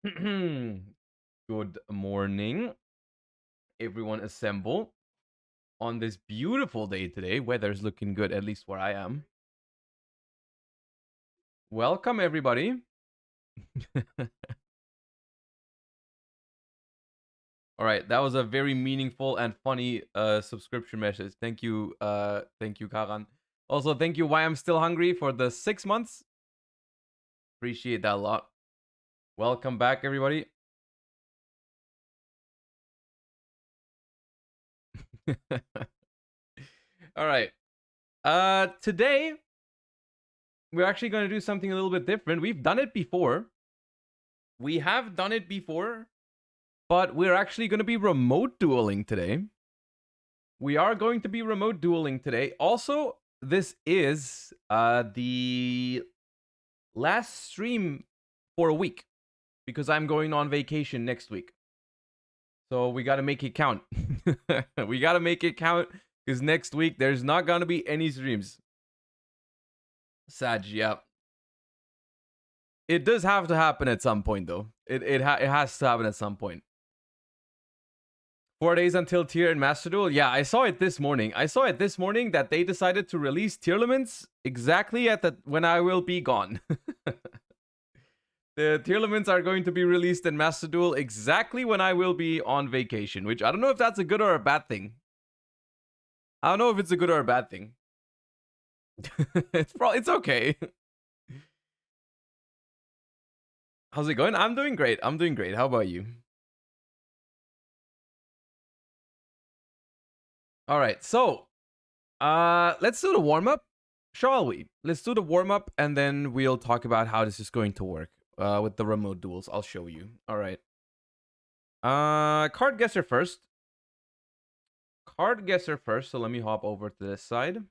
Good morning, everyone. Assemble on this beautiful day today. Weather's looking good, at least where I am. Welcome, everybody. All right, that was a very meaningful and funny subscription message. Thank you, Karan. Also, thank you, Why I'm Still Hungry, for the 6 months. Appreciate that a lot. Welcome back, everybody. All right. Today we're actually going to do something a little bit different. We've done it before. We have done it before, but we're actually going to be remote dueling today. We are going to be remote dueling today. Also, this is the last stream for a week because I'm going on vacation next week. So we got to make it count. We got to make it count because next week there's not going to be any streams. Sad, yeah. It does have to happen at some point, though. It has to happen at some point. 4 days until tier and master duel. Yeah, I saw it this morning. I saw it this morning that they decided to release tier limits exactly at the when I will be gone. The tier limits are going to be released in master duel exactly when I will be on vacation, which I don't know if that's a good or a bad thing. I don't know if it's a good or a bad thing. It's okay. How's it going? I'm doing great. I'm doing great. How about you? All right, so let's do the warm-up, shall we? Let's do the warm-up, and then we'll talk about how this is going to work with the remote duels. I'll show you. All right. Card guesser first. Card guesser first, so let me hop over to this side.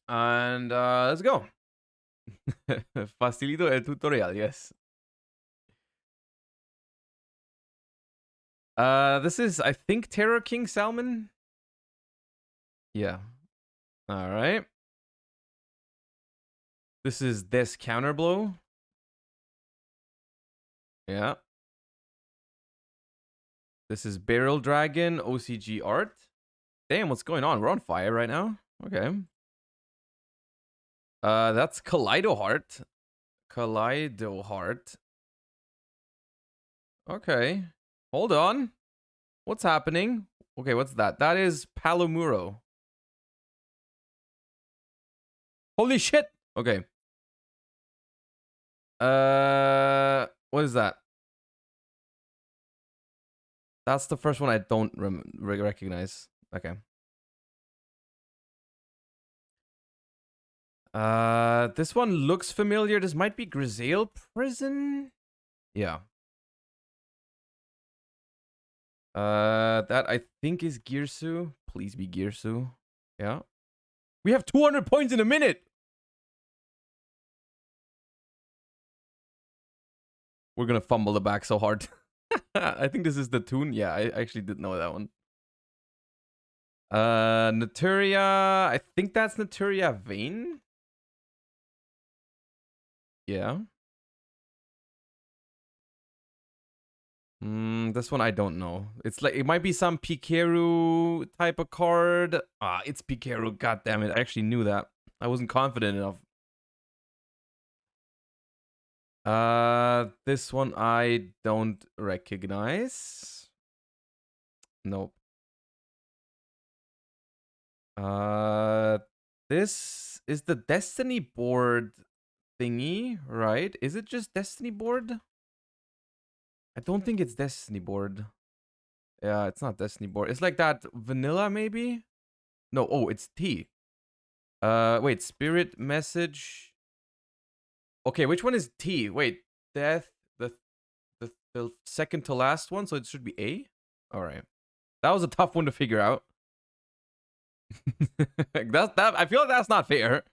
And let's go. Facilito el tutorial, yes. This is, I think, Terror King Salmon. Yeah. All right. This is Des Counterblow. Yeah. This is Barrel Dragon OCG art. Damn, what's going on? We're on fire right now. Okay. That's Kaleido Heart. Kaleido Heart. Okay. Hold on. What's happening? Okay, what's that? That is Palomuro. Holy shit! Okay. What is that? That's the first one I don't recognize. Okay. This one looks familiar. This might be Grisaille Prison. Yeah. That I think is Girsu. Please be Girsu. Yeah. We have 200 points in a minute. We're gonna fumble the back so hard. I think this is the tune. Yeah, I actually didn't know that one. Naturia. I think that's Naturia Vane. Yeah. This one I don't know. It's like it might be some Pikaru type of card. Ah, it's Pikaru. God damn it! I actually knew that. I wasn't confident enough. This one I don't recognize. Nope. This is the Destiny board thingy, right? Is it just Destiny board? I don't think it's Destiny board. Yeah, it's not Destiny board. It's like that vanilla, maybe? No, oh, it's T. Wait, Spirit Message. Okay, which one is T? Wait, Death, the second to last one, so it should be A? Alright. That was a tough one to figure out. I feel like that's not fair.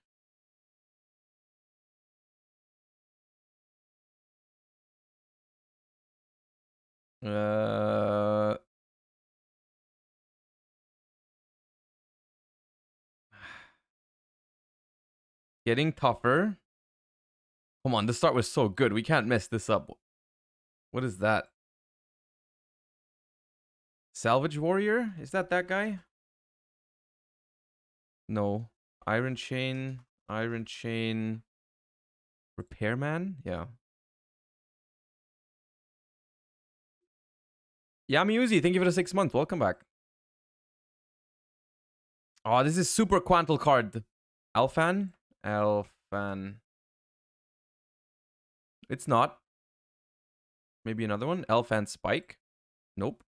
Getting tougher. Come on, the start was so good. We can't mess this up. What is that? Salvage Warrior? Is that guy? No. Iron Chain. Iron Chain. Repairman? Yeah. Yamiuzi, thank you for the 6 months. Welcome back. Oh, this is super Quantal card. Alphan? Alphan. It's not. Maybe another one. Alphan Spike? Nope.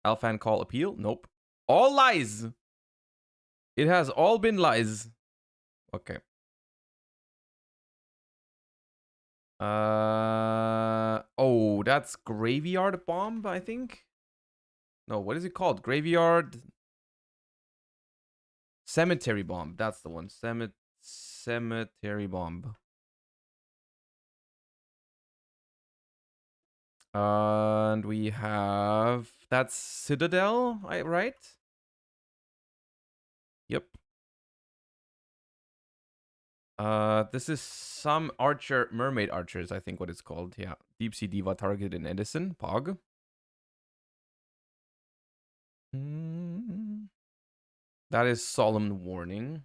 Alphan Call Appeal? Nope. All lies! It has all been lies. Okay. Oh, that's Graveyard Bomb, I think. No, what is it called? Graveyard Cemetery Bomb. That's the one. Cemetery Bomb. And we have that's Citadel, right? Yep. This is some mermaid archers, I think what it's called. Yeah. Deep Sea Diva targeted in Edison. Pog. That is Solemn Warning.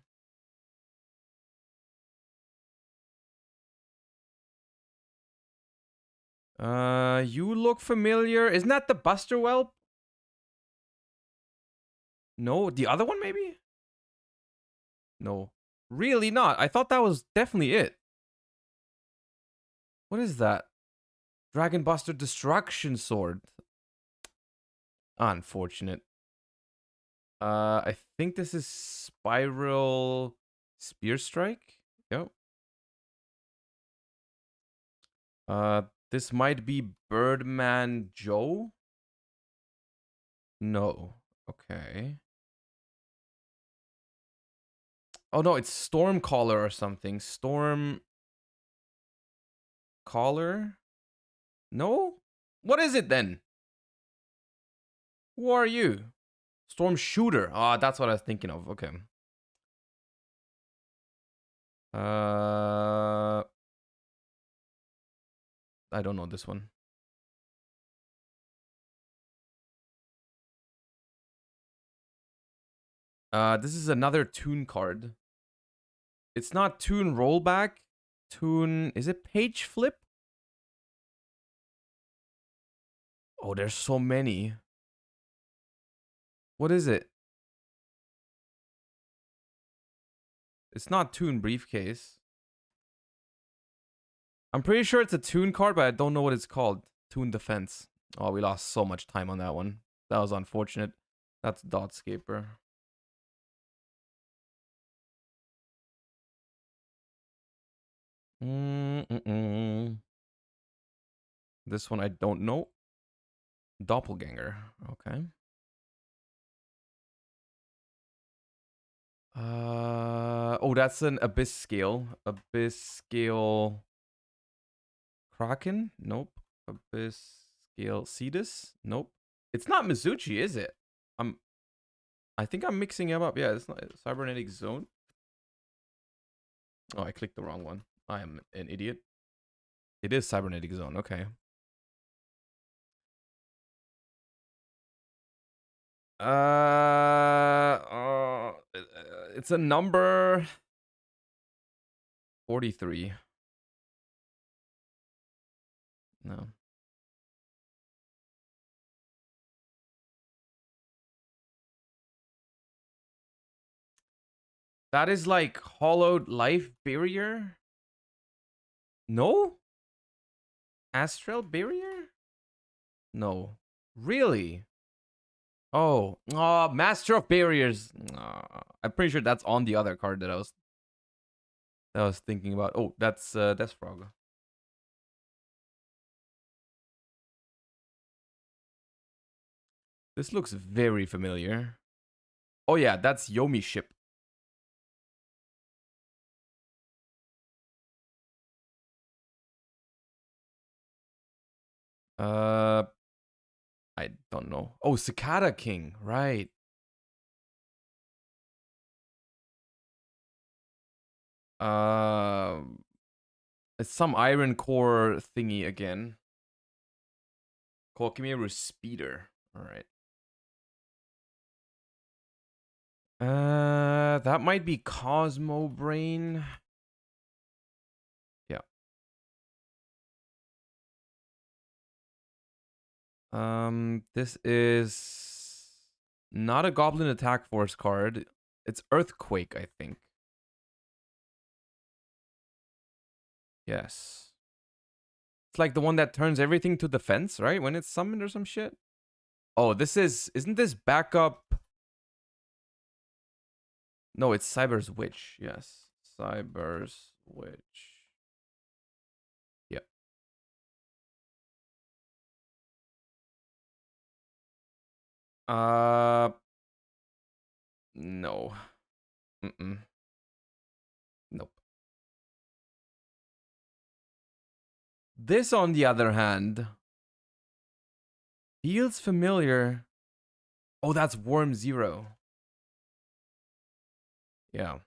You look familiar. Isn't that the Buster Whelp? No, the other one maybe? No. Really not. I thought that was definitely it. What is that? Dragon Buster Destruction Sword. Unfortunate. I think this is Spiral Spear Strike. Yep. This might be Birdman Joe. No. Okay. Oh no, it's Stormcaller or something. Storm Caller? No? What is it then? Who are you? Storm Shooter. Ah, that's what I was thinking of. Okay. I don't know this one. This is another Toon card. It's not Toon Rollback. Toon... Is it Page Flip? Oh, there's so many. What is it? It's not Toon Briefcase. I'm pretty sure it's a Toon card, but I don't know what it's called. Toon Defense. Oh, we lost so much time on that one. That was unfortunate. That's Dotscaper. This one I don't know. Doppelganger. Okay. Oh, that's an Abyss Scale. Abyss Scale Kraken? Nope. Abyss Scale Cetus? Nope. It's not Mizuchi, is it? I think I'm mixing him up. Yeah, it's not Cybernetic Zone. Oh, I clicked the wrong one. I am an idiot. It is Cybernetic Zone. Okay. It's a number 43. No. That is like Hollowed Life Barrier? No? Astral Barrier? No. Really? Oh, Master of Barriers. I'm pretty sure that's on the other card that I was thinking about. Oh, that's Frog. This looks very familiar. Oh yeah, that's Yomi Ship. I don't know. Oh, Cicada King, right. It's some iron core thingy again. Cool, give me a speeder. Alright. That might be Cosmo Brain. Yeah. This is not a Goblin Attack Force card. It's Earthquake, I think. Yes. It's like the one that turns everything to defense, right? When it's summoned or some shit. Oh, isn't this backup? No, it's Cyber's Witch. Yes. Cyber's Witch. Yep. No. Nope. This, on the other hand, feels familiar. Oh, that's Worm Zero. Yeah.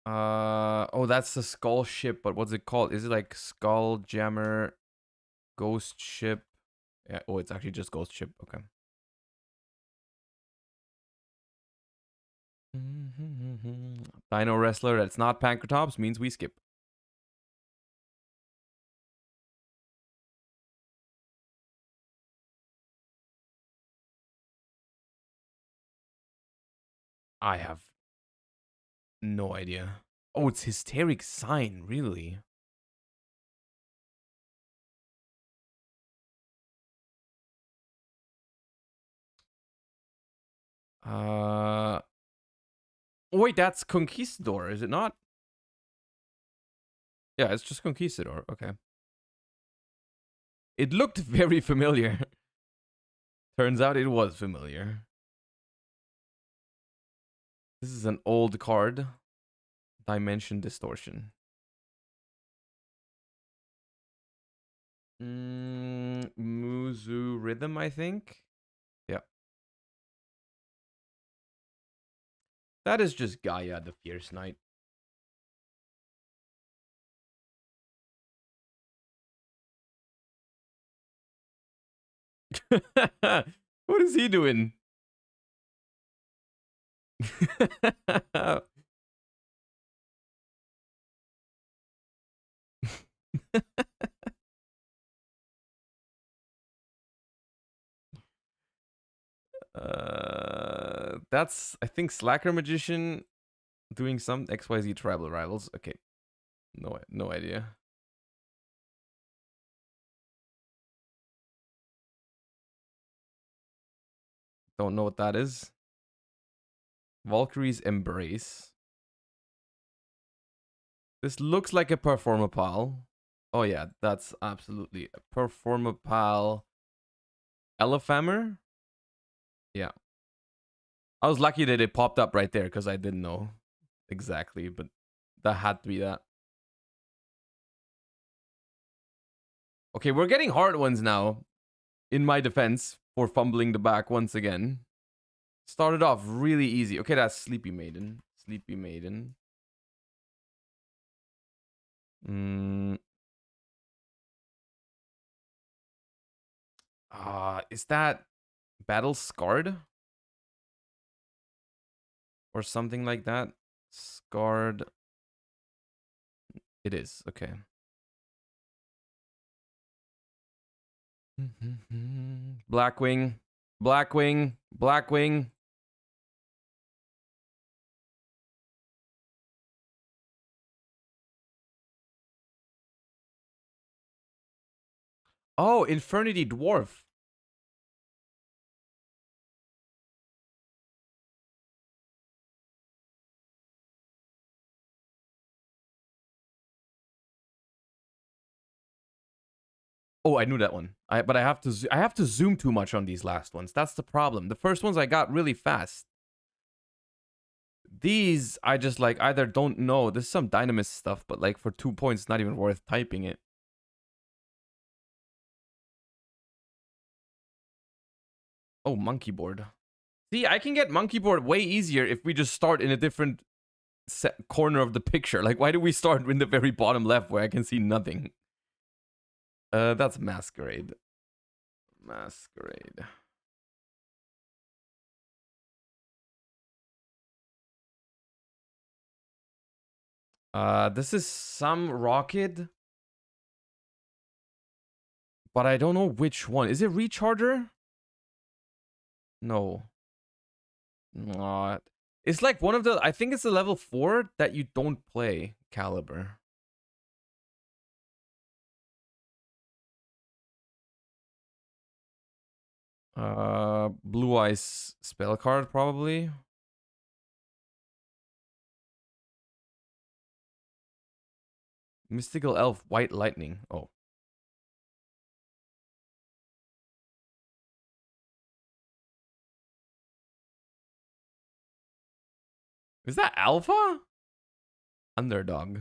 Oh, that's the Skull Ship, but what's it called? Is it like Skull Jammer, Ghost Ship? Yeah. Oh, it's actually just Ghost Ship. Okay. Dino Wrestler that's not Pancratops means we skip. I have no idea. Oh, it's Hysteric Sign, really? Wait, that's Conquistador, is it not? Yeah, it's just Conquistador. Okay. It looked very familiar. Turns out it was familiar. This is an old card. Dimension Distortion. Muzu Rhythm, I think. Yeah. That is just Gaia, the Fierce Knight. What is he doing? That's, I think, Slacker Magician doing some XYZ Tribal Rivals. Okay. No idea. Don't know what that is. Valkyrie's Embrace. This looks like a Performapal. Oh yeah, that's absolutely a Performapal. Elefamer? Yeah. I was lucky that it popped up right there because I didn't know exactly, but that had to be that. Okay, we're getting hard ones now. In my defense, for fumbling the back once again. Started off really easy. Okay, that's Sleepy Maiden. Sleepy Maiden. Is that Battle Scarred? Or something like that? Scarred. It is, okay. Blackwing. Blackwing. Blackwing. Oh, Infernity Dwarf. Oh, I knew that one. But I have to zoom too much on these last ones. That's the problem. The first ones I got really fast. These I just like either don't know. This is some Dynamis stuff, but like for 2 points, it's not even worth typing it. Oh, Monkey Board. See, I can get monkey board way easier if we just start in a different corner of the picture. Like, why do we start in the very bottom left where I can see nothing? That's Masquerade. Masquerade. This is some rocket. But I don't know which one. Is it Recharger? No. Not. It's like one of the... I think it's the level 4 that you don't play. Caliber. Blue Eyes spell card, probably. Mystical Elf, White Lightning. Oh. Is that Alpha? Underdog.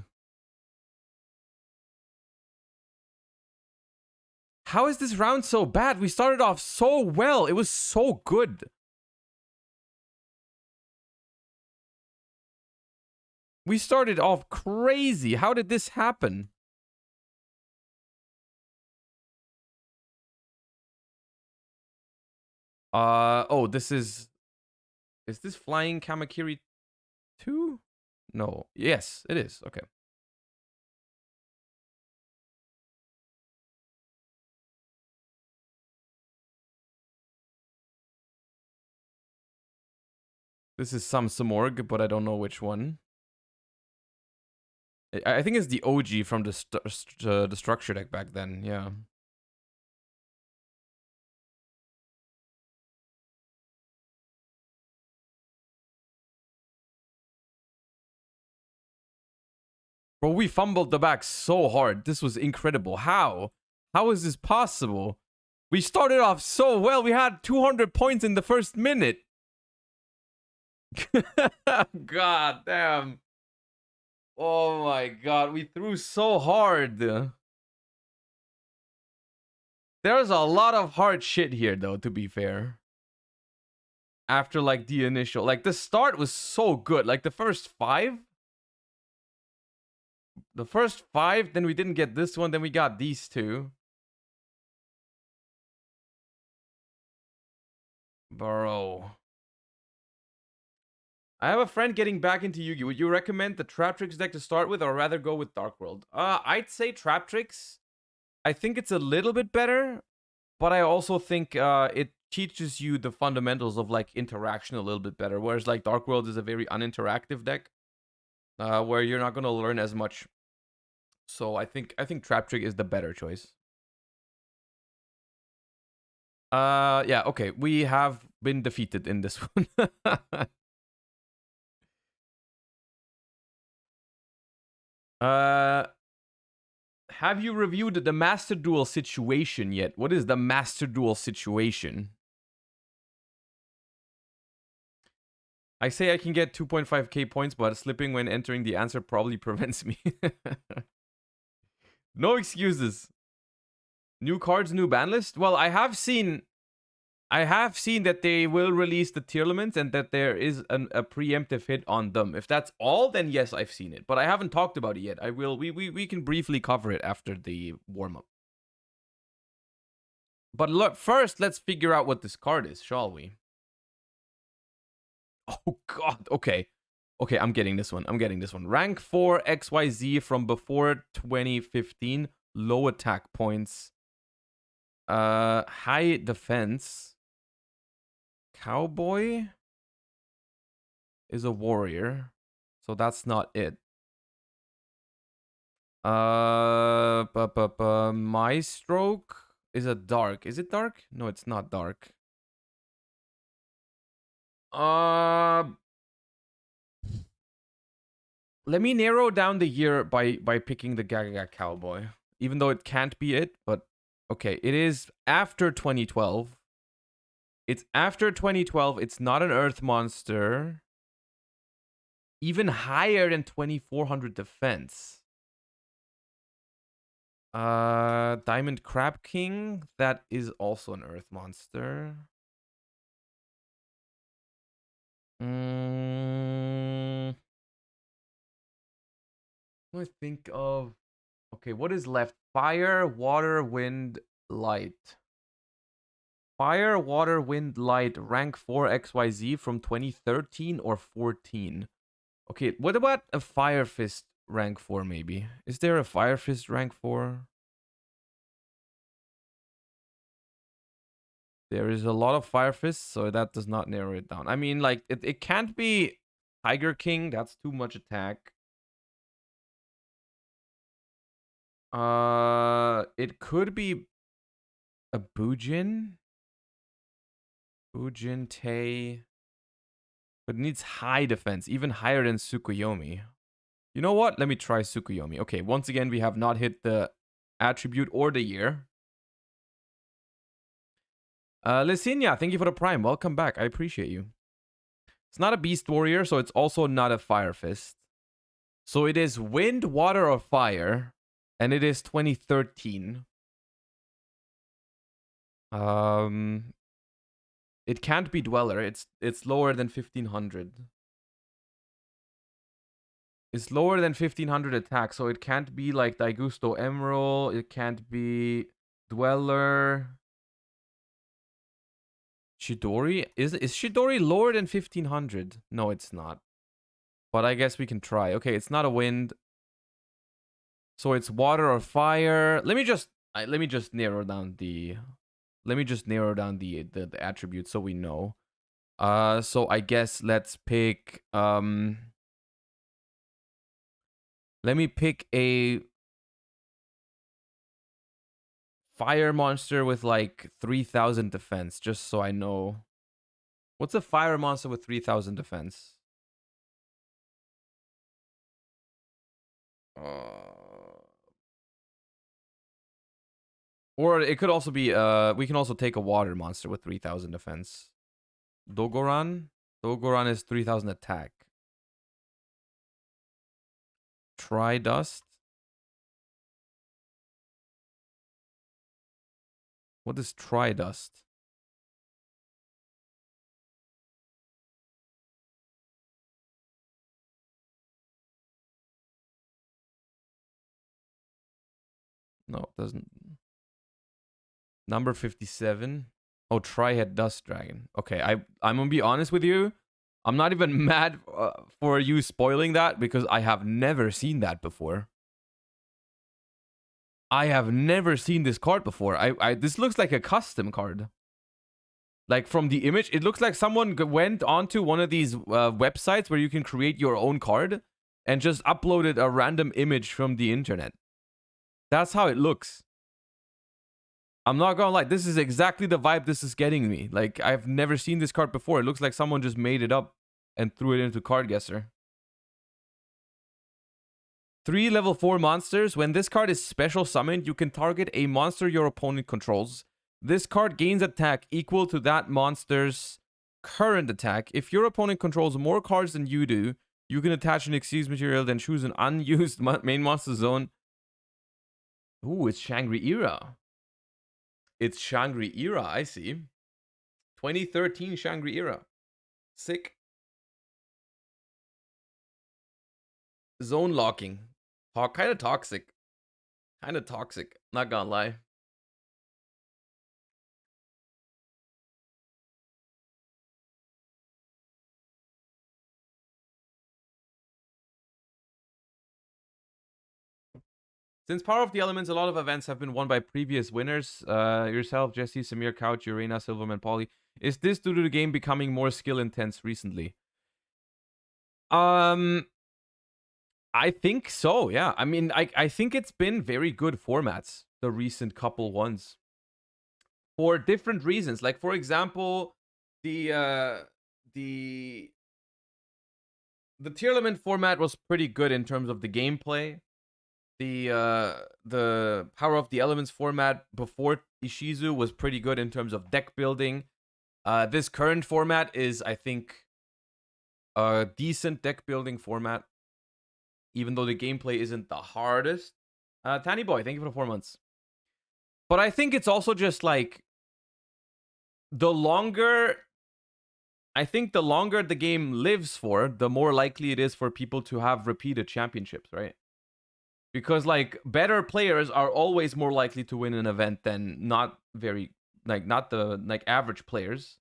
How is this round so bad? We started off so well. It was so good. We started off crazy. How did this happen? Oh, this is... Is this Flying Kamakiri 2? No. Yes, it is. Okay. This is some Samorg, but I don't know which one. I think it's the OG from the structure deck back then, yeah. Bro, we fumbled the back so hard. This was incredible. How? How is this possible? We started off so well. We had 200 points in the first minute. God damn. Oh my god, we threw so hard. There's a lot of hard shit here, though, to be fair. After, like, the initial... Like, the start was so good. Like, the first 5... The first 5, then we didn't get this one, then we got these 2. Bro. I have a friend getting back into Yu-Gi-Oh! Would you recommend the Trap Tricks deck to start with or rather go with Dark World? I'd say Trap Tricks. I think it's a little bit better, but I also think it teaches you the fundamentals of like interaction a little bit better. Whereas like Dark World is a very uninteractive deck, where you're not gonna learn as much. So I think Trap Trick is the better choice. Yeah, okay. We have been defeated in this one. Have you reviewed the Master Duel situation yet? What is the Master Duel situation? I say I can get 2.5k points, but slipping when entering the answer probably prevents me. No excuses. New cards, new ban list? Well, I have seen that they will release the tier limits and that there is a preemptive hit on them. If that's all, then yes, I've seen it. But I haven't talked about it yet. I will. We can briefly cover it after the warm-up. But look, first, let's figure out what this card is, shall we? Oh, God. Okay. Okay, I'm getting this one. Rank 4 XYZ from before 2015. Low attack points. High defense. Cowboy is a warrior, so that's not it. My stroke is a dark. Is it dark? No, it's not dark. Let me narrow down the year by picking the Gagaga Cowboy, even though it can't be it. But okay, it is after 2012. It's after 2012. It's not an Earth monster. Even higher than 2400 defense. Diamond Crab King. That is also an Earth monster. What do I think of? Okay, what is left? Fire, water, wind, light. Fire, water, wind, light, rank 4 XYZ from 2013 or 14. Okay, what about a Fire Fist rank 4 maybe? Is there a Fire Fist rank 4? There is a lot of Fire Fists, so that does not narrow it down. I mean, like, it can't be Tiger King. That's too much attack. It could be a Bujin. Bujin Tei. But it needs high defense, even higher than Tsukuyomi. You know what? Let me try Tsukuyomi. Okay, once again, we have not hit the attribute or the year. Lisinia, thank you for the prime. Welcome back. I appreciate you. It's not a Beast Warrior, so it's also not a Fire Fist. So it is Wind, Water, or Fire. And it is 2013. It can't be Dweller. It's lower than 1500. It's lower than 1500 attack, so it can't be like Daigusto Emerald. It can't be Dweller. Chidori? Is Chidori lower than 1500? No, it's not. But I guess we can try. Okay, it's not a wind. So it's water or fire. Let me just narrow down the the attributes so we know. So I guess let's pick let me pick a fire monster with like 3000 defense, just so I know. What's a fire monster with 3000 defense? Or it could also be we can also take a water monster with 3000 defense. Dogoran? Dogoran is 3000 attack. Tridust? What is Tridust? No, it doesn't. Number 57. Oh, Trihead Dust Dragon. Okay, I'm gonna be honest with you. I'm not even mad for you spoiling that because I have never seen that before. I have never seen this card before. This looks like a custom card. Like from the image, it looks like someone went onto one of these websites where you can create your own card and just uploaded a random image from the internet. That's how it looks. I'm not gonna lie, this is exactly the vibe this is getting me. Like, I've never seen this card before. It looks like someone just made it up and threw it into Card Guesser. 3 level 4 monsters. When this card is special summoned, you can target a monster your opponent controls. This card gains attack equal to that monster's current attack. If your opponent controls more cards than you do, you can attach an Xyz material, then choose an unused main monster zone. Ooh, it's Shangri-Era. It's Shangri-Era, I see. 2013 Shangri-Era. Sick. Zone locking. Kind of toxic. Kind of toxic. Not gonna lie. Since Power of the Elements, a lot of events have been won by previous winners. Yourself, Jesse, Samir, Couch, Urena, Silverman, Polly. Is this due to the game becoming more skill intense recently? I think so, yeah. I mean, I think it's been very good formats, the recent couple ones. For different reasons. Like, for example, the tier element format was pretty good in terms of the gameplay. The Power of the Elements format before Ishizu was pretty good in terms of deck building. This current format is, I think, a decent deck building format, even though the gameplay isn't the hardest. Tiny Boy, thank you for the 4 months. But I think it's also just like the longer the game lives for, the more likely it is for people to have repeated championships, right? Because like better players are always more likely to win an event than not very not the like average players.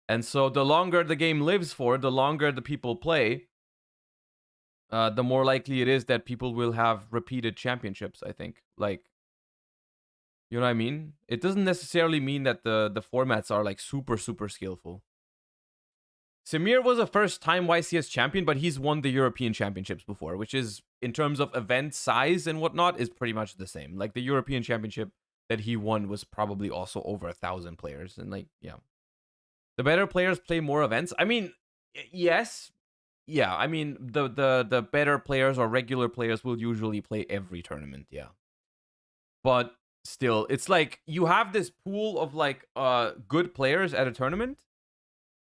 And so the longer the game lives for, the longer the people play, the more likely it is that people will have repeated championships, I think. Like, you know what I mean? It doesn't necessarily mean that the formats are like super skillful. Samir was a first-time YCS champion, but he's won the European Championships before, which is, in terms of event size and whatnot, is pretty much the same. Like, the European Championship that he won was probably also over 1,000 players. And, like, yeah. The better players play more events. I mean, yes. Yeah, I mean, the better players or regular players will usually play every tournament, yeah. But still, it's like, you have this pool of, like, good players at a tournament,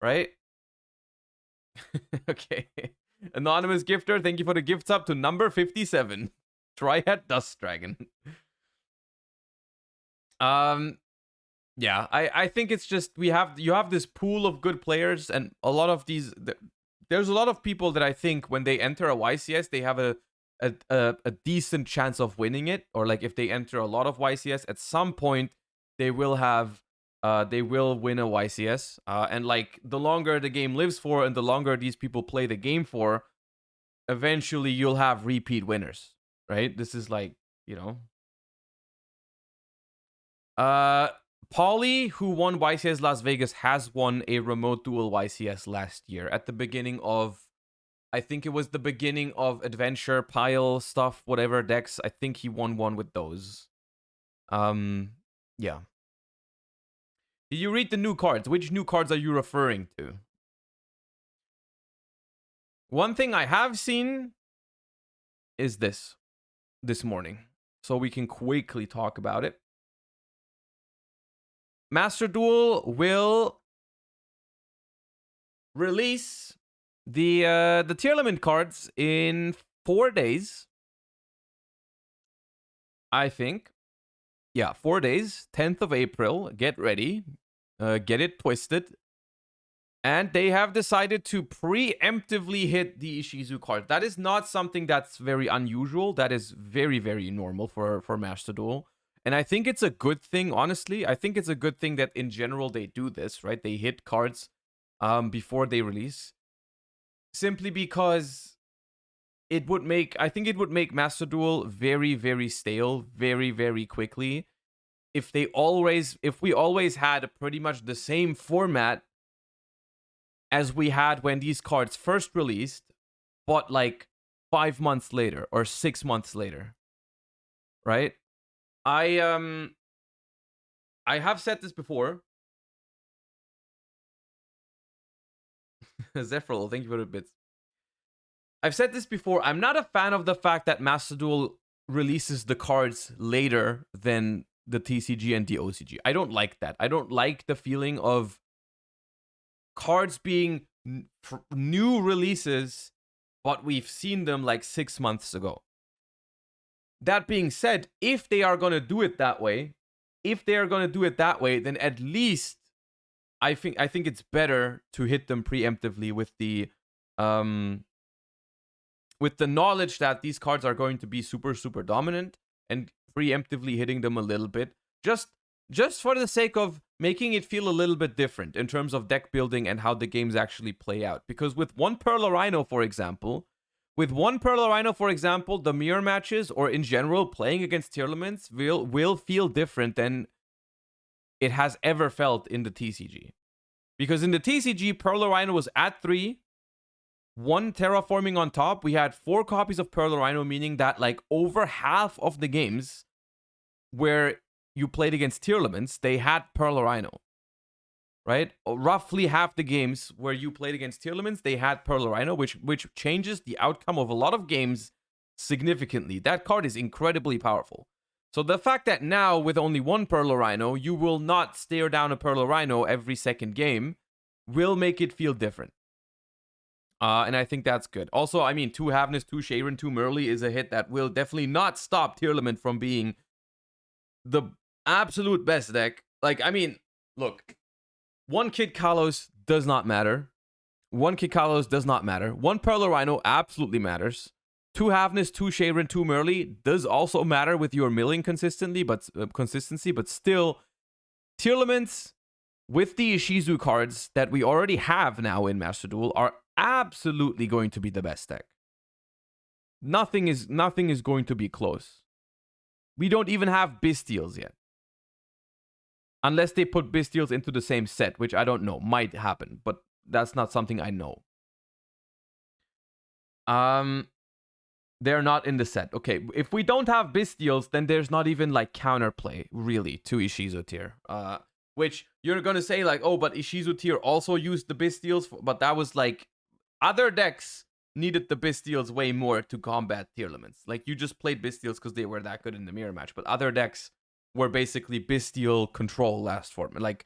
right? Okay. Anonymous gifter, thank you for the gifts up to number 57. Triad Dust Dragon. Yeah, I think it's just you have this pool of good players, and a lot of these there's a lot of people that I think when they enter a YCS they have a decent chance of winning it, or like if they enter a lot of YCS at some point they will have they will win a YCS, and like the longer the game lives for and the longer these people play the game for, eventually you'll have repeat winners, right? This is like, you know. Pauly, who won YCS Las Vegas, has won a Remote Duel YCS last year at the beginning of, I think it was the beginning of Adventure, Pile, stuff, whatever decks. I think he won one with those. Yeah. Did you read the new cards? Which new cards are you referring to? One thing I have seen is this morning, so we can quickly talk about it. Master Duel will release the tier limit cards in 4 days, I think. Yeah, 4 days, 10th of April. Get ready. Get it twisted. And they have decided to preemptively hit the Ishizu card. That is not something that's very unusual. That is very, very normal for Master Duel. And I think it's a good thing, honestly. I think it's a good thing that in general they do this, right? They hit cards before they release. Simply because it would make, I think it would make Master Duel very, very stale, very, very quickly. If we always had pretty much the same format as we had when these cards first released, but like 5 months later or 6 months later, right? I have said this before. Zephril, thank you for the bits. I've said this before. I'm not a fan of the fact that Master Duel releases the cards later than the TCG and the OCG. I don't like that. I don't like the feeling of cards being new releases, but we've seen them like 6 months ago. That being said, if they are going to do it that way, then at least I think it's better to hit them preemptively with the knowledge that these cards are going to be super dominant, and preemptively hitting them a little bit, just for the sake of making it feel a little bit different in terms of deck building and how the games actually play out. Because with one Pearl Rhino, for example, the mirror matches, or in general playing against tier limits, will feel different than it has ever felt in the TCG. Because in the TCG, Pearl Rhino was at 3, 1 terraforming on top. We had 4 copies of Pearl Rhino, meaning that like over half of the games where you played against tier limits, they had Pearl Rhino. Right? Roughly half the games where you played against tier limits, they had Pearl Rhino, which changes the outcome of a lot of games significantly. That card is incredibly powerful. So the fact that now with only 1 Pearl Rhino, you will not stare down a Pearl Rhino every second game, will make it feel different. And I think that's good. Also, I mean, 2 Havness, 2 Sharon, 2 Merly is a hit that will definitely not stop tier limit from being the absolute best deck. Like, I mean, look, 1 Kid Kalos does not matter. 1 Kid Kalos does not matter. 1 Pearl Rhino absolutely matters. 2 Havnis, 2 Sharon, 2 Merly does also matter with your milling consistency, but still, Tearlaments with the Ishizu cards that we already have now in Master Duel are absolutely going to be the best deck. Nothing is going to be close. We don't even have Bestials yet. Unless they put Bestials into the same set, which I don't know. Might happen, but that's not something I know. They're not in the set. Okay, if we don't have Bestials, then there's not even like counterplay, really, to Ishizu tier. Which you're gonna say like, oh, but Ishizu tier also used the Bestials, but that was like, other decks needed the Bestials way more to combat Tearlaments. Like, you just played Bestials because they were that good in the mirror match, but other decks were basically Bestial control last form. Like,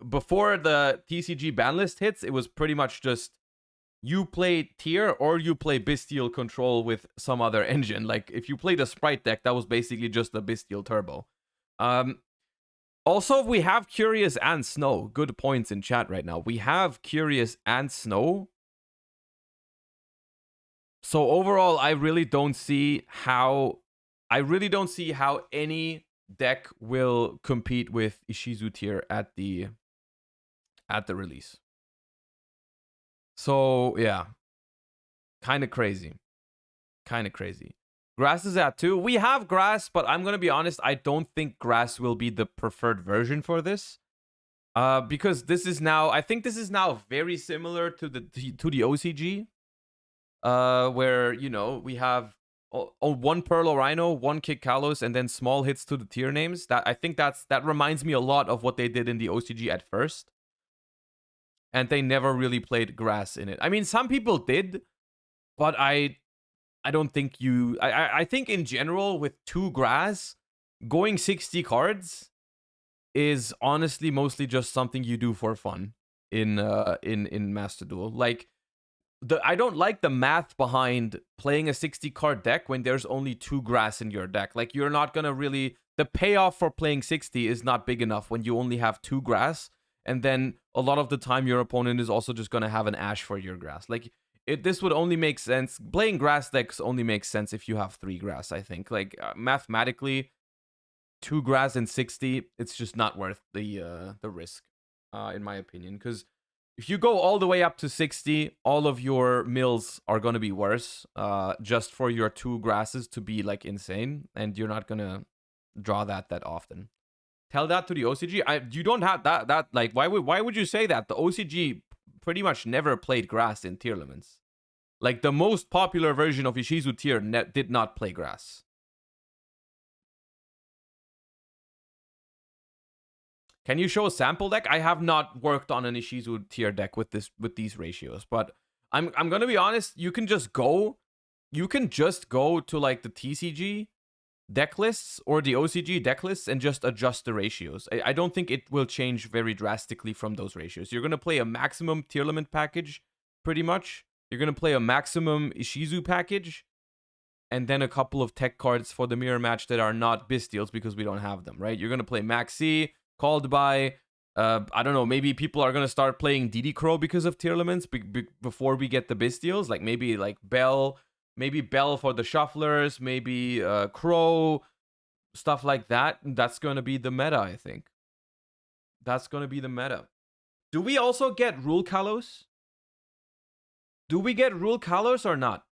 before the TCG Banlist hits, it was pretty much just you play tier or you play Bestial control with some other engine. Like, if you played a Spright deck, that was basically just a Bestial turbo. Also, we have Curious and Snow. Good points in chat right now. We have Curious and Snow. So overall, I really don't see how any deck will compete with Ishizu tier at the release. So yeah, kind of crazy. Grass is at 2. We have Grass, but I'm gonna be honest, I don't think Grass will be the preferred version for this. Because this is now, I think this is now very similar to the OCG. Where, you know, we have one Pearl Rhino, one Kick Kalos, and then small hits to the tier names. I think that reminds me a lot of what they did in the OCG at first. And they never really played Grass in it. I mean, some people did, but I don't think I think in general with 2 Grass, going 60 cards is honestly mostly just something you do for fun in Master Duel. Like, I don't like the math behind playing a 60 card deck when there's only 2 Grass in your deck. Like, you're not gonna really, the payoff for playing 60 is not big enough when you only have 2 Grass, and then a lot of the time your opponent is also just gonna have an Ash for your Grass. Like, this would only make sense, playing Grass decks only makes sense if you have 3 Grass, I think. Like, mathematically, 2 Grass and 60, it's just not worth the risk, in my opinion, because if you go all the way up to 60, all of your mills are going to be worse, just for your 2 Grasses to be, like, insane, and you're not going to draw that often. Tell that to the OCG. You don't have that like, why would you say that? The OCG pretty much never played Grass in Tearlaments. Like, the most popular version of Ishizu tier did not play Grass. Can you show a sample deck? I have not worked on an Ishizu tier deck with these ratios, but I'm gonna be honest. You can just go to like the TCG deck lists or the OCG deck lists and just adjust the ratios. I don't think it will change very drastically from those ratios. You're gonna play a maximum Tearlament package, pretty much. You're gonna play a maximum Ishizu package, and then a couple of tech cards for the mirror match that are not Bestials because we don't have them, right? You're gonna play Maxi, called by, I don't know, maybe people are going to start playing DD Crow because of Tearlaments before we get the Bestials. Like, maybe like Bell for the Shufflers, maybe Crow, stuff like that. That's going to be the meta, I think. That's going to be the meta. Do we also get Rule Kalos? Do we get Rule Kalos or not?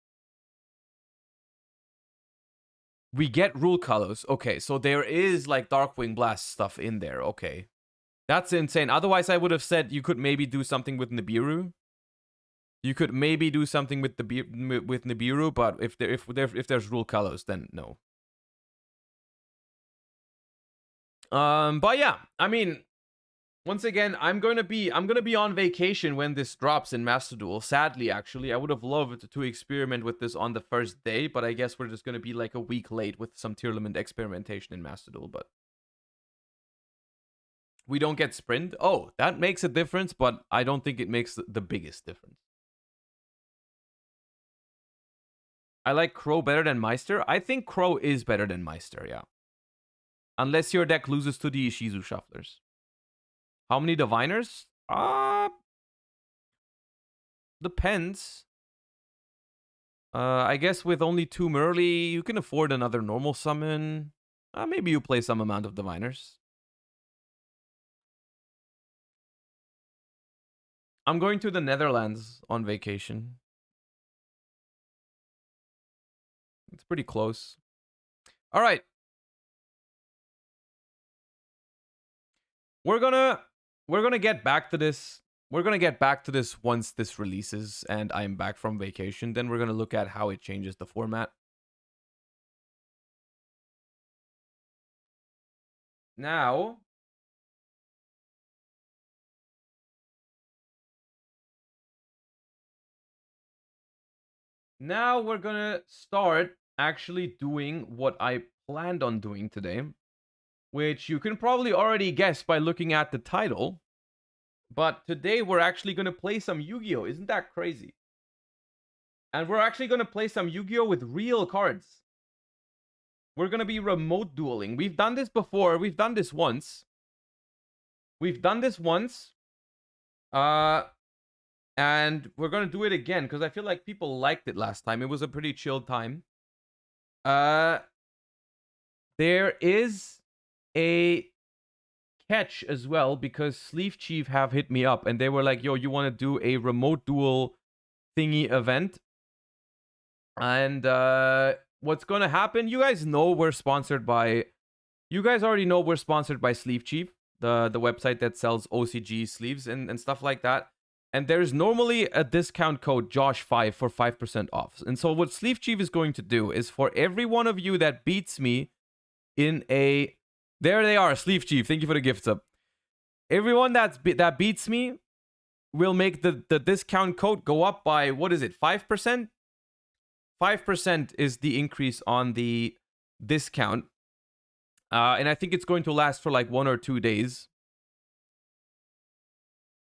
We get Rule Kalos. Okay, so there is like Darkwing Blast stuff in there. Okay. That's insane. Otherwise, I would have said you could maybe do something with Nibiru. You could maybe do something with Nibiru, but if there's Rule Kalos, then no. But yeah, I mean, once again, I'm gonna be on vacation when this drops in Master Duel. Sadly, actually, I would have loved to experiment with this on the first day, but I guess we're just gonna be like a week late with some Tearlament experimentation in Master Duel. But we don't get Sprint. Oh, that makes a difference, but I don't think it makes the biggest difference. I like Crow better than Meister. I think Crow is better than Meister, yeah. Unless your deck loses to the Ishizu Shufflers. How many Diviners? Depends. I guess with only 2 Merly, you can afford another normal summon. Maybe you play some amount of Diviners. I'm going to the Netherlands on vacation. It's pretty close. All right. We're gonna get back to this. We're gonna get back to this once this releases and I'm back from vacation. Then we're gonna look at how it changes the format. Now, we're gonna start actually doing what I planned on doing today, which you can probably already guess by looking at the title. But today we're actually gonna play some Yu-Gi-Oh! Isn't that crazy? And we're actually gonna play some Yu-Gi-Oh! With real cards. We're gonna be remote dueling. We've done this before. We've done this once. And we're gonna do it again because I feel like people liked it last time. It was a pretty chilled time. There is a catch as well because Sleeve Chief have hit me up and they were like, yo, you want to do a remote duel thingy event? And what's gonna happen, you guys know we're sponsored by, you guys already know we're sponsored by Sleeve Chief, the website that sells OCG sleeves and stuff like that. And there's normally a discount code Josh5 for 5% off. And so what Sleeve Chief is going to do is for every one of you that beats me in a, there they are, Sleeve Chief, thank you for the gifts up. Everyone that beats me will make the discount code go up by, what is it, 5%? 5% is the increase on the discount. And I think it's going to last for like 1 or 2 days.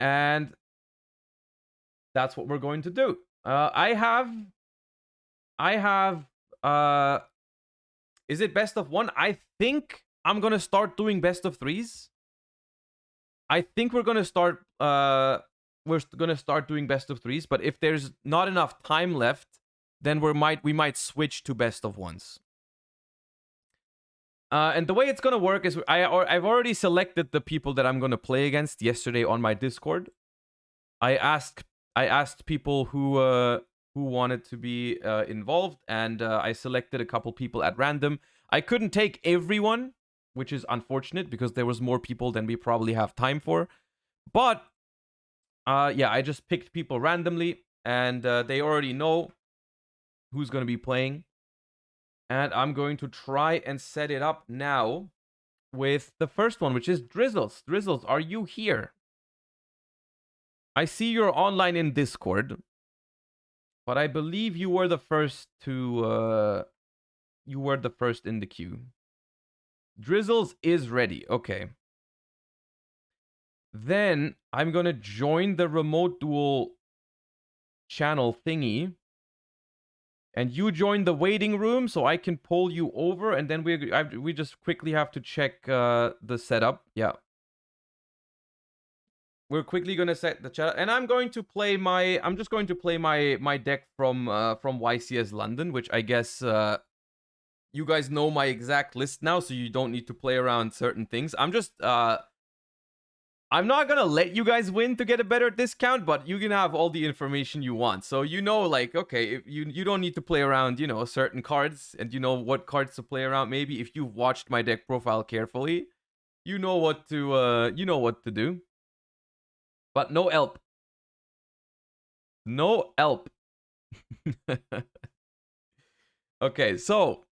And that's what we're going to do. I have is it best of 1? I think I'm gonna start doing best of 3s. I think we're gonna start doing best of 3s, but if there's not enough time left, then we might switch to best of 1s. And the way it's gonna work is I've already selected the people that I'm gonna play against yesterday on my Discord. I asked people who wanted to be involved, and I selected a couple people at random. I couldn't take everyone, which is unfortunate because there was more people than we probably have time for. But yeah, I just picked people randomly, and they already know who's going to be playing. And I'm going to try and set it up now with the first one, which is Drizzles. Drizzles, are you here? I see you're online in Discord, but I believe you were the first to you were the first in the queue. Drizzles is ready. Okay. Then I'm going to join the remote duel channel thingy. And you join the waiting room so I can pull you over, and then we just quickly have to check the setup. Yeah. We're quickly gonna set the chat, and I'm just going to play my deck from YCS London, which I guess you guys know my exact list now, so you don't need to play around certain things. I'm not gonna let you guys win to get a better discount, but you can have all the information you want. So you know, like, okay, you don't need to play around, you know, certain cards, and you know what cards to play around. Maybe if you've watched my deck profile carefully, you know what to do. But no help. No help. Okay, so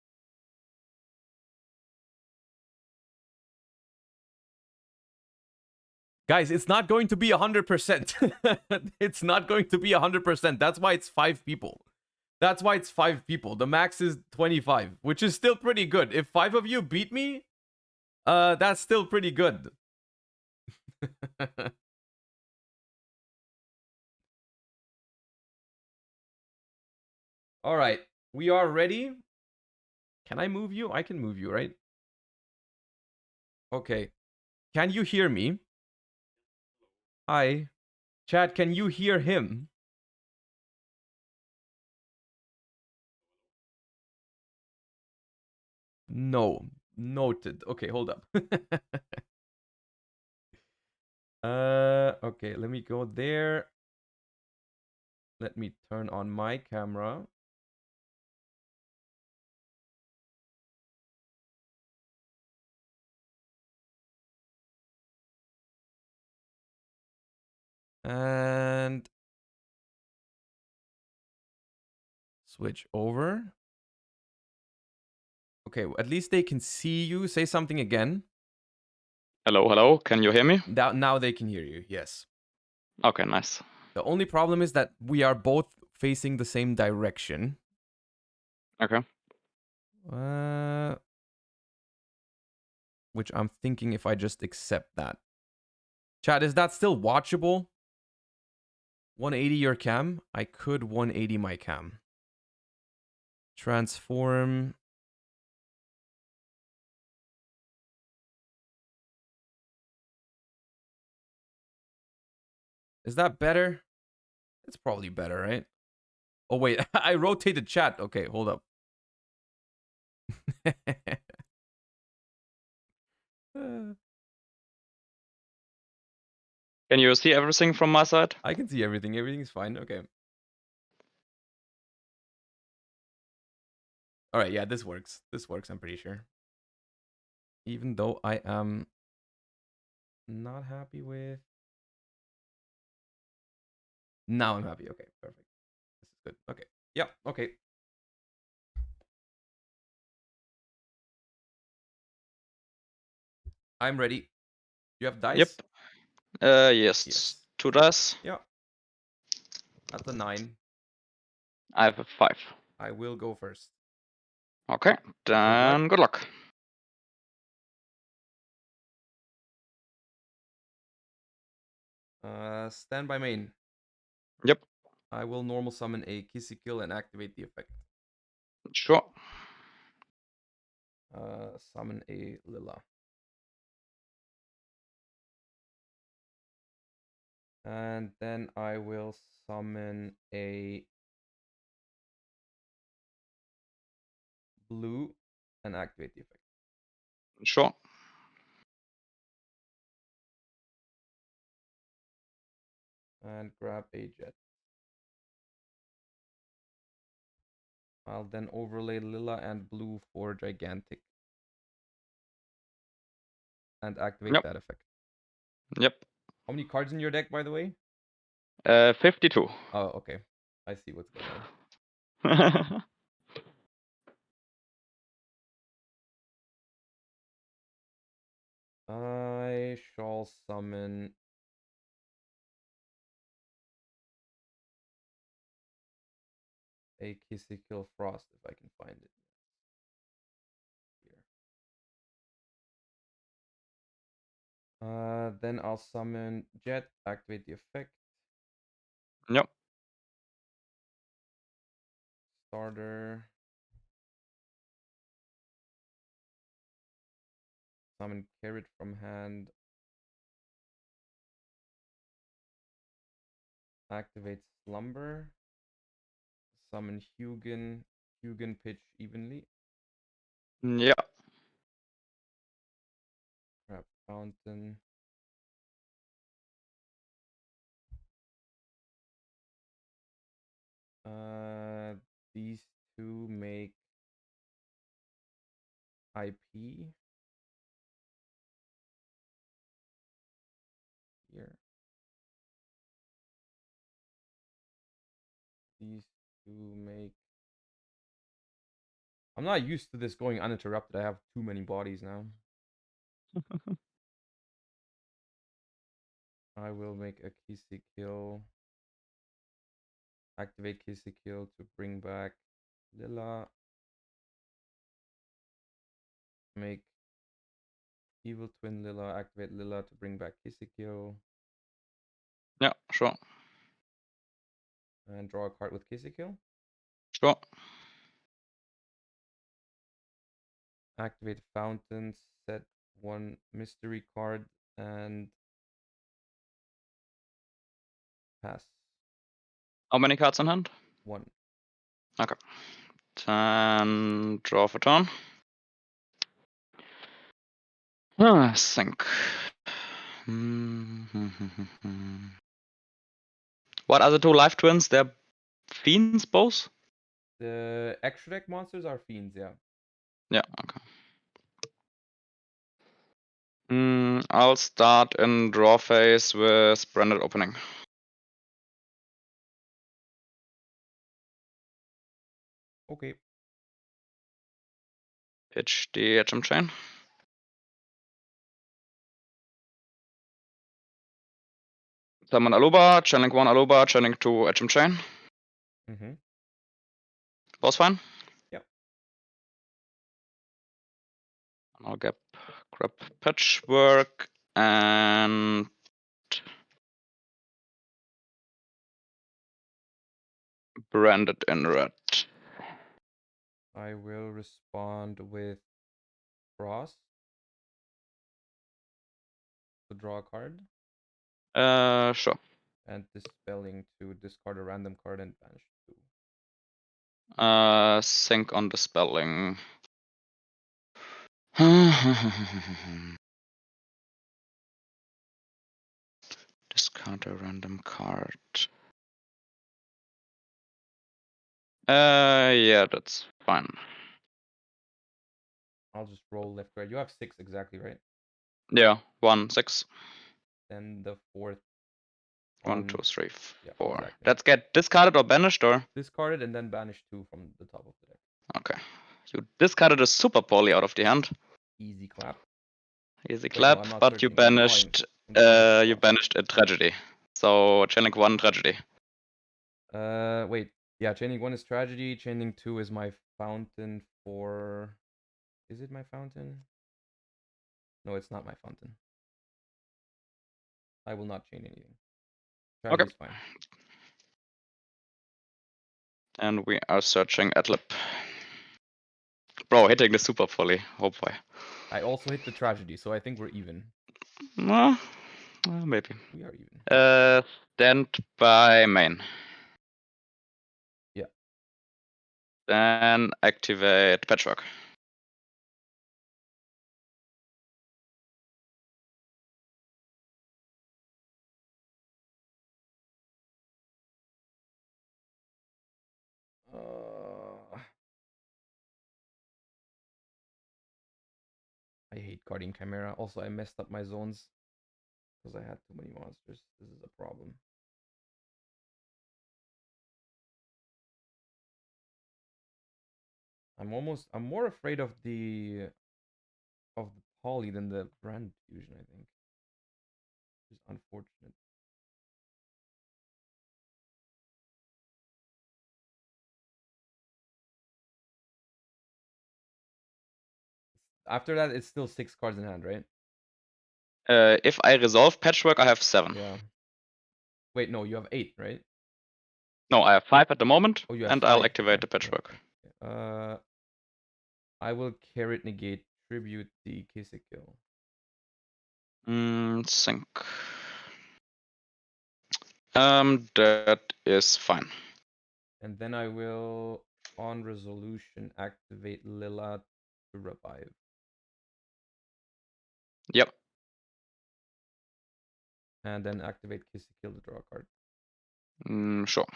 guys, it's not going to be 100%. It's not going to be 100%. That's why it's 5 people. That's why it's 5 people. The max is 25, which is still pretty good. If 5 of you beat me, that's still pretty good. All right, we are ready. Can I move you? I can move you, right? Okay. Can you hear me? Hi. Chat, can you hear him? No. Noted. Okay, hold up. Okay, let me go there. Let me turn on my camera. And switch over. Okay, at least they can see you. Say something again. Hello, hello. Can you hear me? Now they can hear you. Yes. Okay, nice. The only problem is that we are both facing the same direction. Okay. Which I'm thinking if I just accept that. Chat, is that still watchable? 180 your cam? I could 180 my cam. Transform. Is that better? It's probably better, right? Oh, wait. I rotated chat. Okay, hold up. Can you see everything from my side? I can see everything. Everything's fine. Okay. All right. Yeah, this works. This works, I'm pretty sure. Even though I am not happy with... Now I'm happy. Okay, perfect. This is good. Okay. Yeah, okay. I'm ready. You have dice? Yep. Yes. Yes. 2 dice. Yeah. That's a 9. I have a 5. I will go first. Okay, Good luck. then good luck. Stand by main. Yep. I will normal summon a Kissy Kill and activate the effect. Sure. Summon a Lila. And then I will summon a blue and activate the effect. Sure. And grab a jet. I'll then overlay Lila and blue for gigantic. And activate Yep. that effect. Yep. How many cards in your deck, by the way? 52. Oh, okay. I see what's going on. I shall summon a Kissy Kill Frost if I can find it. Here. Then I'll summon Jet, activate the effect. Yep. Starter. Summon Carrot from hand. Activate Slumber. Summon Hugin. Hugin pitch evenly. Yeah. Grab Fountain. These two make IP. Here. These two make... I'm not used to this going uninterrupted. I have too many bodies now. I will make a Kissy Kill. Activate Kissy Kill to bring back Lila. Make Evil Twin Lila. Activate Lila to bring back Kissy Kill. Yeah, sure. And draw a card with Kissy Kill. Sure. Activate Fountain. Set one mystery card and pass. How many cards in hand? 1. Okay. Then draw for turn. Think. What are the two life twins? They're fiends, both? The extra deck monsters are fiends, yeah. Yeah, okay. I'll start in draw phase with branded opening. Okay. Pitch the HM chain. Summon Aluba, channeling 1 Aluba, channeling 2 HM chain. Mm-hmm. Both fine? Yep. I'll grab Patchwork and branded in red. I will respond with Frost to draw a card. Sure. And Dispelling to discard a random card and banish 2. Sync on the spelling. Discard a random card. Yeah, that's fine. I'll just roll left, right. You have 6 exactly, right? Yeah, 1, 6. Then the 4th. 1, 2, 3, Yeah, 4. exactly. Let's get discarded or banished, or? Discarded and then banish 2 from the top of the deck. Okay. You discarded a super poly out of the hand. Easy clap. Easy Wait, no, clap, I'm not but you searching. I'm drawing. banished. I'm drawing You banished a tragedy. So chaining 1 tragedy. Wait. Yeah, chaining 1 is tragedy. Chaining 2 is my fountain for. Is it my fountain? No, it's not my fountain. I will not chain anything. Tragedy is fine. And we are searching Adlib. Bro, hitting the super poly. Hopefully. I also hit the tragedy, so I think we're even. No, maybe. We are even. Stand by main. Yeah. Then activate Patchwork. I hate Guardian Chimera. Also, I messed up my zones because I had too many monsters. This is a problem. I'm more afraid of the poly than the brand fusion, I think. Which is unfortunate. After that, it's still 6 cards in hand, right? If I resolve Patchwork, I have 7. Yeah. Wait, no, you have 8, right? No, I have 5 at the moment, Oh, you have and 5. I'll activate Okay, the Patchwork. okay. I will carrot negate tribute the Kill. Sync. That is fine. And then I will, on resolution, activate Lila to revive. Yep. And then activate Kill to draw a card. Sure.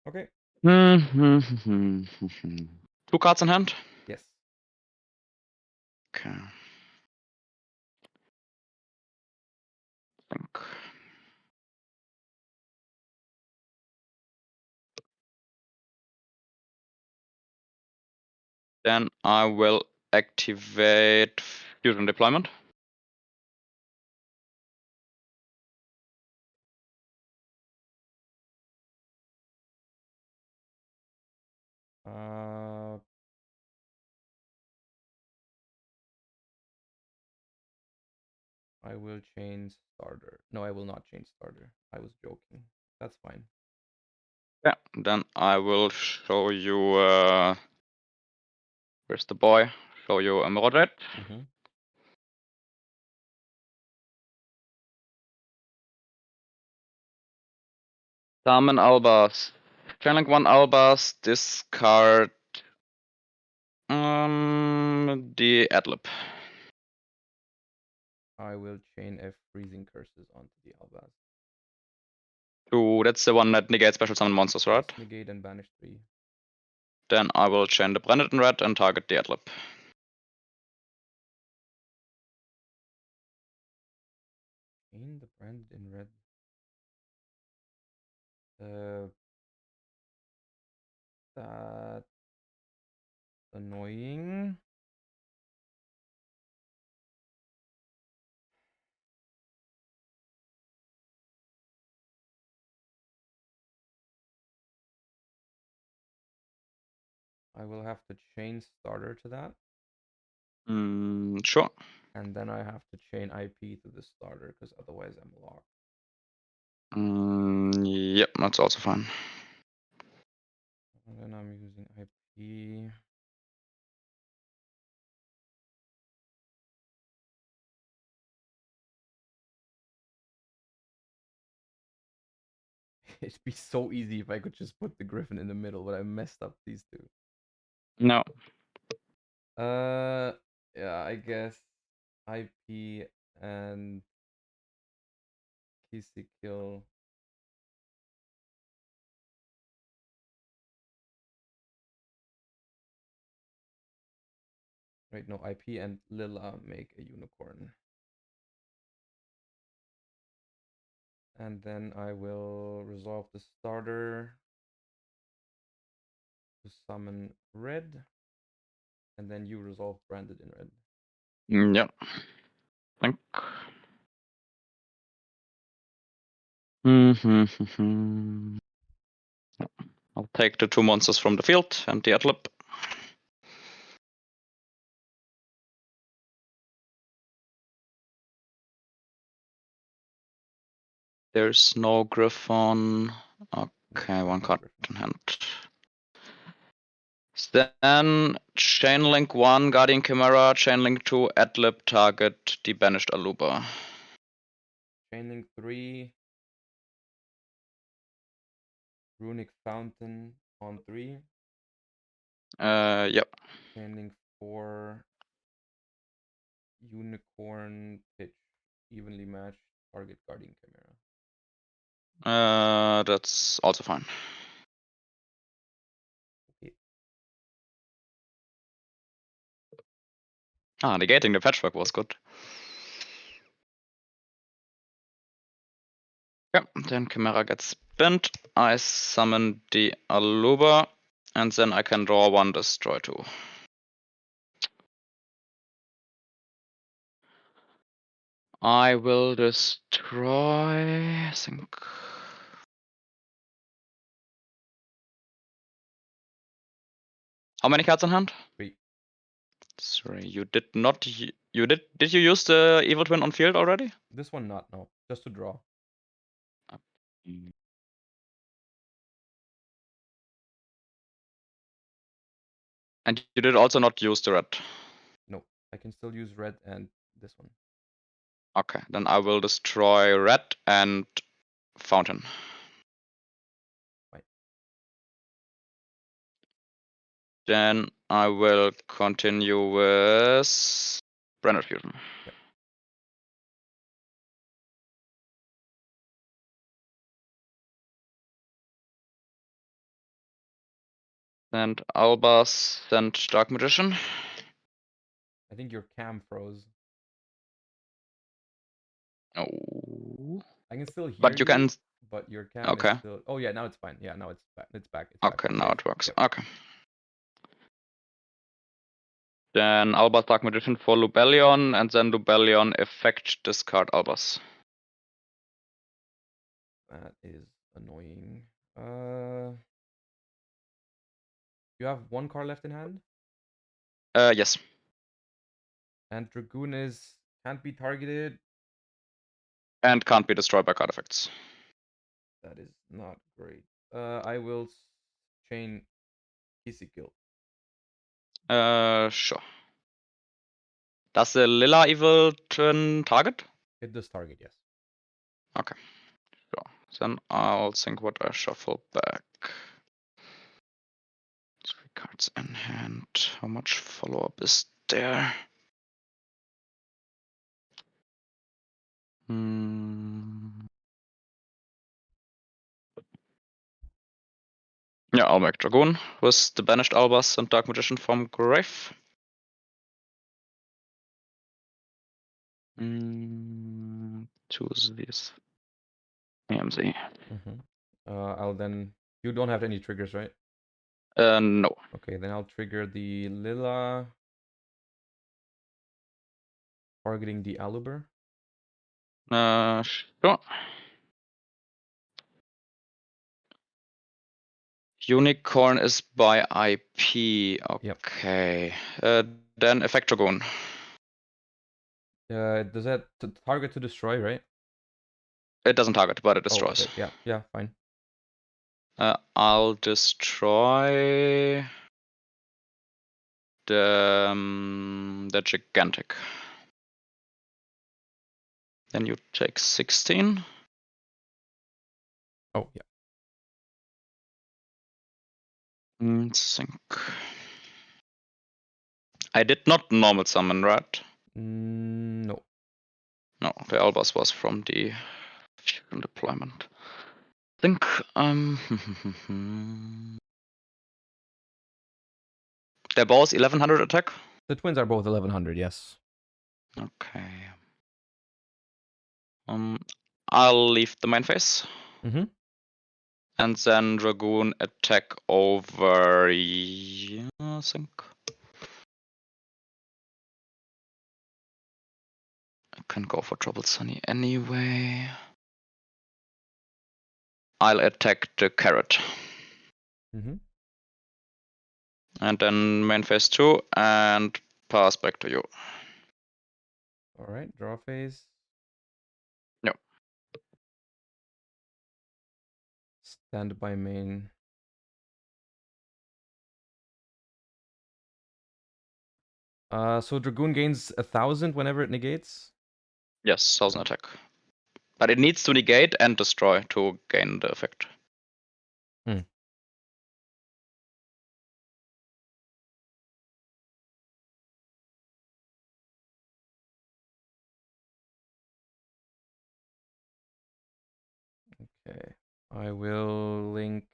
Okay. 2 cards in hand? Yes. Okay. Think. Then I will activate Fusion Deployment. I will change starter. No, I will not change starter. I was joking. That's fine. Yeah, then I will show you, where's the boy? Show you a Emerald. Summon Albas. Channeling 1 Albas, discard The Adlib. I will chain F freezing curses onto the Albaz. Ooh, that's the one that negates special summon monsters, right? Yes, negate and banish 3. Then I will chain the Branded in red and target the Adlib. Chain the brand in red. That's annoying. I will have to chain starter to that. Sure. And then I have to chain IP to the starter because otherwise I'm locked. Yep, that's also fine. And then I'm using IP. It'd be so easy if I could just put the Griffin in the middle, but I messed up these two. No. Yeah, I guess IP and Kissy kill. Right, no, IP and Lila make a unicorn. And then I will resolve the starter to summon red. And then you resolve branded in red. Yep. Think. I'll take the 2 monsters from the field and the Adlib. There's no Griffon. Okay, No, one no card Griffin. in hand. Then Chainlink 1, Guardian Chimera, Chainlink 2, Adlib, target the banished Aluba. Chainlink 3. Runick Fountain on 3. Yep. Chainlink 4. Unicorn pitch. Evenly matched. Target Guardian Chimera. That's also fine. Okay. Negating the patchwork was good. Yeah, then Chimera gets spent. I summon the Aluba, and then I can draw 1, destroy 2. I will destroy, I think. How many cards in hand? 3. 3. You did not. Did you use the Evil Twin on field already? This one not, no. Just to draw. And you did also not use the red. No, I can still use red and this one. Okay, then I will destroy red and fountain. Right. Then I will continue with Branded Fusion. Yep. And Albas and Dark Magician. I think your cam froze. Oh. I can still hear But you can. but your cam is Okay. still. Oh yeah, now it's fine. Yeah, now it's back. It's back. It's Okay, back. We're now safe. it works. Yep. Okay. Then Albas Dark Magician for Lubellion, and then Lubellion effect discard Albas. That is annoying. You have 1 card left in hand? Yes. And Dragoon is can't be targeted. And can't be destroyed by card effects. That is not great. I will chain Kissy kill. Sure. Does the Lila Evil Twin target? It does target, yes. Okay. Sure. Then I'll think what I shuffle back. 3 cards in hand. How much follow-up is there? Yeah, I'll make Dragoon with the Banished Albas and Dark Magician from Grave. Choose these. AMZ. I'll then. You don't have any triggers, right? No. Okay, then I'll trigger the Lila. Targeting the Aluber. Sure. Unicorn is by IP. Okay. Yep. Then Effect Dragoon. Does that target to destroy, right? It doesn't target, but it destroys. Oh, okay. Yeah, fine. I'll destroy the Gigantic. Then you take 16. Oh, yeah. Sync. I did not normal summon, right? No. No, the Albas was from the fusion deployment. Think they're both 1100 attack. The twins are both 1100, yes. Okay. I'll leave the main phase. And then Dragoon attack over. I think. I can go for Troubled Sunny anyway. I'll attack the Carrot. And then main phase 2 and pass back to you. Alright, draw phase. Yep. Stand by main. So Dragoon gains 1000 whenever it negates? Yes, 1000 attack. But it needs to negate and destroy to gain the effect. Okay. I will link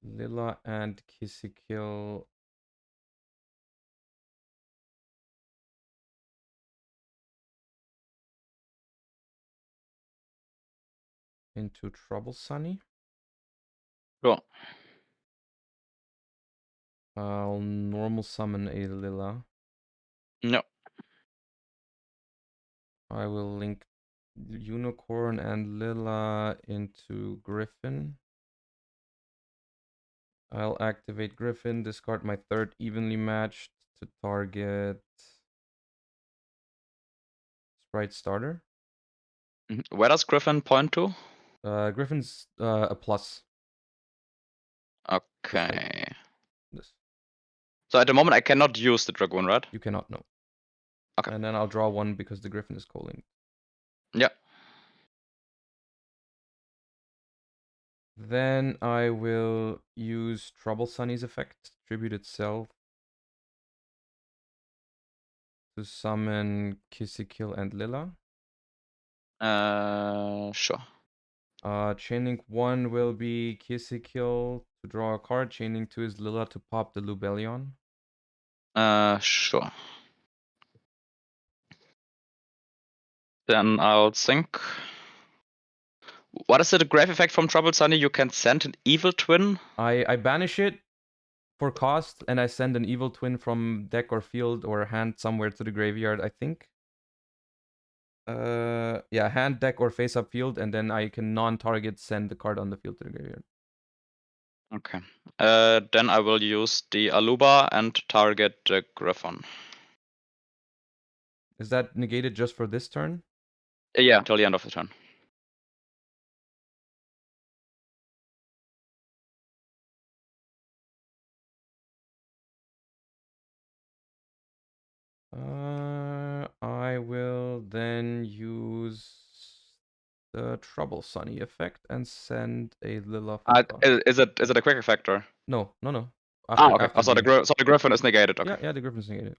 Lila and Kissykill into Trouble Sunny. Sure. I'll normal summon a Lila. No. I will link Unicorn and Lila into Griffin. I'll activate Griffin, discard my third evenly matched to target Spright starter. Where does Griffin point to? Griffin's a plus. Okay. This. So at the moment I cannot use the Dragoon, right? You cannot know. Okay. And then I'll draw one because the Griffin is co-linked. Yeah. Then I will use Trouble Sunny's effect, tribute itself, to summon Kissykill and Lila. Sure. Chain link 1 will be Kissykill to draw a card. Chain link 2 is Lila to pop the Lubellion. Sure. Then I'll think. What is the grave effect from Troubled Sunny? You can send an evil twin? I banish it for cost, and I send an evil twin from deck or field or hand somewhere to the graveyard, I think. Yeah, hand, deck, or face-up field, and then I can non-target send the card on the field to the graveyard. Okay. Then I will use the Aluba and target the Griffon. Is that negated just for this turn? Yeah, till the end of the turn. I will then use the Trouble Sunny effect and send a Lila. Is it a quick effect or? No. Okay. After So the Griffin is negated. Okay. Yeah, the Griffin's negated.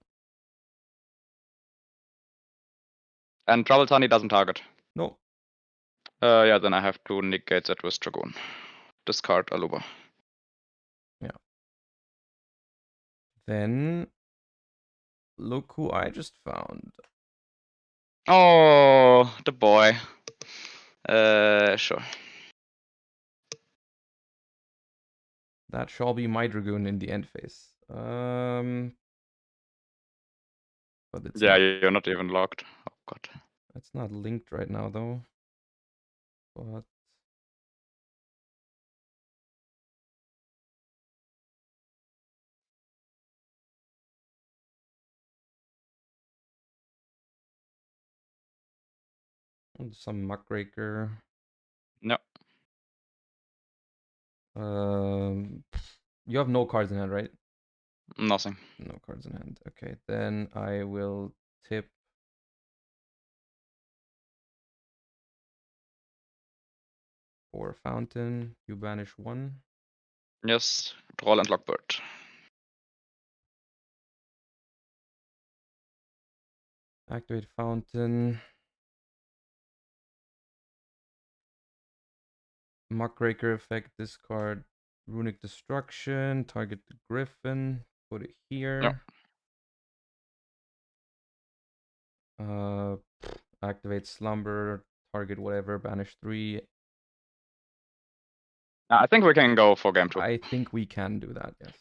And Trouble Sunny doesn't target. No. Yeah, then I have to negate that with Dragoon. Discard Aluba. Yeah. Then look who I just found. Oh, the boy. Sure. That shall be my Dragoon in the end phase. But it's Yeah, not, you're not even locked. Oh god. it's not linked right now though. But some Muckraker. No. You have no cards in hand, right? Nothing. No cards in hand. Okay, then I will tip for Fountain. You banish one. Yes. Troll and Lockbird. Activate Fountain. Muckraker effect, discard Runick Destruction. Target the Griffin. Put it here. Activate Slumber. Target whatever. Banish 3. I think we can go for game 2. I think we can do that, yes.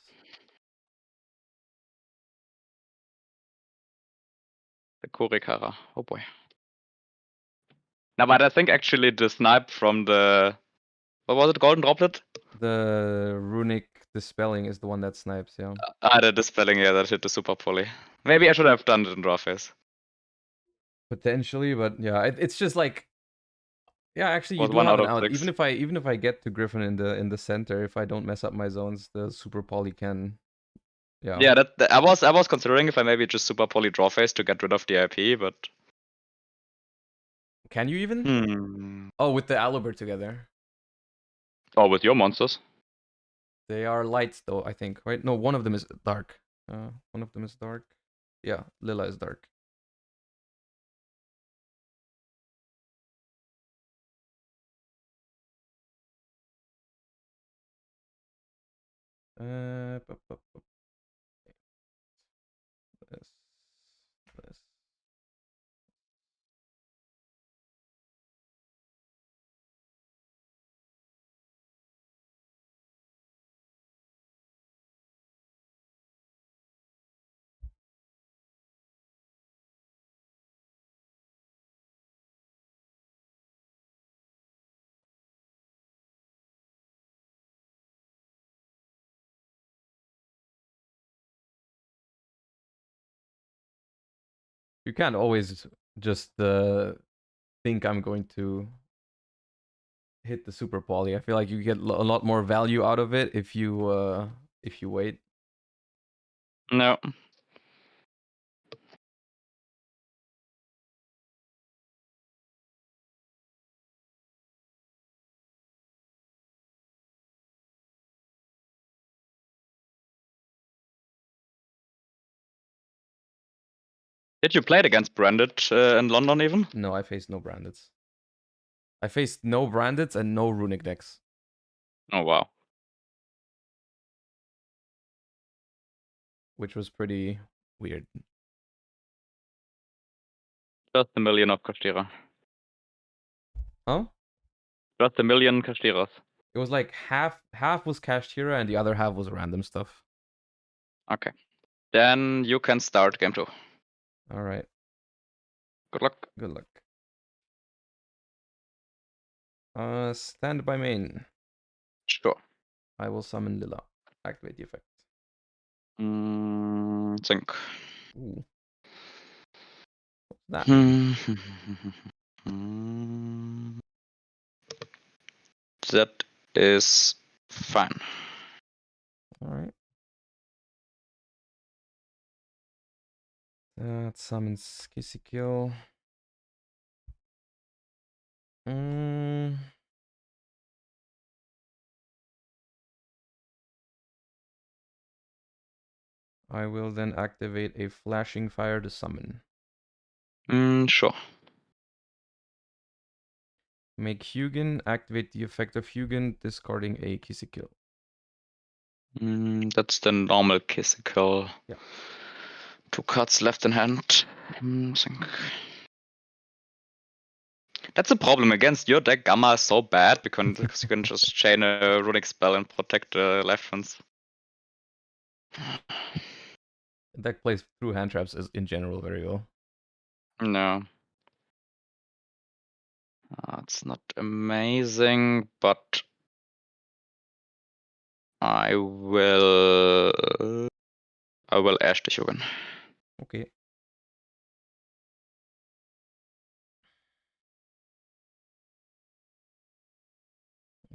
The Kurikara. Oh boy. No, but I think actually the snipe from the... What was it? Golden Droplet? The Runick Dispelling is the one that snipes, yeah. The Dispelling, yeah, that hit the super poly. Maybe I should have done it in draw phase. Potentially, but yeah, it's just like... Yeah, actually, you Was do one have out an of out. 6. Even if I get to Griffin in the center, if I don't mess up my zones, the super poly can. Yeah. Yeah, I was considering if I maybe just super poly draw phase to get rid of the IP, but Can you even? Oh, with the Alubert together. Oh, with your monsters. They are lights though, I think, right? No, one of them is dark. One of them is dark. Yeah, Lila is dark. This. You can't always just think I'm going to hit the super poly. I feel like you get a lot more value out of it if you wait. No. Did you play it against Branded in London even? No, I faced no Brandeds. I faced no Brandeds and no Runick decks. Oh wow. Which was pretty weird. Just a million of Kashtira. Huh? Just a million Kashtiras. It was like half was Kashtira and the other half was random stuff. Okay. Then you can start game 2. Alright. Good luck. Good luck. Stand by main. Sure. I will summon Lila. Activate the effect. Sync. Ooh. What's that mean? That is fine. Alright. That summons Kissy Kill. I will then activate a flashing fire to summon. Sure. Make Hugin, activate the effect of Hugin, discarding a Kill. That's the normal Kill. Yeah. 2 cards left in hand. Think. That's a problem against your deck. Gamma is so bad because you can just chain a Runick spell and protect the left ones. Deck plays through hand traps is in general very well. No. It's not amazing, but I will Ash the Hugin. Okay.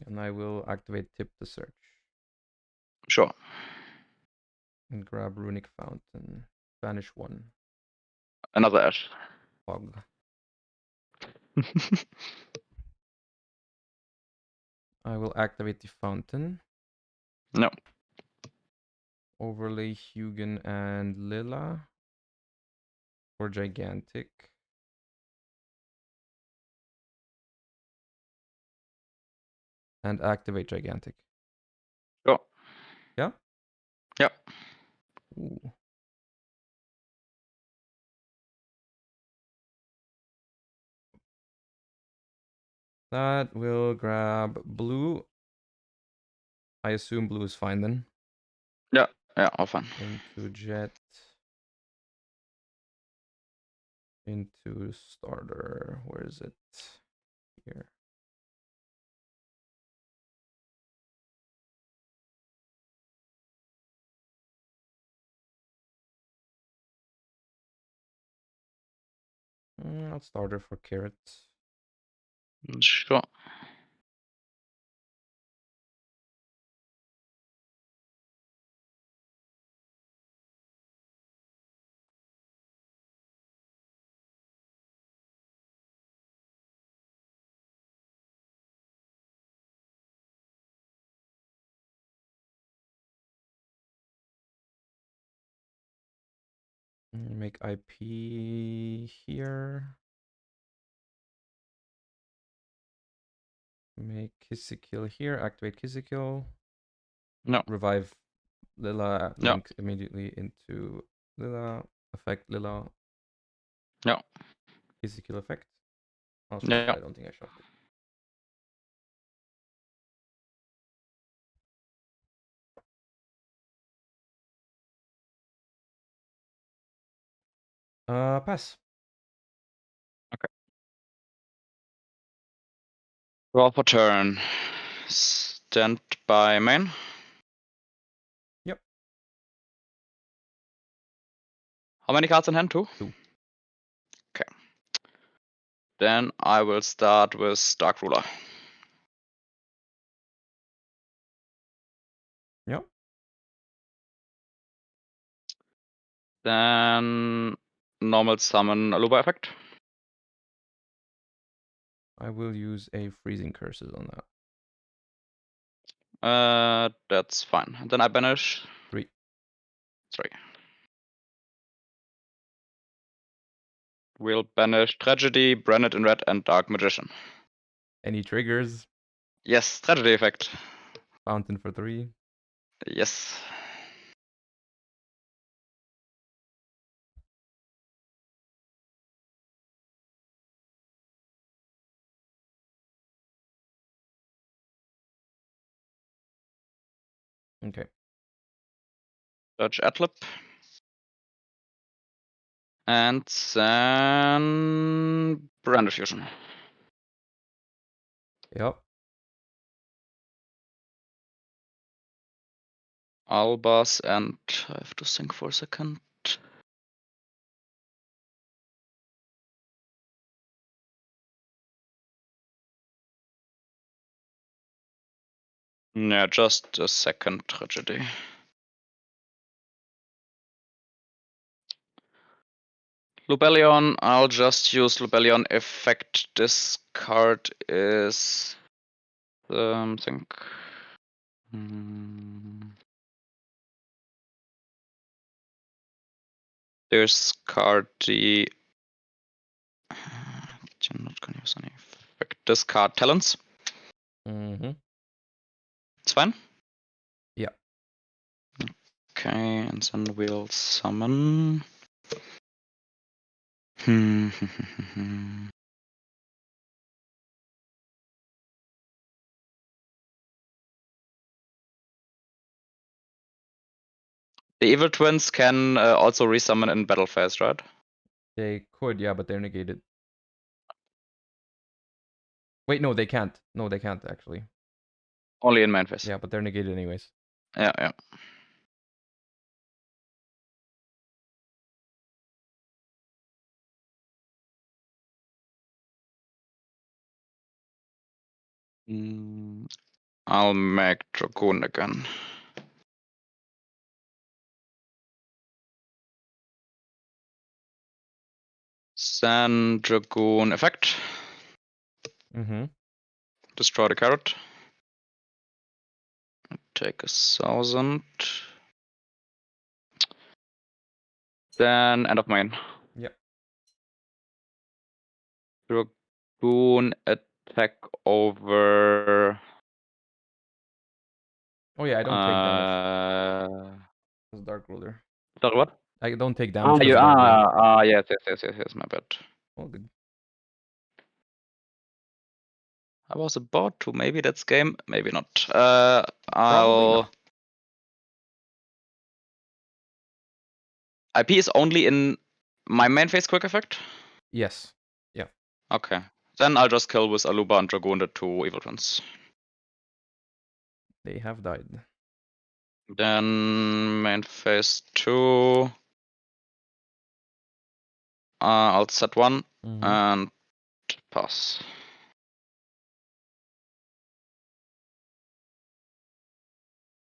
And I will activate Tip to Search. Sure. And grab Runick Fountain. Banish 1. Another Ash. Fog. I will activate the Fountain. No. Overlay Hugin and Lila. For Gigantic. And activate Gigantic. Sure. Yeah? Yeah. Ooh. That will grab blue. I assume blue is fine then. Yeah, all fine. Into Jet. Into Starter. Where is it? Here. I'll Starter for Carrot. Sure. Make IP here. Make Kill here. Activate Kill. No. Revive Lila. No. Link immediately into Lila. Effect Lila. No. Kill effect. Oh, No. I don't think I shuffled it. Pass. Okay. Draw for turn. Stand by main. Yep. How many cards in hand? 2? 2. Okay. Then I will start with Dark Ruler. Yep. Then normal summon Aluba effect. I will use a Freezing Curses on that. That's fine. And then I banish 3. 3. We'll banish Tragedy, Branded in Red, and Dark Magician. Any triggers? Yes, Tragedy effect. Fountain for 3. Yes. Okay. Dodge Adlib. And then Brand Fusion. Yep. Albas, and I have to think for a second. Yeah, just a second Tragedy. Lubellion, I'll just use Lubellion effect. This card is think. Discard the. You're not gonna use any effect. Discard talents. Mm-hmm. It's fine. Yeah. Okay, and then we'll summon. The evil twins can also resummon in battle phase, right? They could, yeah, but they're negated. Wait, no, they can't. No, they can't actually. Only in main phase. Yeah, but they're negated anyways. Yeah, yeah. I'll make Dragoon again. Then Dragoon effect. Mm-hmm. Destroy the carrot. Take 1,000. Then end of main. Yep. Dragoon attack over. Oh yeah, I don't take damage. As Dark Ruler. Sorry, what? I don't take damage as Dark Ruler. Yes, my bad. Oh, good. I was about to. Maybe that's game, maybe not. Probably not. IP is only in my main phase quick effect? Yes. Yeah. Okay. Then I'll just kill with Aluba and Dragoon the 2 evil twins. They have died. Then main phase 2. I'll set 1 and pass.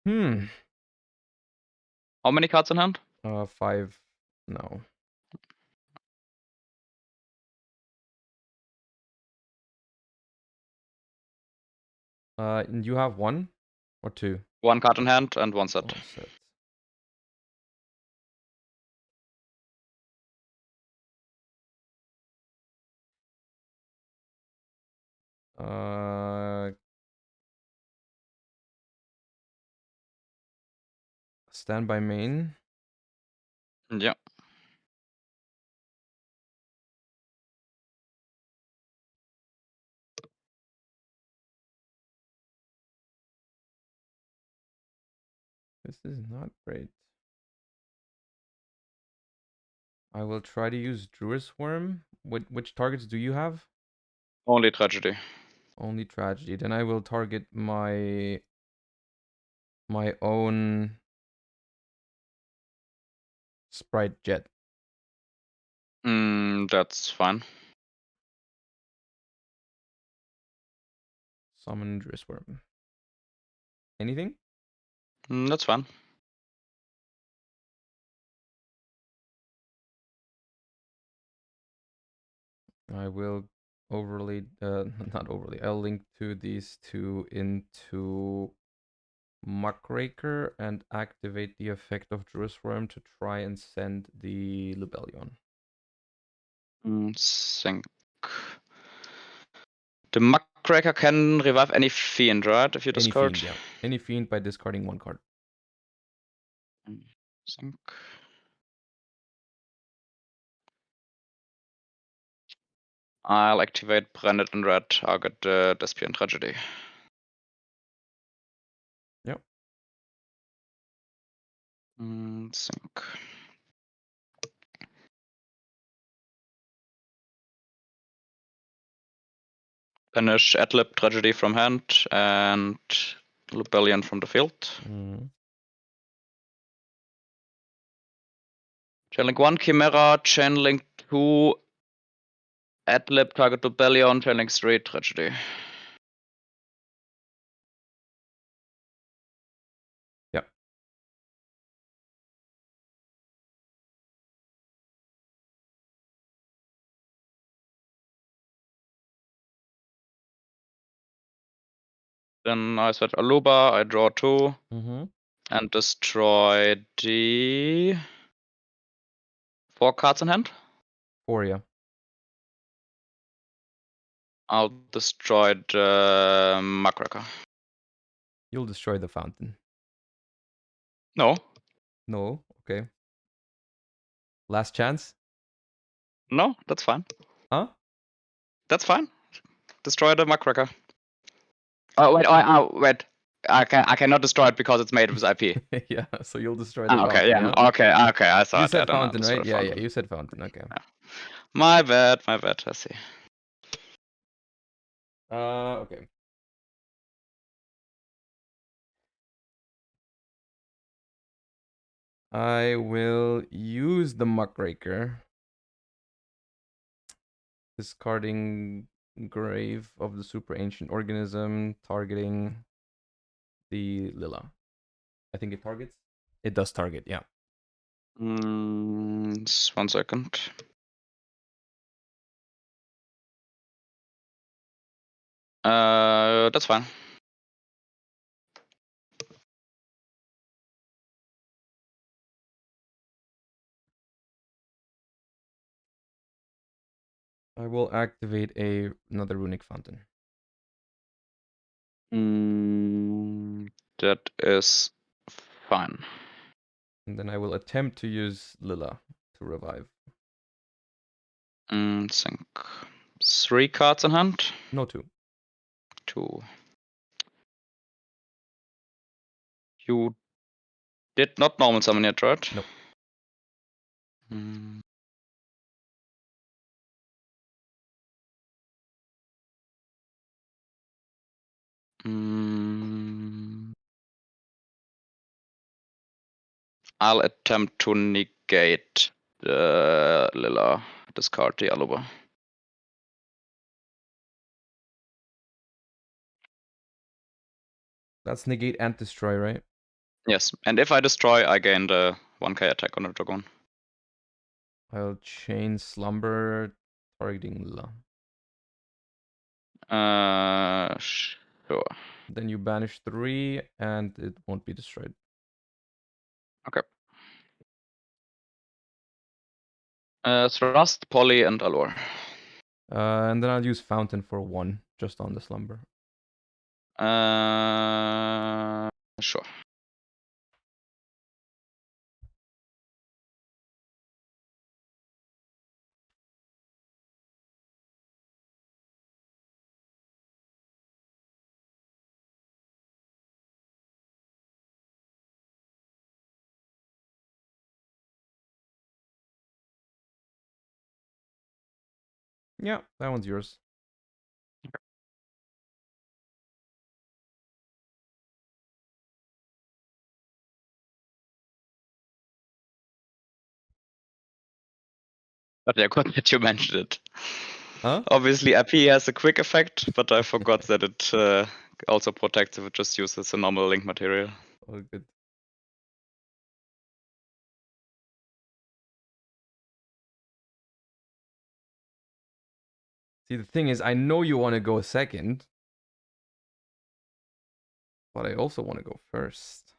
Hmm. How many cards in hand? 5. No. You have 1 or 2? 1 card in hand and 1 set. 1 set. Standby main. Yeah. This is not great. I will try to use Druid's Worm. Which targets do you have? Only tragedy. Only tragedy. Then I will target my own Spright Jet. That's fine. Summon Druid's Worm. Anything? That's fine. I will overlay, not overlay. I'll link to these two into Muckraker and activate the effect of Druid's Worm to try and send the Lubellion. Sync. The Muckraker can revive any fiend, right? If you discard. Any fiend, yeah. Any fiend by discarding 1 card. Sync. I'll activate Branded in Red, target Despian Tragedy. Yep. Sync. Banish Adlib Tragedy from hand and Lubellion from the field. Channeling 1 Chimera, channeling 2 Adlib, target Lubellion, channeling 3 Tragedy. Yep. Then I set Aluba, I draw 2 Mm-hmm. and destroy the 4 cards in hand. 4, yeah. I'll destroy the Muckraker. You'll destroy the fountain. No. No, okay. Last chance? No, that's fine. Huh? That's fine. Destroy the Muckraker. Oh wait. I cannot destroy it because it's made with IP. Yeah, so you'll destroy the Okay, fountain, yeah. yeah? Okay. I saw You it. said Then I fountain, right? destroyed Yeah, fountain. you said fountain, okay. Yeah. My bad. I see. Okay. I will use the Muckraker. Discarding Grave of the Super Ancient Organism, targeting the Lila. I think it targets? It does target, yeah. 1 second. That's fine. I will activate another Runick Fountain. That is fine. And then I will attempt to use Lila to revive. Think 3 cards in hand. No, 2. 2. You did not normal summon yet, right? Nope. Mm. I'll attempt to negate the Lila. Discard the Aluba. That's negate and destroy, right? Yes, and if I destroy, I gain the 1k attack on the Dragon. I'll chain Slumber, targeting Lila. Sure. Then you banish 3, and it won't be destroyed. Okay. Thrust, Poly, and Allure. And then I'll use Fountain for 1, just on the Slumber. Sure. Yeah, that one's yours. But yeah, good that you mentioned it. Huh? Obviously, IP has a quick effect, but I forgot that it also protects if it just uses a normal link material. Oh, good. See, the thing is, I know you want to go second, but I also want to go first.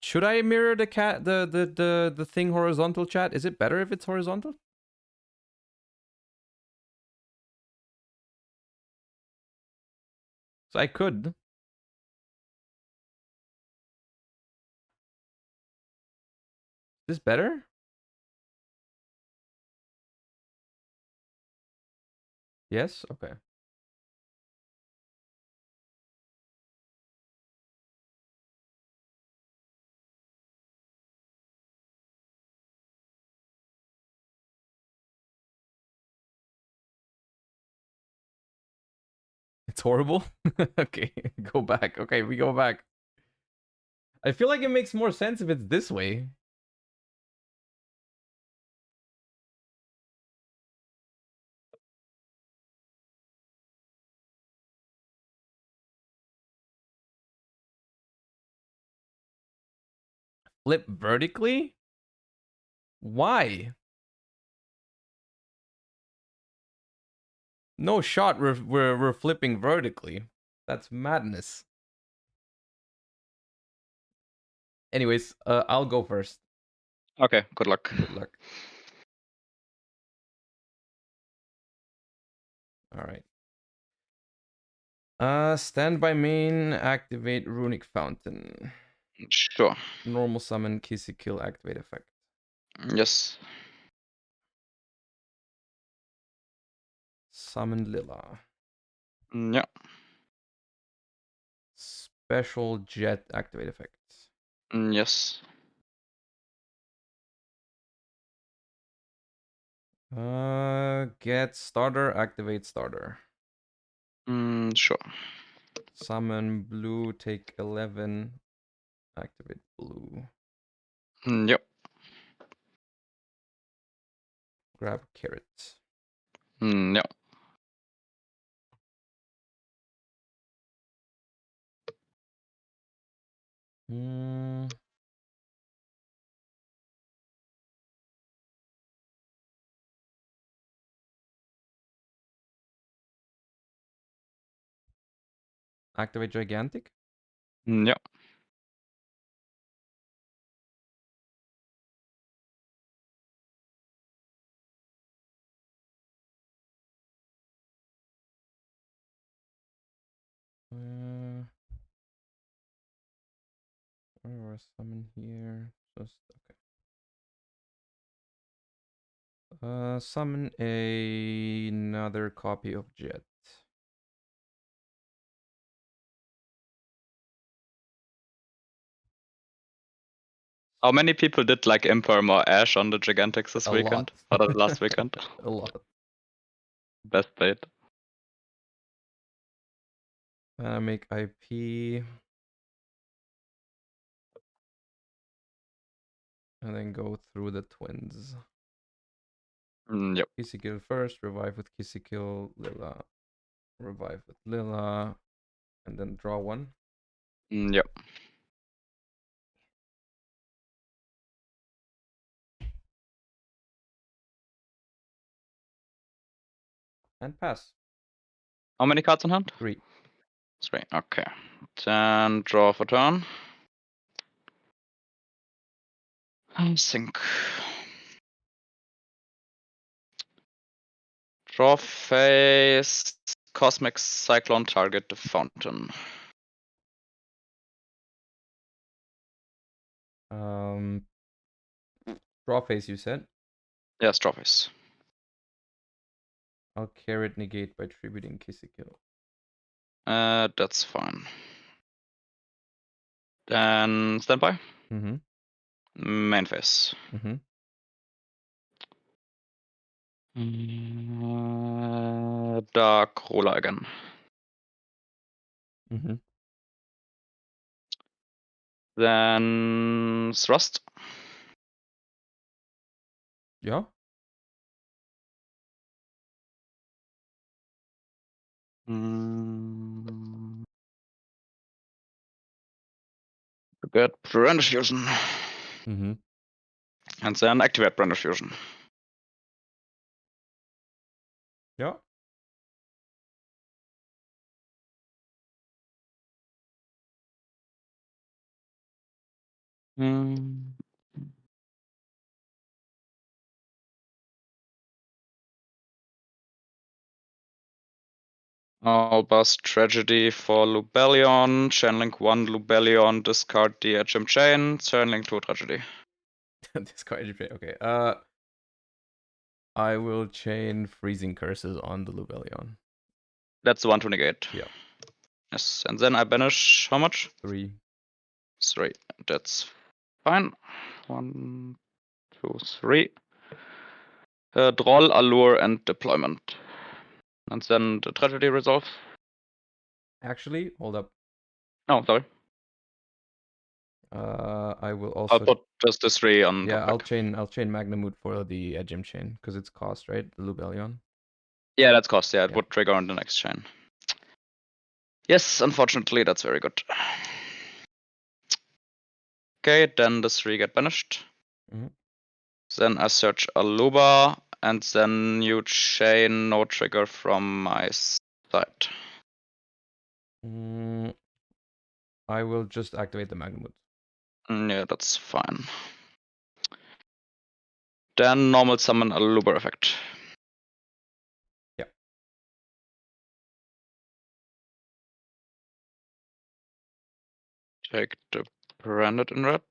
Should I mirror the thing horizontal, chat? Is it better if it's horizontal? So I could. Is this better? Yes? Okay. horrible. Okay, go back. Okay, we go back. I feel like it makes more sense if it's this way. Flip vertically? Why? No shot, we're flipping vertically. That's madness. Anyways, I'll go first. Okay, good luck. Good luck. Alright. Standby main, activate Runick Fountain. Sure. Normal summon, Kissy Kill, activate effect. Yes. Summon Lila. Yeah. Special Jet, activate effects. Yes. Get starter, activate starter. Sure. Summon blue, take 11, activate blue. Yep. Grab carrot. Yeah. Activate gigantic. Yeah. Or summon here. Just okay. Summon another copy of Jet. How many people did like Imperm or Ash on the Gigantics this weekend? Lot. Or the last weekend? A lot. Best bait. Make IP. And then go through the twins. Yep. Kissy Kill first, revive with Kissy Kill, Lila. Revive with Lila. And then draw one. Yep. And pass. How many cards on hand? 3. 3. Okay. Then draw for turn. I think. Draw phase. Cosmic Cyclone target the fountain. Draw phase, you said? Yes, draw phase. I'll carrot negate by tributing Kissy Kill. That's fine. Then standby. Mm-hmm. Main phase. Mm-hmm. Dark Ruler again. Mm-hmm. Then Thrust. Yeah. Get Brandish Fusion. Mm-hmm. And then activate Brandish Fusion. Yeah. I'll bust Tragedy for Lubellion, Chainlink 1 Lubellion, discard the HM Chain, Chainlink 2 Tragedy. Discard HP. Okay. I will chain freezing curses on the Lubellion. That's the one to negate. Yeah. Yes, and then I banish how much? 3. 3. That's fine. 1, 2, 3. Droll, Allure, and Deployment. And then the Tragedy resolve. Actually, hold up. Oh, sorry. I will I'll also. put just the 3 on Yeah, the I'll back. chain Magnamut for the Edgem chain because it's cost, right? The Lubellion. Yeah, that's cost. Yeah, it Yeah. would trigger on the next chain. Yes, unfortunately, that's very good. Okay, then the 3 get banished. Mhm. Then I search Aluba, and then you chain no trigger from my side. I will just activate the Magnamut. Yeah, that's fine. Then normal summon Aluba effect. Yeah. Take the branded in red.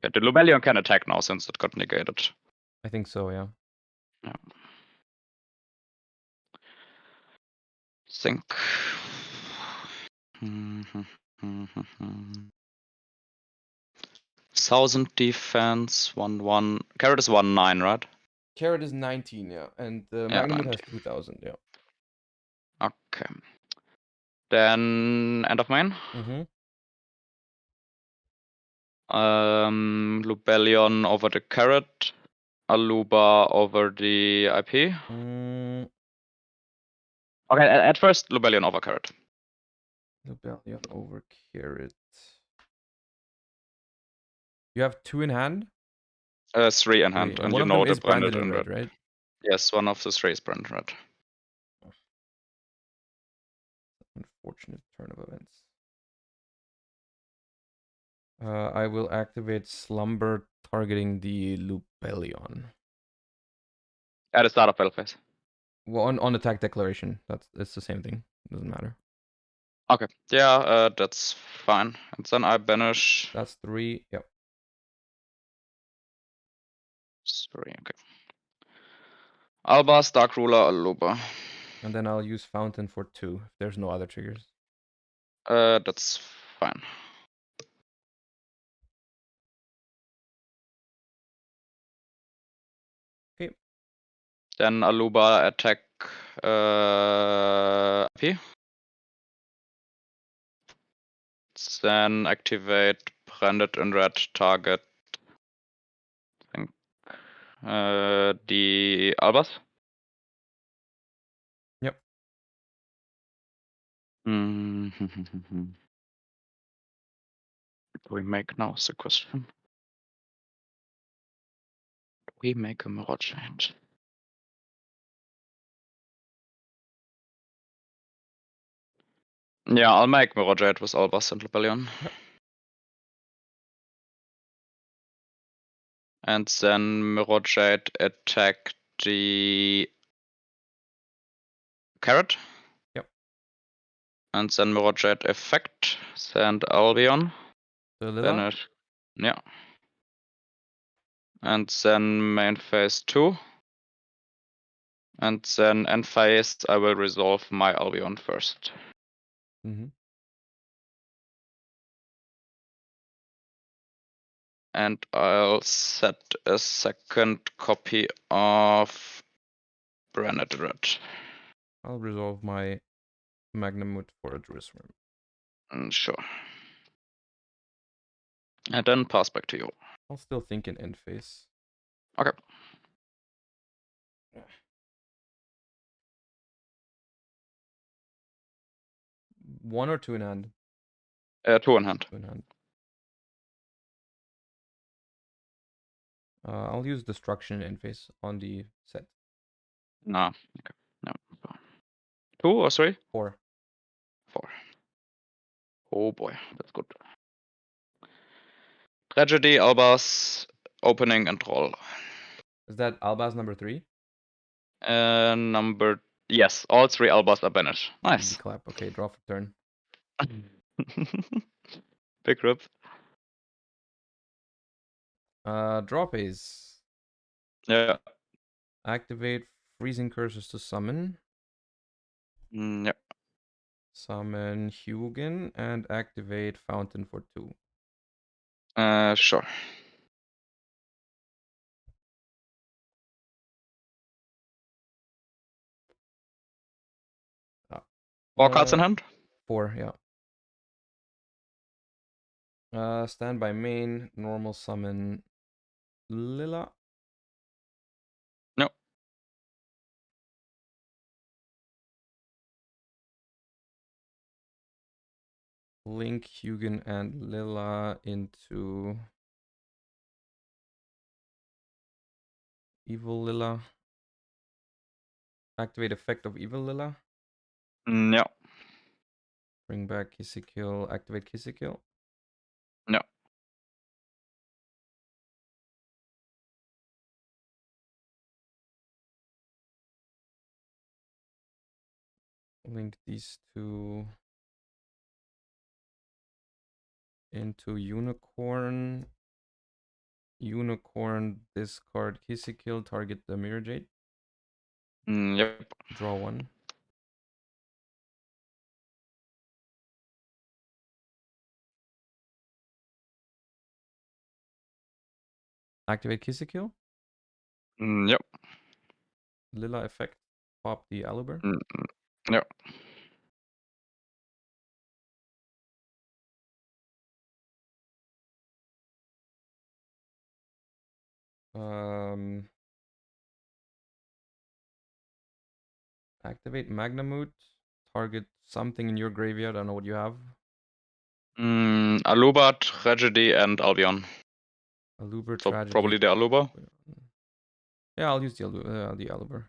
Yeah, the Lubellion can attack now since it got negated. I think so, yeah. Yeah. Think. 1000 defense, 1-1. Carrot is 1-9, right? Carrot is 19, yeah. And the Yeah, Magnamut 19. has 2000, yeah. Okay. Then end of main. Lubellion over the carrot. Aluba over the IP. Okay, at first Lubellion over carrot. Lubellion over carrot. You have 2 in hand? 3 in 3. hand, And and one you of them know the is branded branded in in red, red. right? Yes, one of the 3 is branded red. Unfortunate turn of events. I will activate Slumber targeting the Lubellion. At the start of battle phase. Well, on attack declaration. It's the same thing. Doesn't matter. Okay. Yeah, that's fine. And then I banish. That's 3. Yep. 3, okay. Albas, Dark Ruler, Aluba. And then I'll use Fountain for 2 if there's no other triggers. That's fine. Okay. Then Aluba attack IP. Then activate branded in red target. I think the Albas. Yep. Do we make now is the question. Do we make a mirror change? Yeah, I'll make Mirror Jade with Albas and Lubellion. Yep. And then Mirror Jade attack the carrot. Yep. And then Mirror Jade effect. Send Albion. The Lila. Finish. Yeah. And then main phase 2. And then end phase, I will resolve my Albion first. And I'll set a second copy of Branded Red. I'll resolve my Magnamut for a Jerusalem. Sure. And then pass back to you. I'll still think in end phase. Okay. One or 2 in hand? 2 in hand. 2 in hand. I'll use Destruction in end phase on the set. No. Okay. No. 2 or 3? 4. 4. Oh boy, that's good. Tragedy, Albas, opening and roll. Is that Albaz number 3? Yes, all 3 Albas are banished. Easy Nice. clap. Okay, draw for turn. Big rip. Draw phase. Yeah. Activate Freezing Curses to summon. Yeah. Summon Hugin and activate Fountain for 2. Sure. 4 cards in hand? 4, yeah. Standby main, normal summon Lila. No. Link Hugin and Lila into Evil Lila. Activate effect of Evil Lila. No. Bring back Kill. Activate Kill. No. Link these two into Unicorn. Unicorn, discard Kill, target the Mirror Jade. Yep. Draw 1. Activate Kill. Yep. Lila effect. Pop the Aluber. No. Activate Magnamoot. Target something in your graveyard. I don't know what you have. Aluba, Tragedy, and Albion. Aluber, So Tragedy. probably the Aluba. Yeah, I'll use the Aluber.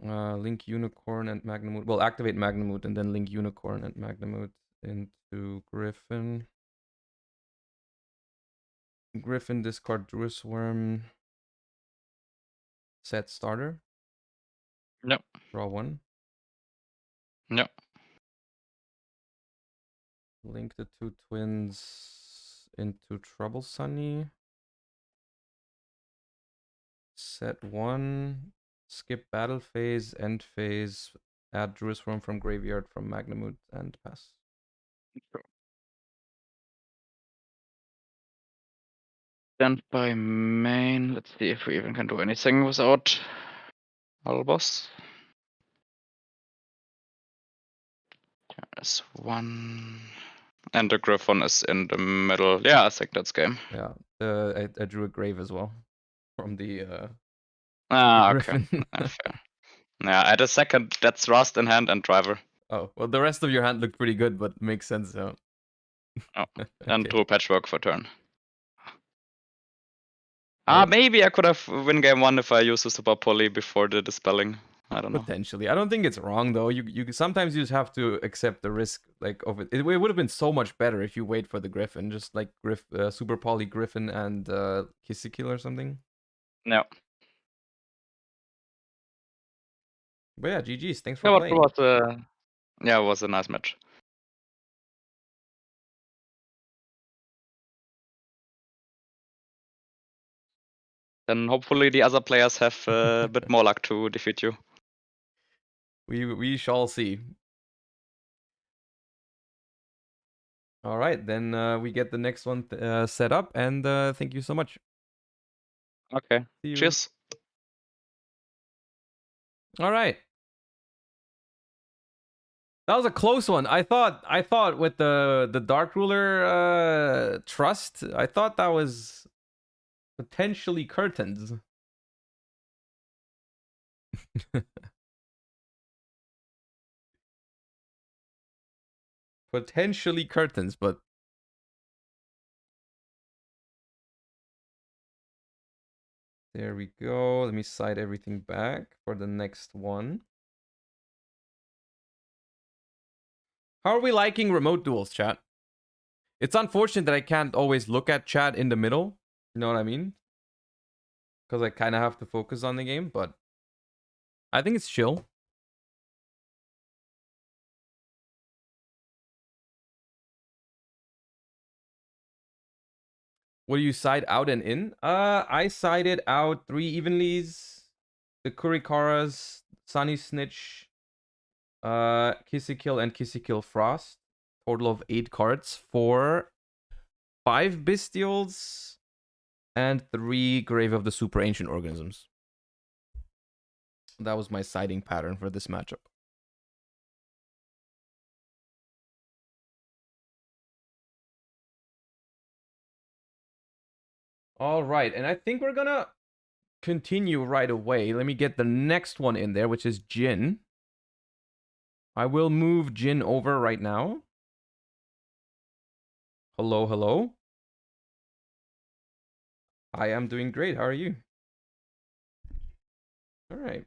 Link Unicorn and Magnamoot. Well, activate Magnamoot and then link Unicorn and Magnamoot into Griffin. Griffin, discard Druid Worm. Set starter. No. Draw 1. No. Link the 2 twins into Trouble Sunny. Set 1. Skip battle phase, end phase. Add Druid Worm from graveyard from Magnamoot and pass. Stand by main. Let's see if we even can do anything without Albos. There's 1. And the Griffon is in the middle. Yeah, I think that's game. Yeah, I drew a grave as well from the Okay. Griffin. Fair. Yeah, at a second, that's Rust in hand and Driver. Oh, well, the rest of your hand looked pretty good, but makes sense. So. Oh, and Okay. drew Patchwork for turn. Right. Maybe I could have win game 1 if I used the Super Poly before the Dispelling. I don't know. Potentially. I don't think it's wrong though. You sometimes you just have to accept the risk like of it. It would have been so much better if you wait for the Griffin, just like Super Poly Griffin and Kill or something. No. But yeah, GG's. Thanks for playing. It was a nice match. Then hopefully the other players have a bit more luck to defeat you. We shall see. All right, then we get the next one set up, and thank you so much. Okay. Cheers. All right. That was a close one. I thought with the Dark Ruler trust, I thought that was potentially curtains. Potentially curtains, but there we go. Let me side everything back for the next one. How are we liking Remote Duels, chat? It's unfortunate that I can't always look at chat in the middle. You know what I mean? Because I kind of have to focus on the game, but I think it's chill. What do you side out and in? I sided out 3 Evenlies, the Kurikaras, Sunny Snitch, Kill and Kill Frost. Total of 8 cards for 5 Bestials and 3 Grave of the Super Ancient Organisms. That was my siding pattern for this matchup. All right, and I think we're gonna continue right away. Let me get the next one in there, which is Jin. I will move Jin over right now. Hello, hello. I am doing great. How are you? All right.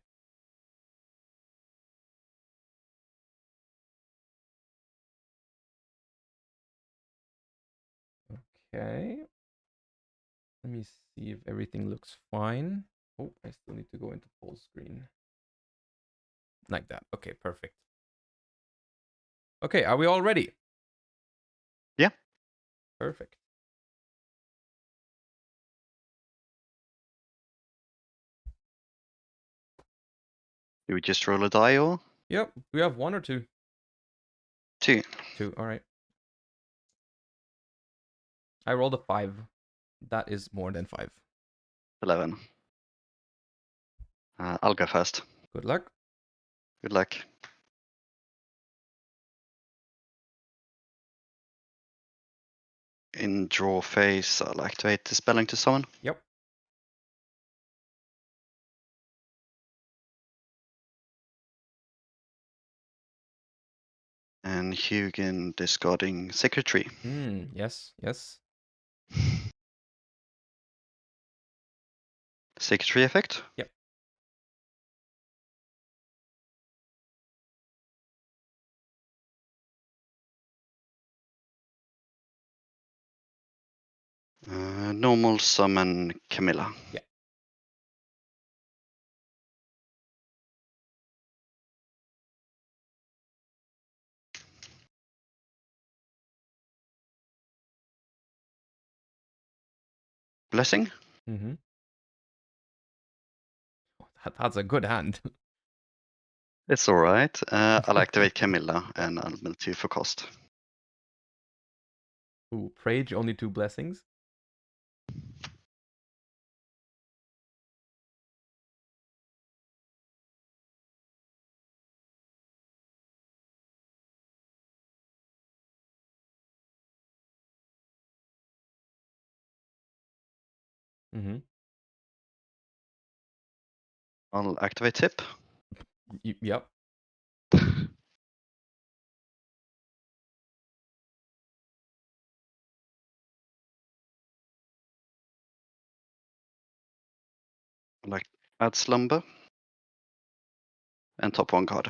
Okay. Let me see if everything looks fine. Oh, I still need to go into full screen. Like that. Okay, perfect. Okay, are we all ready? Yeah. Perfect. Do we just roll a die or? Yep, we have 1 or 2? 2. 2, all right. I rolled a 5. That is more than 5. 11. I'll go first. Good luck. Good luck. In draw phase, I'll activate the spelling to summon. Yep. And Hugin discarding Secretary. Yes, yes. Secretary effect? Yep. Normal summon Camilla. Yeah. Blessing? Mm-hmm. That's a good hand. It's alright. I'll activate Camilla and I'll mill 2 for cost. Ooh, Prage, only 2 blessings. Mm-hmm. I'll activate Tip. Yep. Like add Slumber. And top 1 card.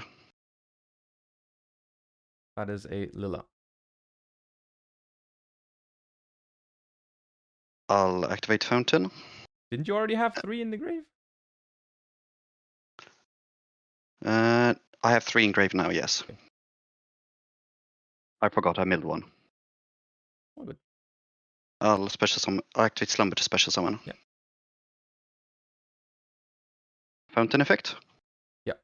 That is a Lila. I'll activate Fountain. Didn't you already have 3 in the grave? I have 3 engraved now, yes. Okay. I forgot I milled 1. Oh, good. I'll activate Slumber to special summon. Yeah. Fountain effect. Yeah.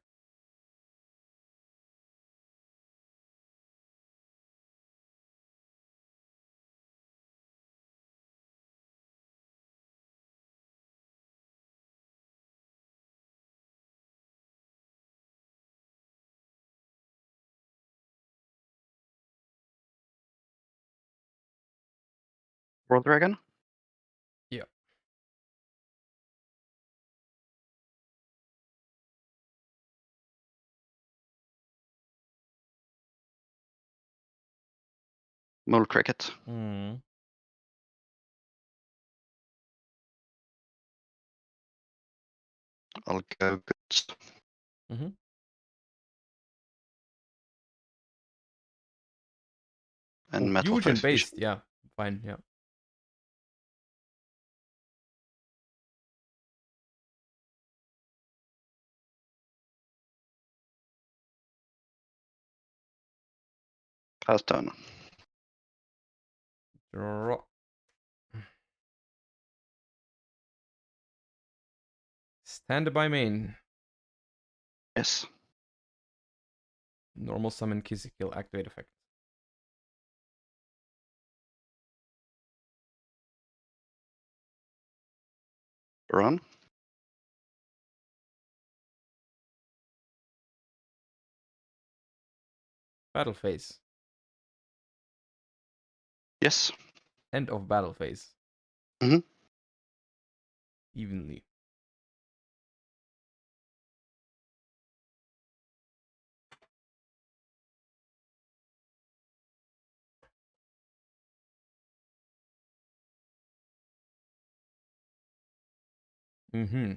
World Dragon. Yeah. Mole Cricket. Mm. I'll go goods. Mm-hmm. And Metal Fusion Fire based, Fusion. yeah. Fine, yeah. Pass turn. Draw. Stand by main. Yes. Normal summon Kill activate effect. Run. Battle phase. Yes. End of battle phase. Mhm. Evenly. Mm-hmm.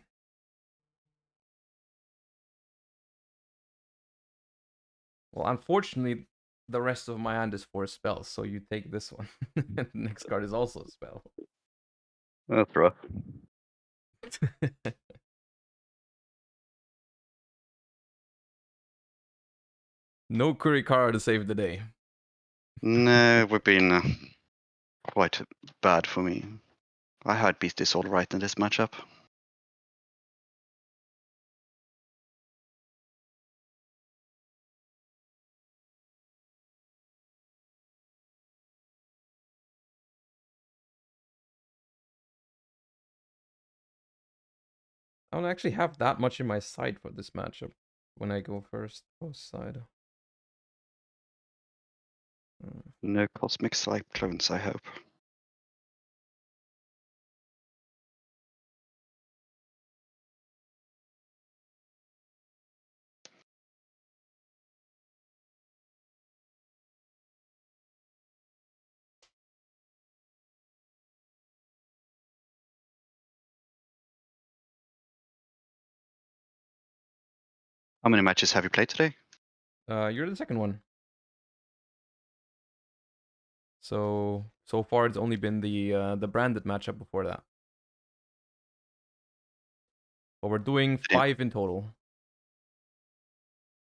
Well, unfortunately, the rest of my hand is 4 spells, so you take this one. And the next card is also a spell. That's rough. No Kurikara to save the day. No, we've been quite bad for me. I had beat this all right in this matchup. I don't actually have that much in my side for this matchup when I go first. Post side. No cosmic cyclones, I hope. How many matches have you played today? You're the second one. So far it's only been the branded matchup before that. But we're doing 5 in total.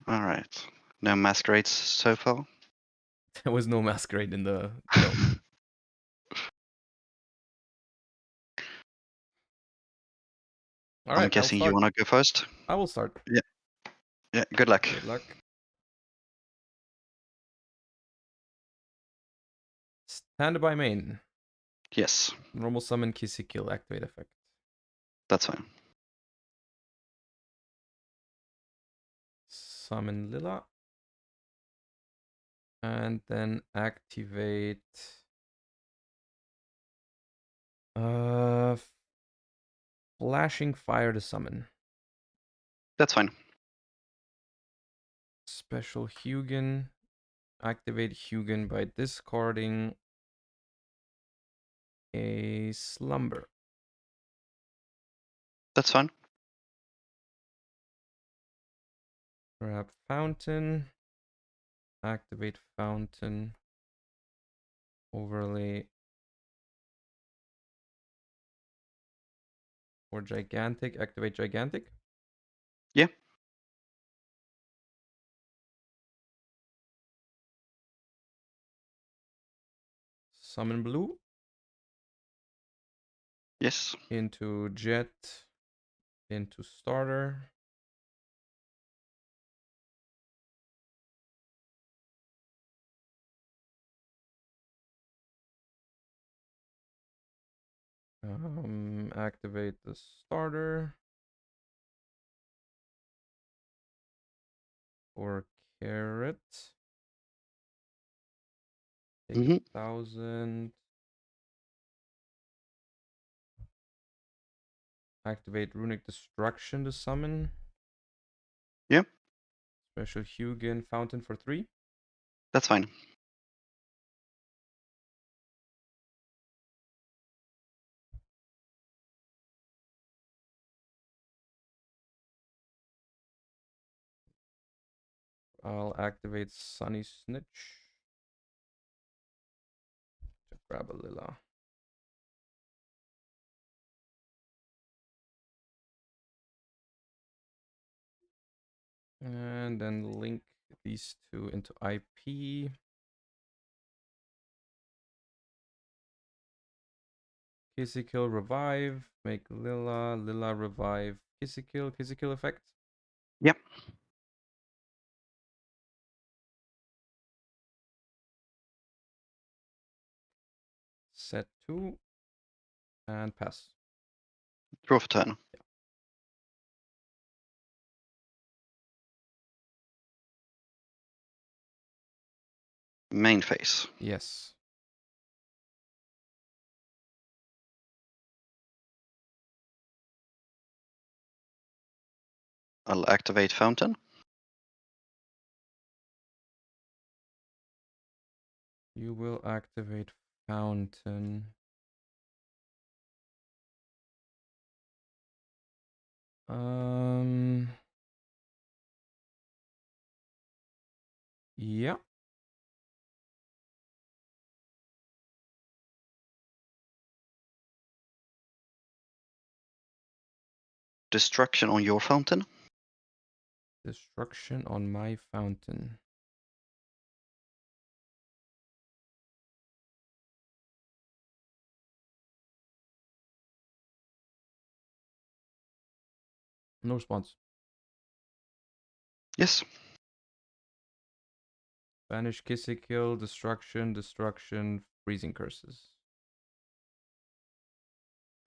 All right. No masquerades so far? There was no masquerade in the no. All I'm right, I'll guessing you start. want to go first? I will start. Yeah. Yeah, good luck. Good luck. Standby main. Yes, Normal summon Kissy Kill activate effect. that's fine. Summon Lila. And then activate flashing fire to summon. That's fine. Special Hugin. Activate Hugin by discarding a slumber. That's fine. Grab Fountain. Activate Fountain. Overlay. Or Gigantic. Activate Gigantic. Yeah. Summon Blue. Yes. Into Jet. Into Starter. Activate the starter. Or Carrot. Take 1,000. Activate Runick Destruction to summon. Yep. Special Hugin Fountain for 3. That's fine. I'll activate Sunny Snitch to grab a Lila. And then link these two into IP. Kissy Kill Revive. Make Lila. Lila Revive. Kissy Kill. Kissy Kill effect. Yep. Set 2. And pass. Draw for turn. Main phase. Yes. I'll activate fountain. You will activate fountain. Yeah. Destruction on your fountain. Destruction on my fountain. No response. Yes. Banish Kissy Kill, Destruction, Destruction, Freezing Curses.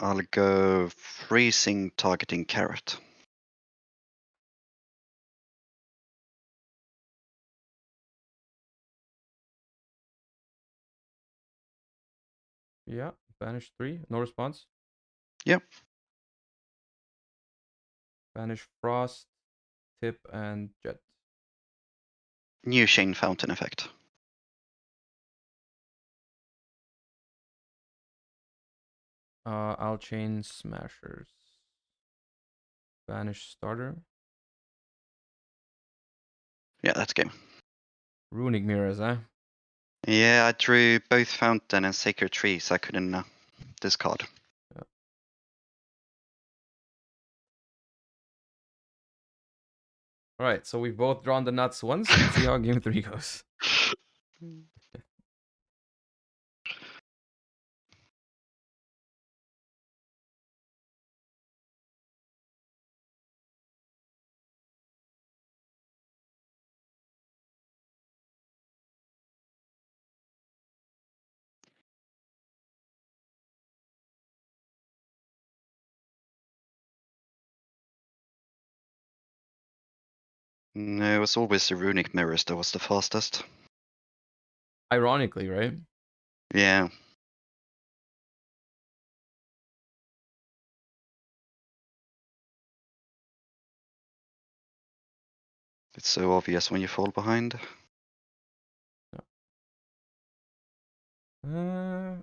I'll go freezing targeting carrot. Yeah, banish 3. No response. Yep. Banish Frost, Tip, and Jet. New chain fountain effect. I'll chain Smashers. Banish Starter. Yeah, that's game. Runick Mirrors, eh? Yeah, I drew both fountain and sacred tree, so I couldn't discard. Yeah. Alright, so we've both drawn the nuts once. Let's see how game 3 goes. No, it was always the runic mirrors that was the fastest. Ironically, right? Yeah. It's so obvious when you fall behind. Uh,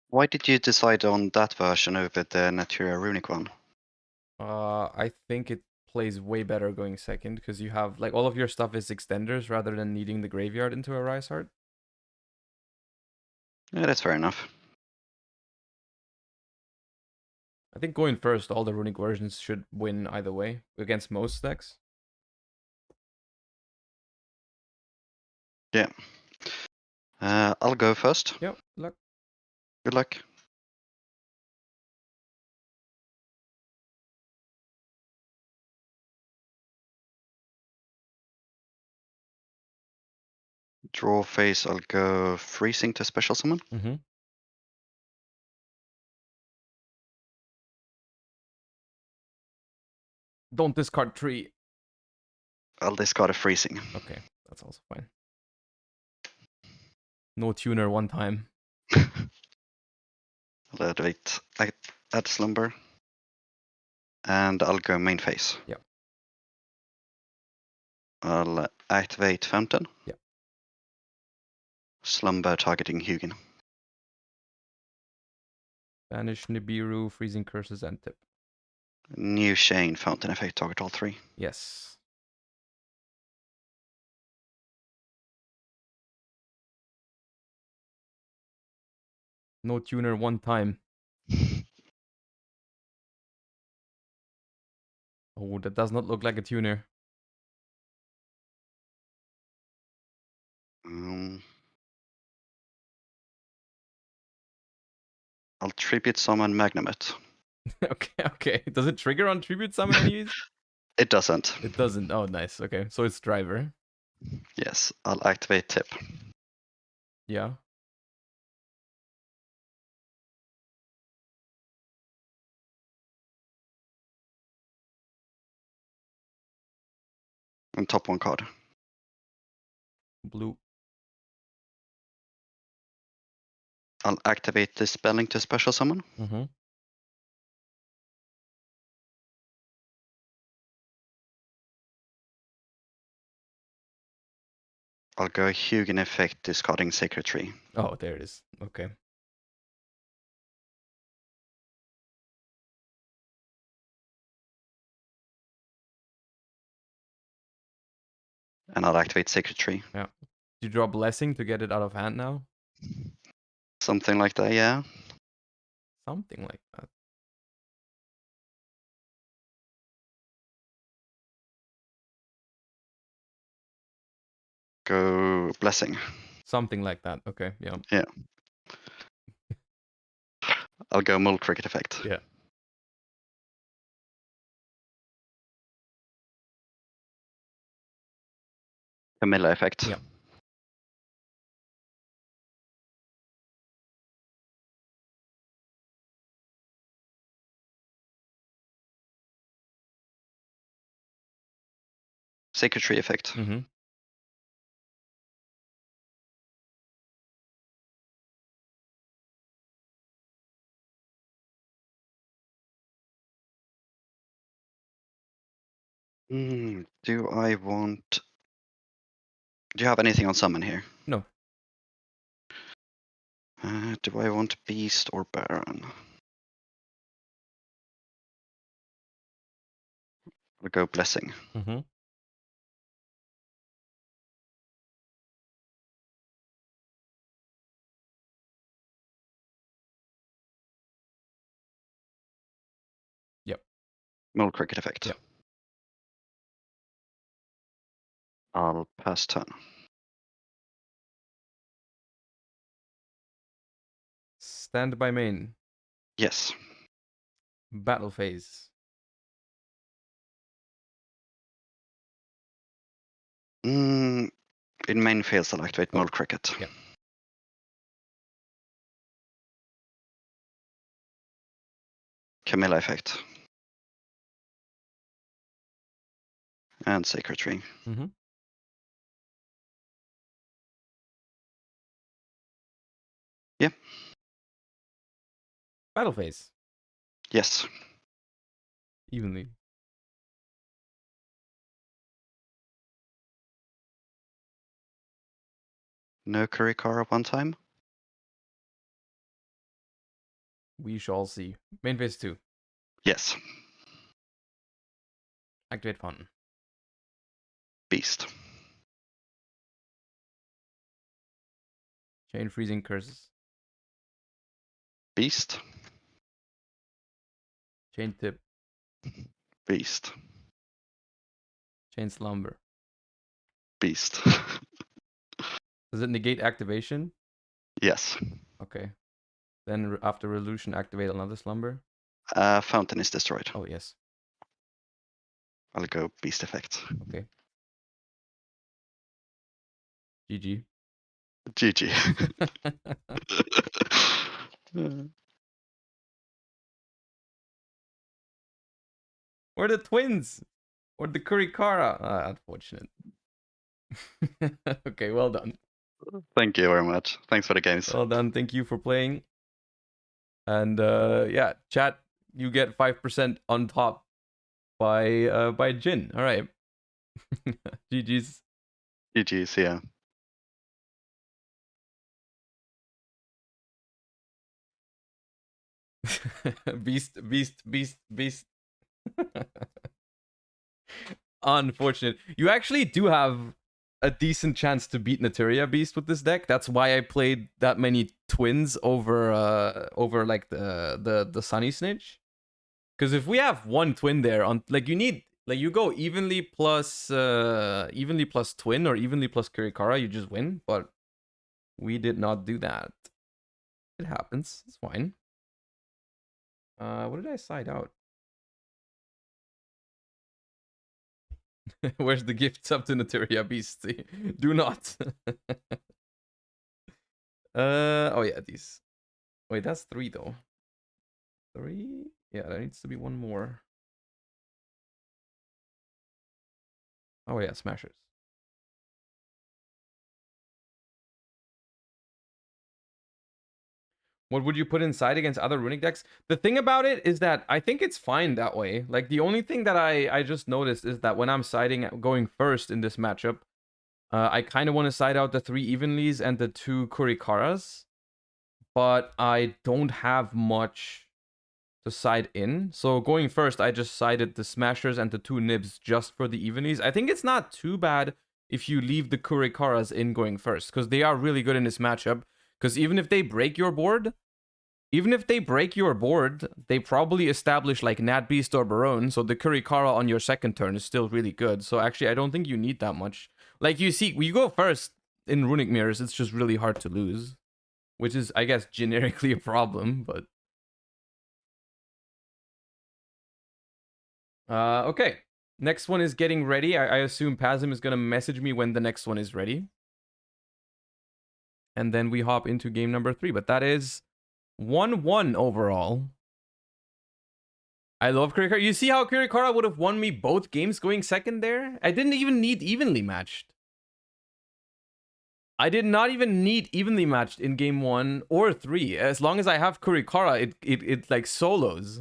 Why did you decide on that version over the Natura runic one? I think it plays way better going second because you have like all of your stuff is extenders rather than needing the graveyard into a Rise Heart. Yeah, that's fair enough. I think going first, all the runic versions should win either way against most decks. Yeah. I'll go first. Yep, luck. Good luck. Draw phase, I'll go freezing to special summon. Mm-hmm. Don't discard 3. I'll discard a freezing. Okay, that's also fine. No tuner one time. I'll activate add slumber. And I'll go main phase. Yep. I'll activate fountain. Yep. Slumber targeting Hugin. Banish Nibiru, Freezing Curses, and Tip. New chain fountain effect target all 3. Yes. No tuner one time. Oh, that does not look like a tuner. I'll tribute summon Magnamut. Okay. Does it trigger on tribute summon enemies? It doesn't. It doesn't. Oh, nice. Okay, so it's driver. Yes, I'll activate Tip. Yeah. And top 1 card. Blue. I'll activate the spelling to special summon. Mm-hmm. I'll go Hugin effect, discarding Sacred Tree. Oh, there it is. Okay. And I'll activate Sacred Tree. Yeah. You draw Blessing to get it out of hand now? Something like that, yeah. Something like that. Go Blessing. Something like that. Okay, yeah. Yeah. I'll go Mole Cricket effect. Yeah. Camilla effect. Yeah. Sacred Tree effect. Mm-hmm. Do I want... Do you have anything on summon here? No. Do I want Beast or Baron? I'll go Blessing. Mm-hmm. Yep. Mole Cricket effect. Yep. I'll pass turn. Stand by main. Yes. Battle phase. In main phase, I'll activate Oh. Mole Cricket. Yep. Camilla effect. And Sacred Tree. Mm-hmm. Yeah. Battle phase. Yes. Evenly. No Kurikara one time. We shall see. Main phase 2. Yes. Activate Fountain. Beast. Chain freezing curses. Beast. Chain tip. Beast. Chain slumber. Beast. Does it negate activation? Yes. Okay. Then after resolution, activate another slumber. Fountain is destroyed. Oh, yes. I'll go Beast effect. Okay. GG. GG. Or the twins. Or the Kurikara. Unfortunate. Okay, well done. Thank you very much. Thanks for the games. Well done. Thank you for playing. And yeah, chat, you get 5% on top by Jin. All right. GG's. GG's, yeah. Beast. Unfortunate. You actually do have a decent chance to beat Naturia Beast with this deck. That's why I played that many twins over like the Sunny Snitch. Because if we have one twin there on, like, you need Like you go evenly plus twin or evenly plus Kirikara, you just win. But we did not do that. It happens. It's fine. What did I side out? Where's the gift sub to Naturia Beast? Do not. Oh yeah, these. Wait, that's 3 though. 3? Yeah, there needs to be one more. Oh yeah, smashers. What would you put inside against other Runick decks? The thing about it is that I think it's fine that way. Like the only thing that I just noticed is that when I'm siding going first in this matchup, I kind of want to side out the 3 Evenlies and the 2 Kurikaras, but I don't have much to side in. So going first, I just sided the Smashers and the 2 Nibs just for the Evenlies. I think it's not too bad if you leave the Kurikaras in going first, because they are really good in this matchup. Because even if they break your board, they probably establish like Nat Beast or Barone, so the Kurikara on your second turn is still really good. So actually, I don't think you need that much. Like you see, when you go first in Runick Mirrors, it's just really hard to lose, which is, I guess, generically a problem, but... okay. Next one is getting ready. I assume Pazim is going to message me when the next one is ready. And then we hop into game number 3, but that is 1-1 overall. I love Kirikara. You see how Kirikara would have won me both games going second there? I didn't even need evenly matched. I did not even need evenly matched in game 1 or 3. As long as I have Kirikara, it like solos.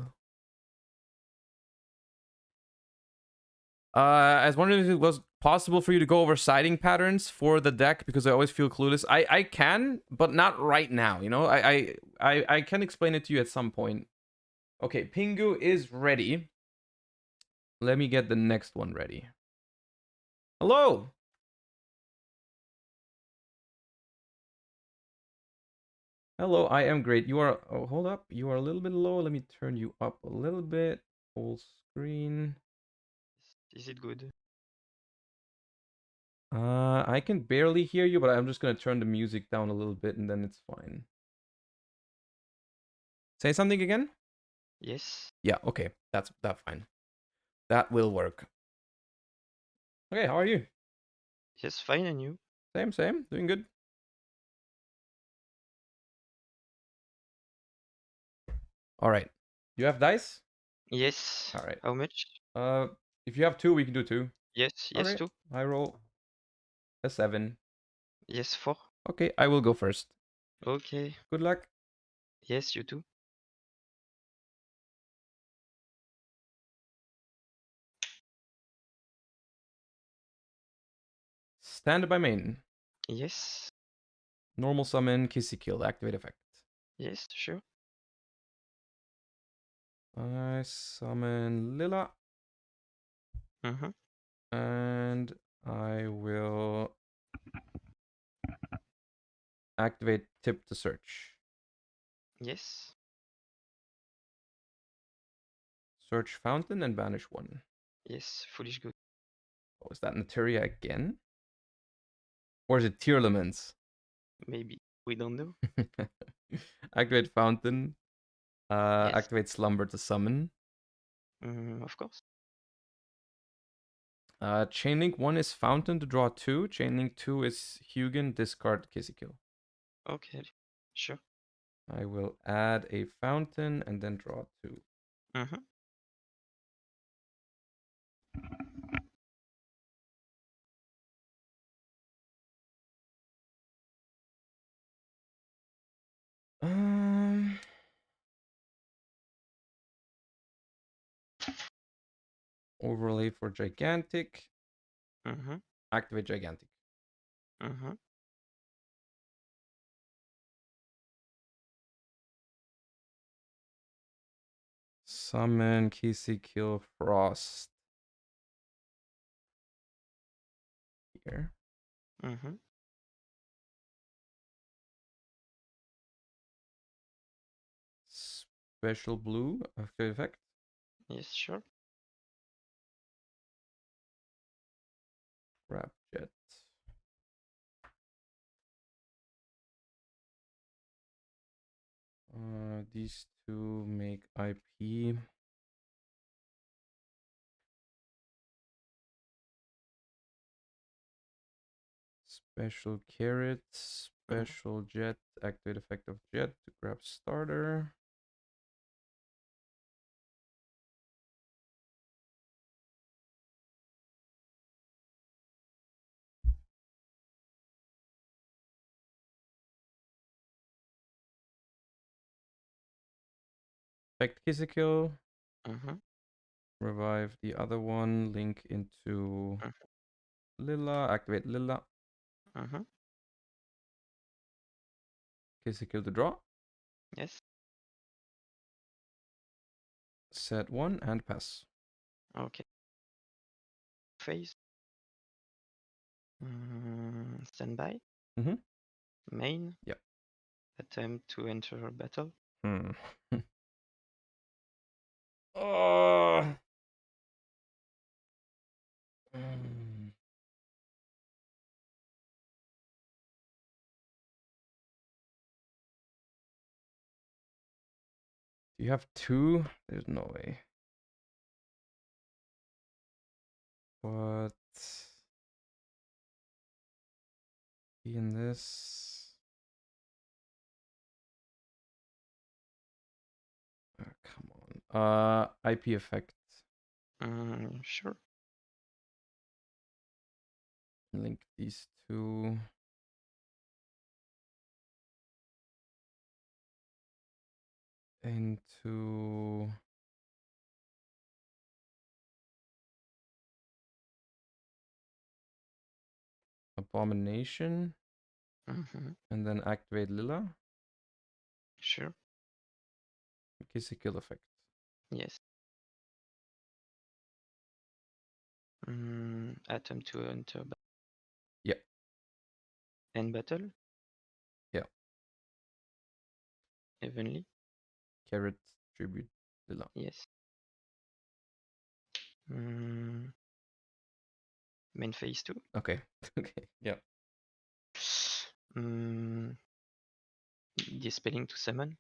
I was wondering if it was possible for you to go over siding patterns for the deck, because I always feel clueless. I can, but not right now, you know? I can explain it to you at some point. Okay, Pingu is ready. Let me get the next one ready. Hello! Hello, I am great. You are... Oh, hold up. You are a little bit low. Let me turn you up a little bit. Full screen. Is it good? I can barely hear you, but I'm just gonna turn the music down a little bit and then it's fine. Say something again? Yes. Yeah, okay. That's fine. That will work. Okay, how are you? Yes, fine, and you? Same. Doing good. All right. You have dice? Yes. All right. How much? If you have 2, we can do 2. Yes, All yes, right. too. I roll a 7. Yes, 4. Okay, I will go first. Okay. Good luck. Yes, you too. Stand by main. Yes. Normal summon, Kissy Kill, activate effect. Yes, sure. I summon Lila. Mm-hmm. And I will activate Tip to Search. Yes. Search Fountain and banish 1. Yes, foolish good. Oh, is that Materia again? Or is it Tearlaments? Maybe. We don't know. Activate Fountain. Yes. Activate Slumber to summon. Of course. Chainlink 1 is Fountain to draw 2. Chainlink 2 is Hugin, discard Kissy Kill. Okay, sure. I will add a Fountain and then draw 2. Mm-hmm. Overlay for Gigantic. Mm-hmm. Activate Gigantic. Mm-hmm. Summon Kissy Kill Frost. Here. Mm-hmm. Special blue after effect. Yes, sure. Grab jet. These two make IP. Special carrot, special jet, activate effect of jet to grab starter. Effect Kill. Revive the other one, link into Lila, activate Lila. Kill to draw. Yes. Set one and pass. Okay. Phase. Standby. Main. Yep. Attempt to enter battle. Oh. Do you have two? There's no way. What? In this. Come on. IP effect. Sure. Link these two. Into Abomination. And then activate Lila. Sure. Kill effect. Yes. Attempt to enter battle. Yeah. End battle. Yeah. Evenly. Carrot tribute Lila. Yes. Main phase 2. Okay. Okay. Yeah. Dispelling to summon.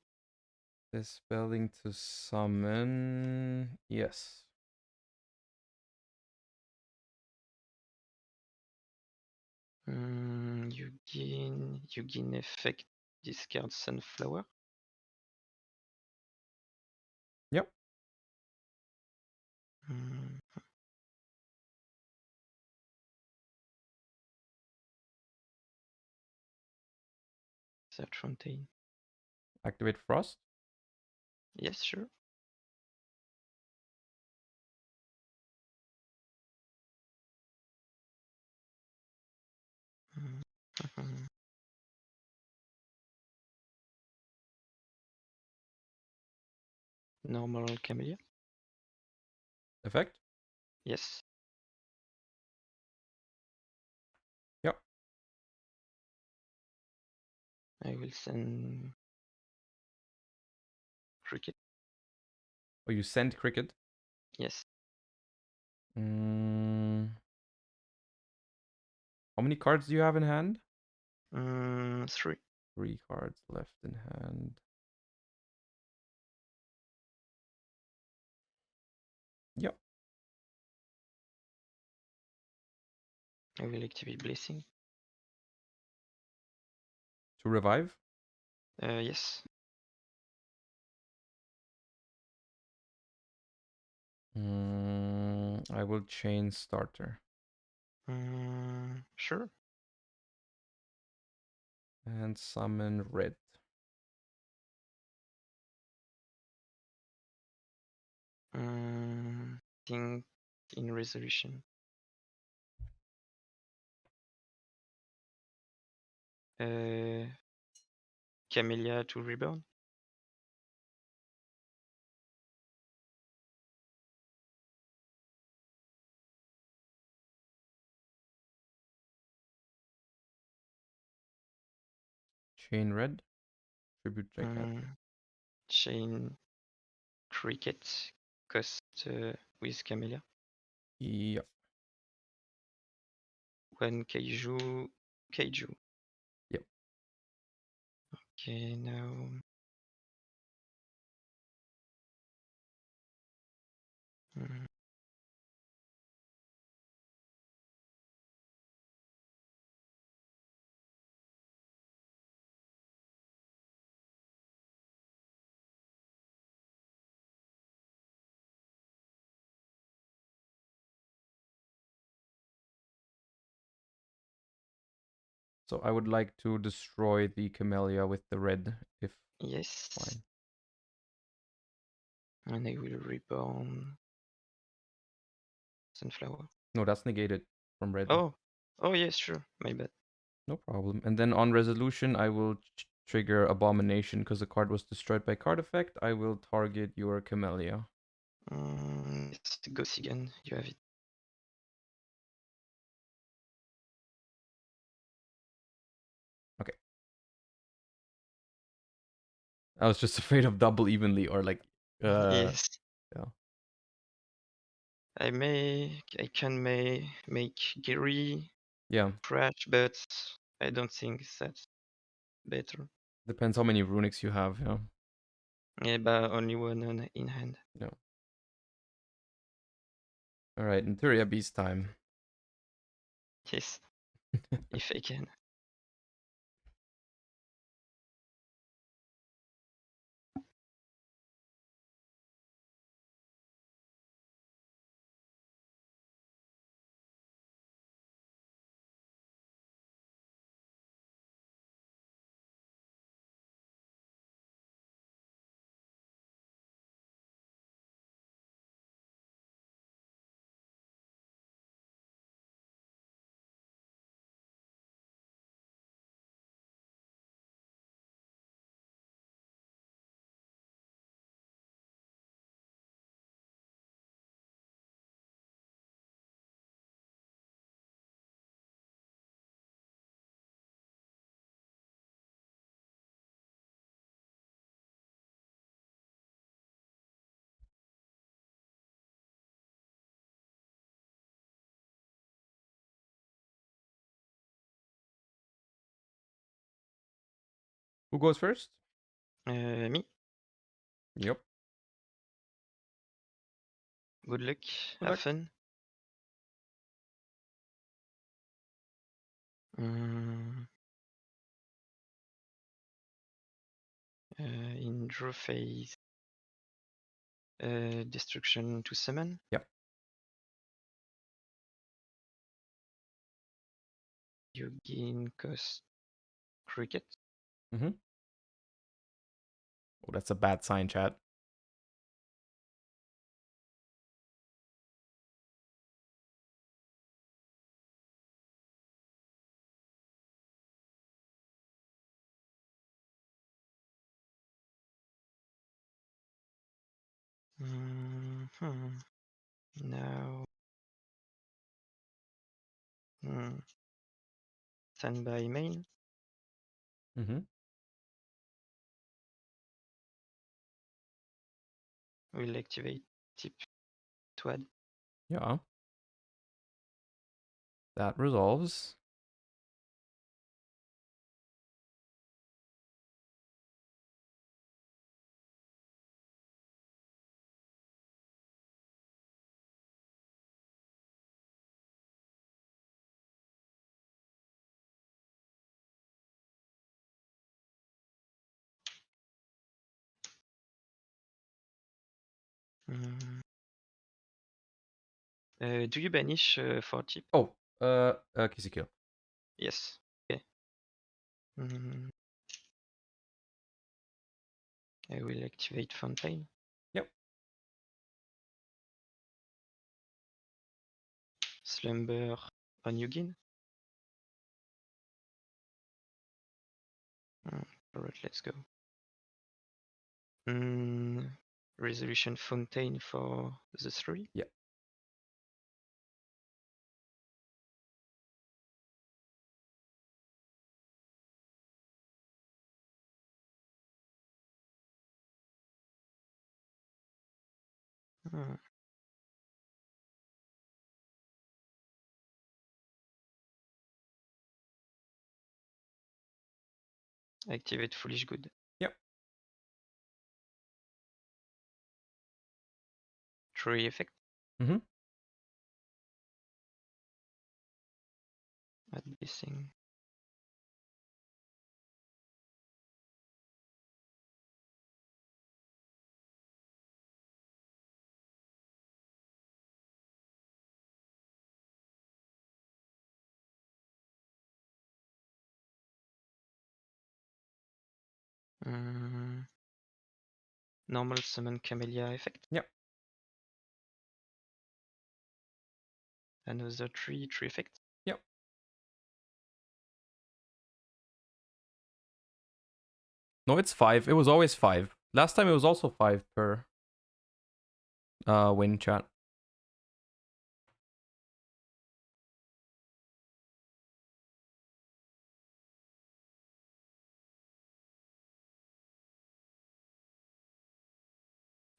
Dispelling to summon. Yes. You gain effect. Discard sunflower. Yep. Search Fontaine. Activate Frost. Yes, sure. Normal Camellia. Effect. Yes. Yep. I will send Cricket. Oh, you send Cricket. Yes. How many cards do you have in hand? 3. 3 cards left in hand. Yep. I will activate Blessing. To revive. Yes. I will chain starter. Sure. And summon red. Think in resolution. Camellia to Reborn. Chain red. Tribute Jacket. Chain Cricket. Cost with Camellia. Yep. One Kaiju. Kaiju. Yep. Okay, now. Mm, So I would like to destroy the Camellia with the red, if yes. fine. And I will reborn Sunflower. No, that's negated from red. Oh, oh yes, sure. My bad. No problem. And then on resolution, I will trigger Abomination because the card was destroyed by card effect. I will target your Camellia. Yes, go again. You have it. Okay. I was just afraid of double evenly or like. Yes. Yeah. I can make Gary Yeah. crash, but I don't think that's better. Depends how many Runics you have. Yeah. Yeah, but only one in hand. No. All right. Interior Beast time. Yes, if I can. Who goes first? Me. Yep. Good luck. Good Have luck. fun. In draw phase, destruction to summon. Yep. You gain cost cricket. Mm-hmm. Oh, that's a bad sign, chat. Now, standby main. Mm-hmm. Will activate tip to add. Yeah. That resolves. Do you banish for tip? Oh, Kissy kill. Yes. Okay. I will activate Fontaine. Yep. Slumber on Yugin. Alright, let's go. Resolution Fontaine for the 3. Yep. Activate Foolish Good. Yep. 3 effect. Mhm. Add Blessing. Normal Summon Camellia effect. Yep. Another 3 effect. Yep. No, it's 5. It was always 5. Last time it was also 5 per win, chat.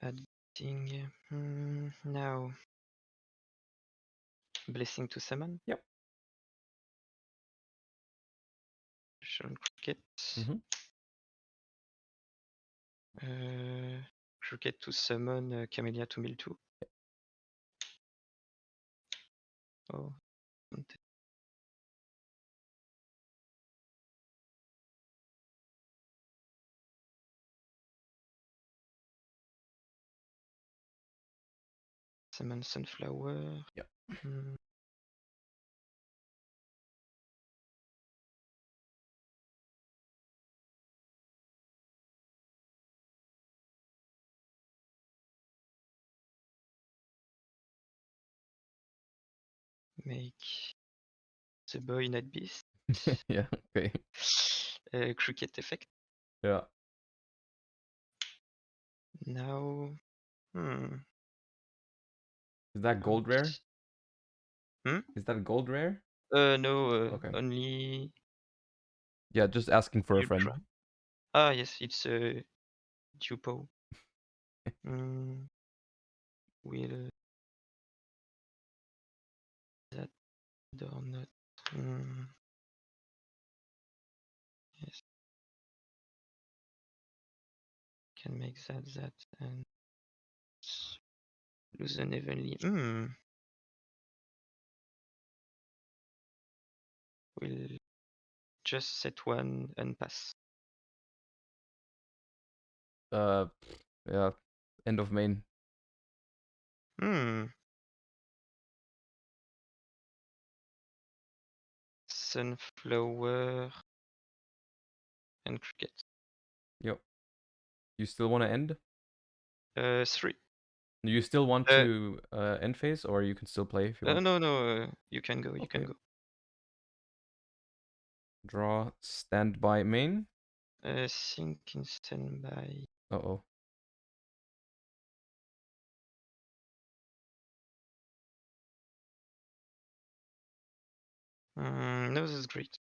Adding now Blessing to Summon. Yep. Cricket. Mhm. Cricket to summon Camellia to mill 2. Oh. Summon Sunflower. Yep. Make the boy Night Beast. Yeah, okay. Cricket effect. Yeah. Now. Is that gold rare? Hmm? Is that gold rare? No, Okay. only. Yeah, just asking for a You friend. try. Ah, yes, it's a Dupo. Will that or not? Yes. Can make that and lose unevenly. We'll just set one and pass. Yeah. End of main. Sunflower and Cricket. Yep. You still want to end? 3. Do you still want to end phase, or you can still play if you want? No, you can go, you can Okay. go. Draw standby main. Sync in standby. Uh-oh. No, this is great.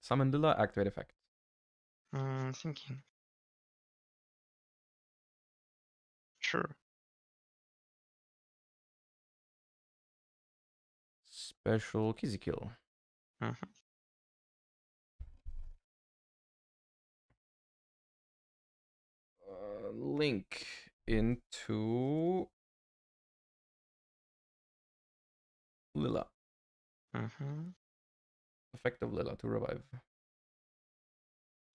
Summon Lilla, activate effect. Thinking. Sure. Special Kizzy Kill. Link into Lilla. Effect of Lilla to revive.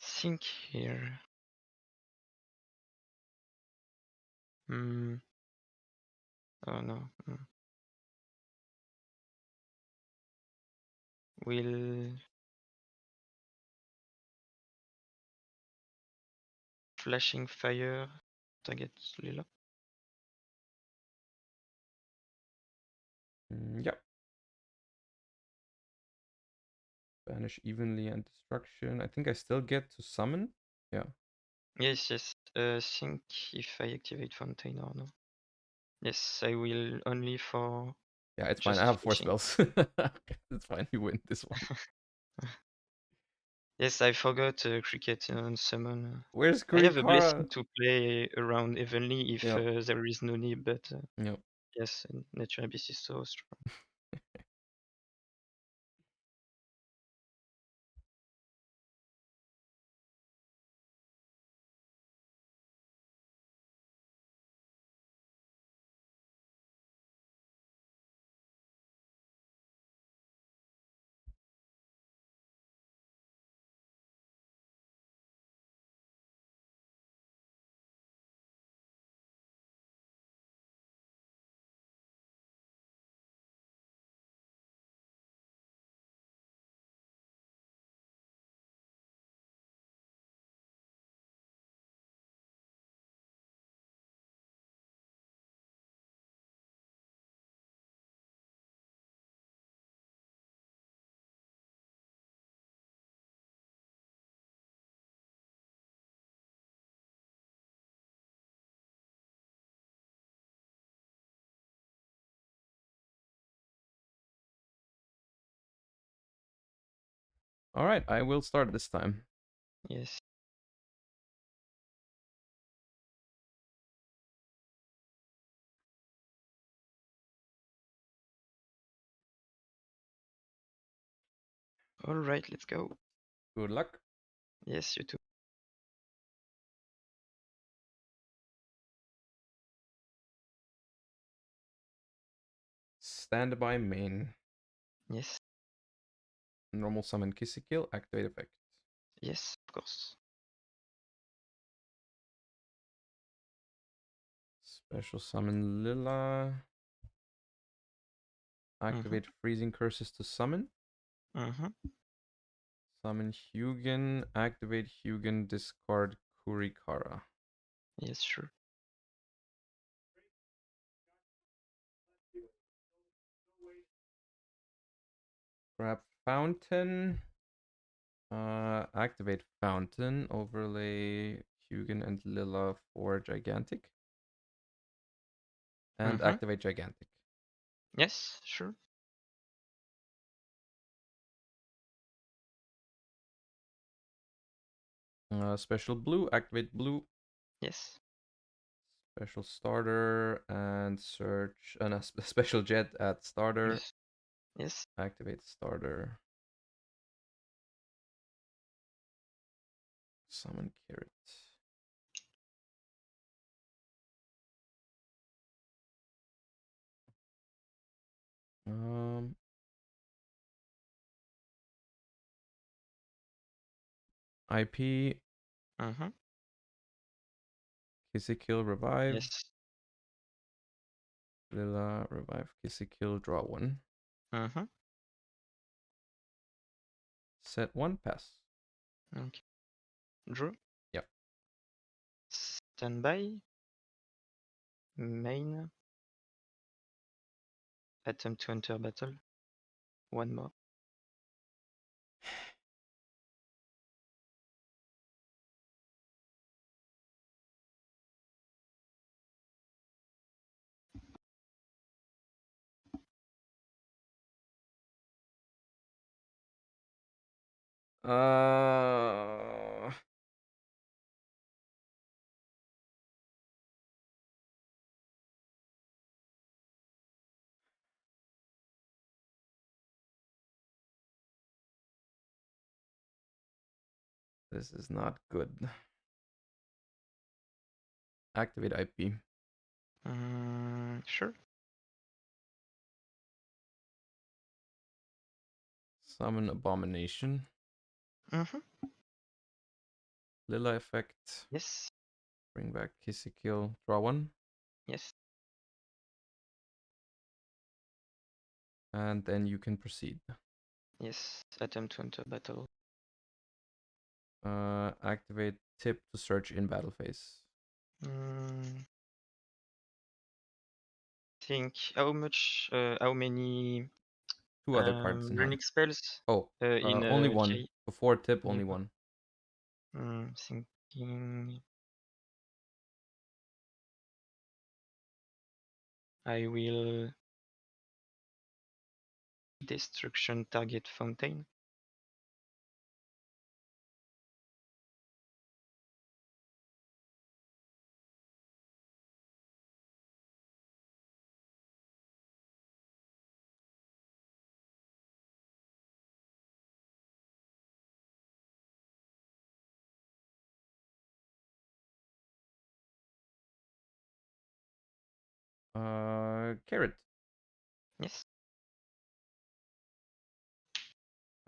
Think here. Oh no. Will flashing fire target Lila? Yep. Banish evenly and destruction. I think I still get to summon. Yeah. Yes. Think if I activate Fountain or no. Yes, I will only for. Yeah, it's fine. I have 4 spells. It's fine. You win this one. Yes, I forgot Cricket on summon. Where's I have a Kurikara? blessing to play around evenly if Yeah. there is no need, but Yeah. yes, Nature Abyss is so strong. All right, I will start this time. Yes. All right, let's go. Good luck. Yes, you too. Standby main. Yes. Normal summon Kissikil, activate effect. Yes, of course. Special summon Lila. Activate freezing curses to summon. Summon Hugin. Activate Hugin. Discard Kurikara. Yes, sure. Grab Fountain. Activate Fountain. Overlay Hugin and Lila for Gigantic. And activate Gigantic. Yes, sure. Special Blue. Activate Blue. Yes. Special Starter and search. Special Jet at Starter. Yes. Yes. Activate Starter. Summon Carrot. IP. Kissikil revive. Yes. Lila revive. Kissikil draw one. Set one pass. Okay. Draw. Yep. Standby. Main. Attempt to enter battle. One more. This is not good. Activate IP. Sure. Summon Abomination. Lila effect. Yes. Bring back Kissikil. Draw one. Yes. And then you can proceed. Yes. Attempt to enter battle. Activate tip to search in battle phase. Think how much? How many? Two other cards in hand. Runick spells. Oh, In only one. J. Before tip, only one. Thinking. I will destruction target fountain. Carrot. Yes.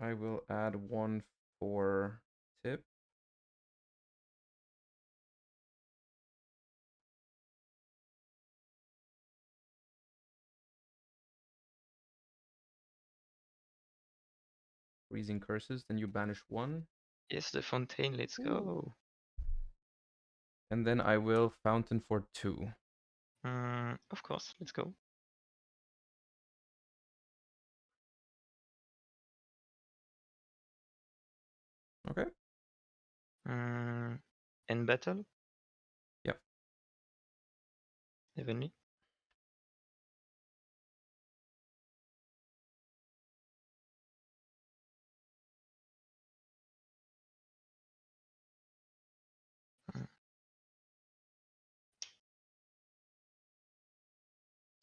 I will add one for tip. Freezing curses, then you banish one. Yes, the fountain. Let's go. And then I will fountain for two. Of course. Let's go. Okay. End battle. Yep. Evenly.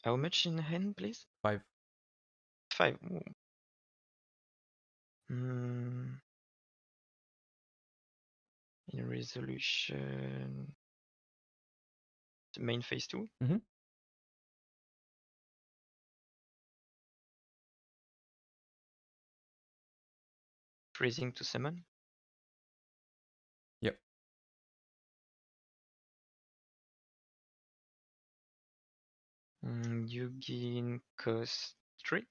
How much in hand, please? 5. 5. Ooh. In resolution, the main phase 2. Mhm. Freezing to summon. Yep. You gain cost 3.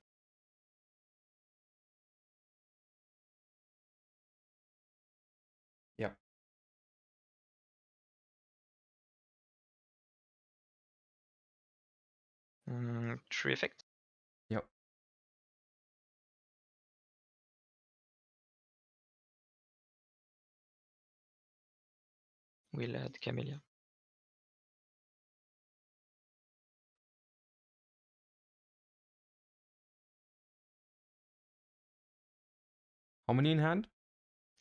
Yep. Tree effect. Yep. We'll add Camellia. How many in hand?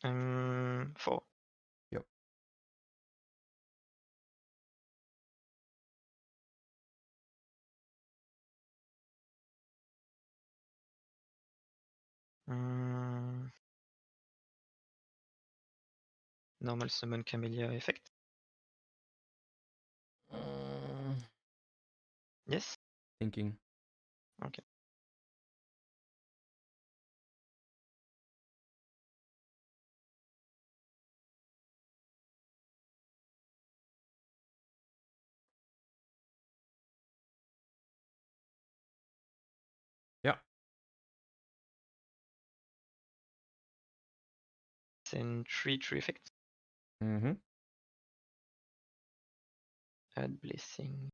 4. Yep. Normal summon Camellia effect. Yes. Thinking. Okay. Yeah. Then 3 tree effects. Mm-hmm. Add blessing.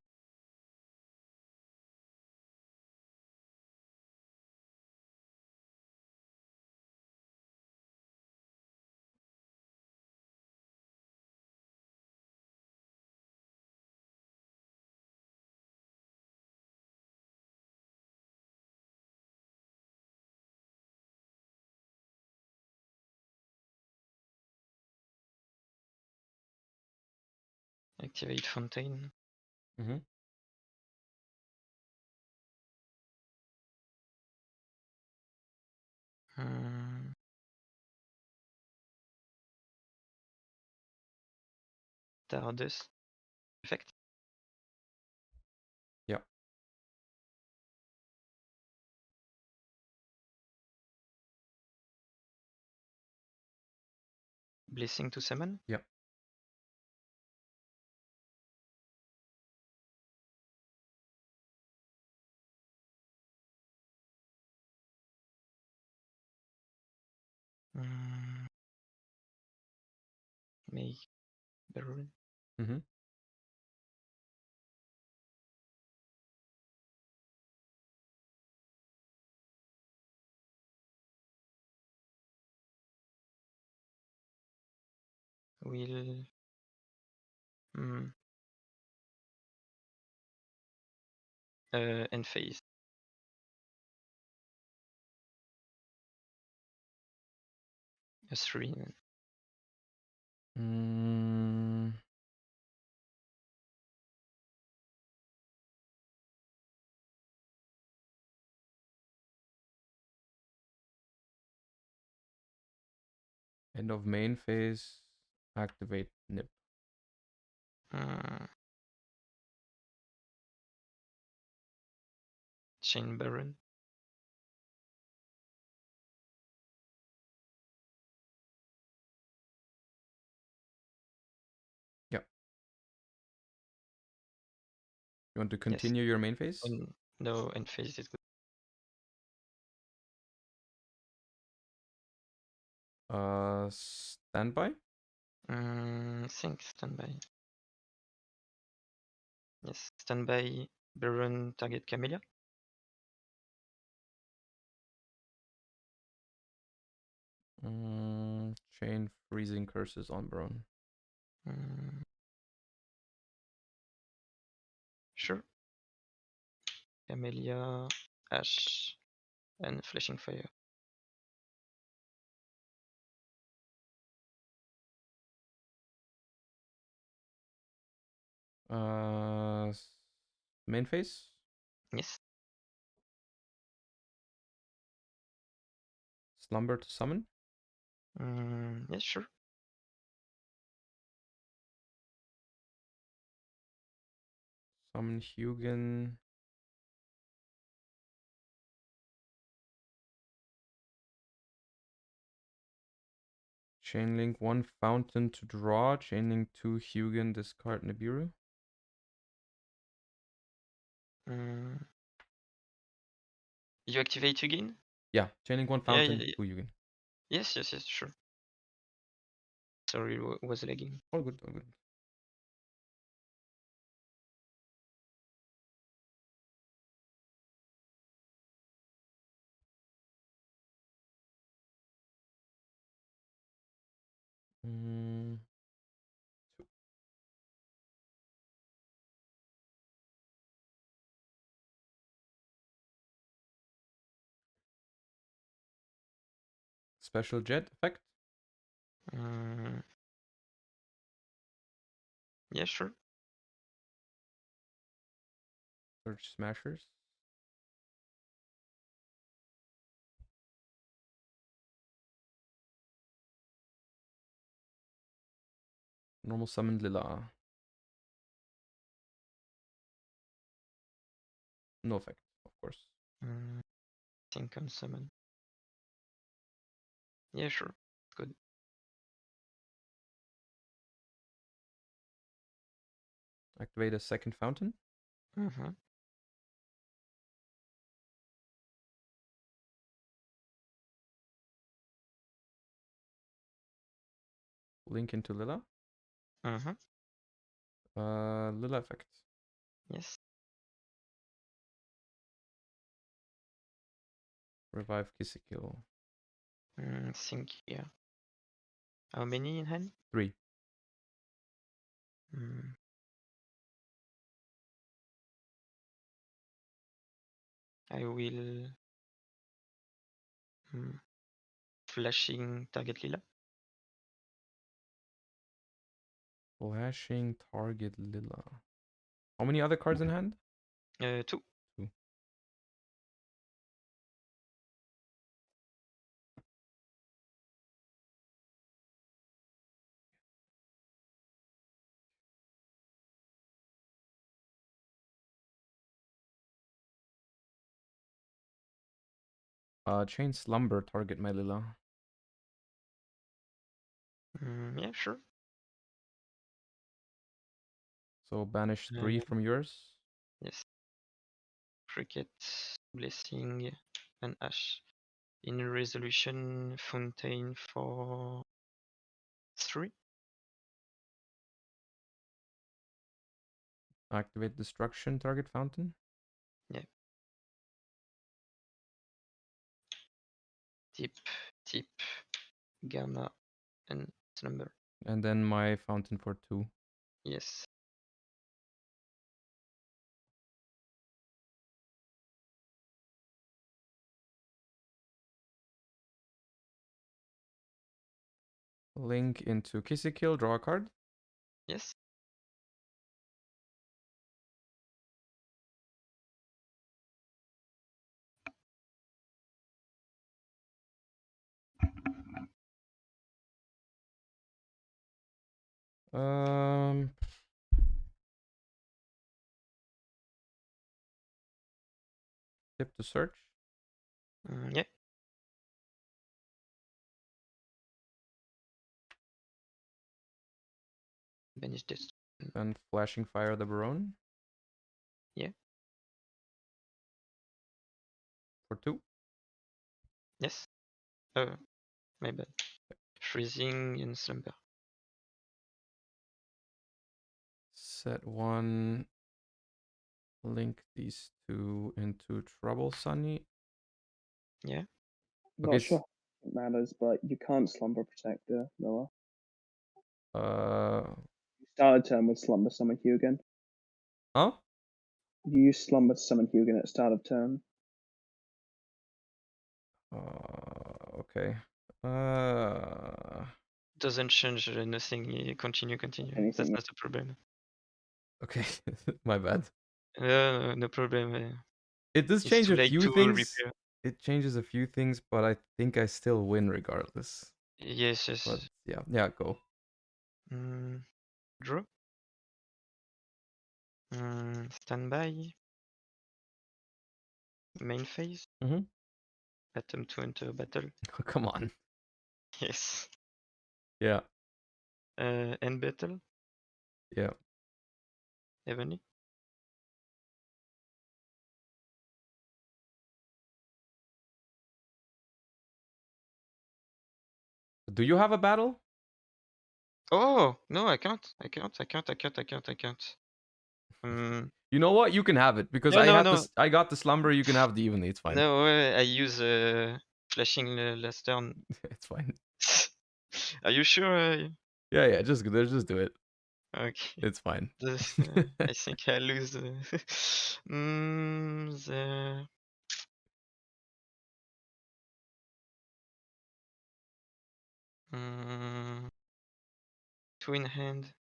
Activate Fontaine. Mm-hmm. Stardust effect. Yeah. Blessing to summon. Yeah. Make Baron. Mm-hmm. Will end phase. A 3. End of main phase. Activate nip. Chain Baron. Yeah. You want to continue your main phase? No, end phase is good. Standby? Think standby. Yes, standby. Baron target Camellia. Chain freezing curses on Baron. Sure. Camellia, Ash, and Flashing Fire. Main phase? Yes. Slumber to summon. Yes, sure. Summon Hugin. Chainlink 1 Fountain to draw. Chainlink 2 Hugin, discard Nibiru. You activate again? Yeah, Chainlink 1 Yeah, Fountain, yeah, 2 Hugin. yes, sure. Sorry, was lagging. All good, all good. Special jet effect. Yeah, sure. Search Smashers. Normal summon Lila. No effect, of course. Think on summon. Yeah, sure. Good. Activate a second fountain. Link into Lila. Lila effect. Yes. Revive Kissikil. Think here. How many in hand? 3. I will flashing target Lila. Flashing target Lila. How many other cards in hand? 2. 2. Chain Slumber, target my Lila. Yeah, sure. So banish 3 from yours. Yes. Cricket, Blessing, and Ash. In resolution, Fontaine for 3. Activate Destruction, target Fountain. Yeah. Tip, Gamma, and Slumber. And then my Fountain for 2. Yes. Link into Kissikil, draw a card. Yes. Tip to search. Yeah. Banish this. And Flashing Fire the Baron. Yeah. For 2. Yes. Oh, my bad. Freezing and Slumber. Set 1. Link these 2 into Trouble Sunny. Yeah. Okay, Not sure it matters, but you can't Slumber Protector, Noah. You started turn with Slumber Summon Hugin. Huh? You use Slumber to summon Hugin at start of turn. Okay. Doesn't change nothing. You continue. Anything. That's not a problem. Okay, my bad. No problem. It does It's change too a late few to things. repair. It changes a few things, but I think I still win regardless. Yes, But yes. yeah, go. Draw. Standby. Main phase. Mhm. Attempt to enter battle. Come on. Yes. Yeah, End battle. yeah. Heavenly. Do you have a battle? Oh no, I can't. I can't. You know what? You can have it because No, I no, had no. this. I got the slumber. You can have the evenly. It's fine. No, I use flashing last turn. It's fine. Are you sure? Yeah. Just do it. Okay. It's fine. I think I lose. The two in hand.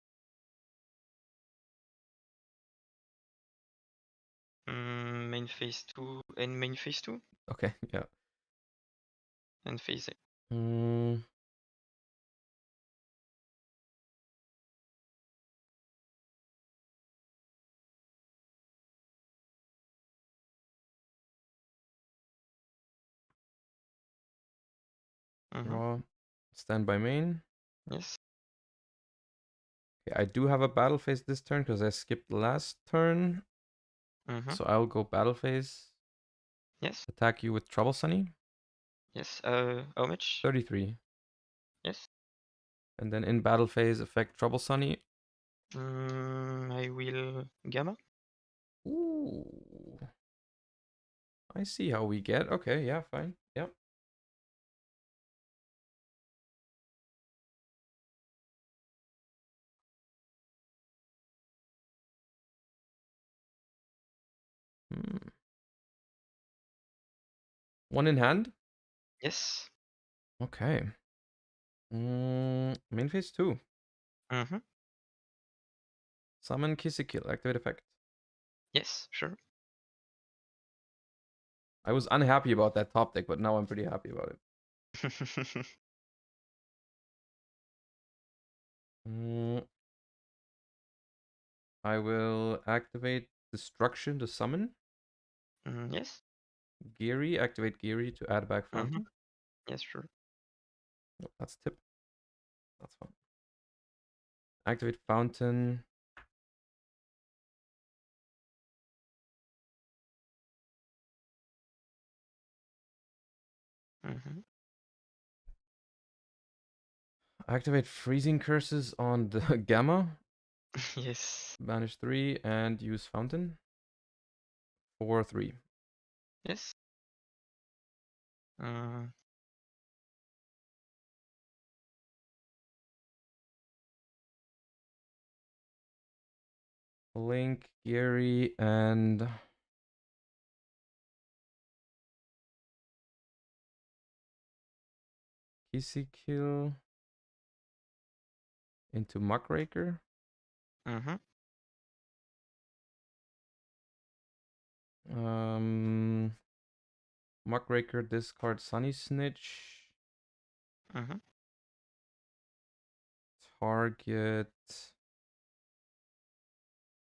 Main phase 2 and main phase 2 Okay. Yeah. and phase 8. Mm, draw. Stand by main. Yes. Okay, I do have a battle phase this turn because I skipped last turn. So I'll go battle phase. Yes. Attack you with Trouble Sunny. Yes. How much? 33. Yes. And then in battle phase, effect Trouble Sunny. I will gamma. Ooh. I see how we get. Okay, yeah, fine. Yep. One in hand? Yes. Okay. Main phase 2. Summon Kissy Kill. Activate effect. Yes, sure. I was unhappy about that top deck, but now I'm pretty happy about it. I will activate Destruction to summon. Yes. Geary. Activate Geary to add back Fountain. Yes, sure. Nope, that's tip. That's fine. Activate Fountain. Activate Freezing Curses on the Gamma. Yes. Banish 3 and use Fountain. 4/3. Yes. Link, Geary, and Kissy Kill into Muckraker. Muckraker, discard Sunny Snitch. Target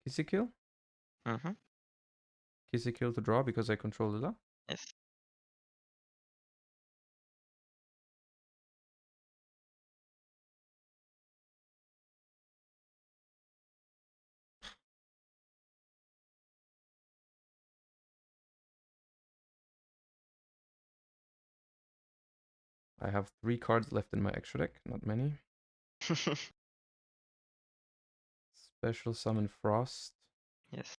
Kissy Kill. Kissy Kill to draw because I control Lila. Yes. I have 3 cards left in my extra deck, not many. Special Summon Frost. Yes.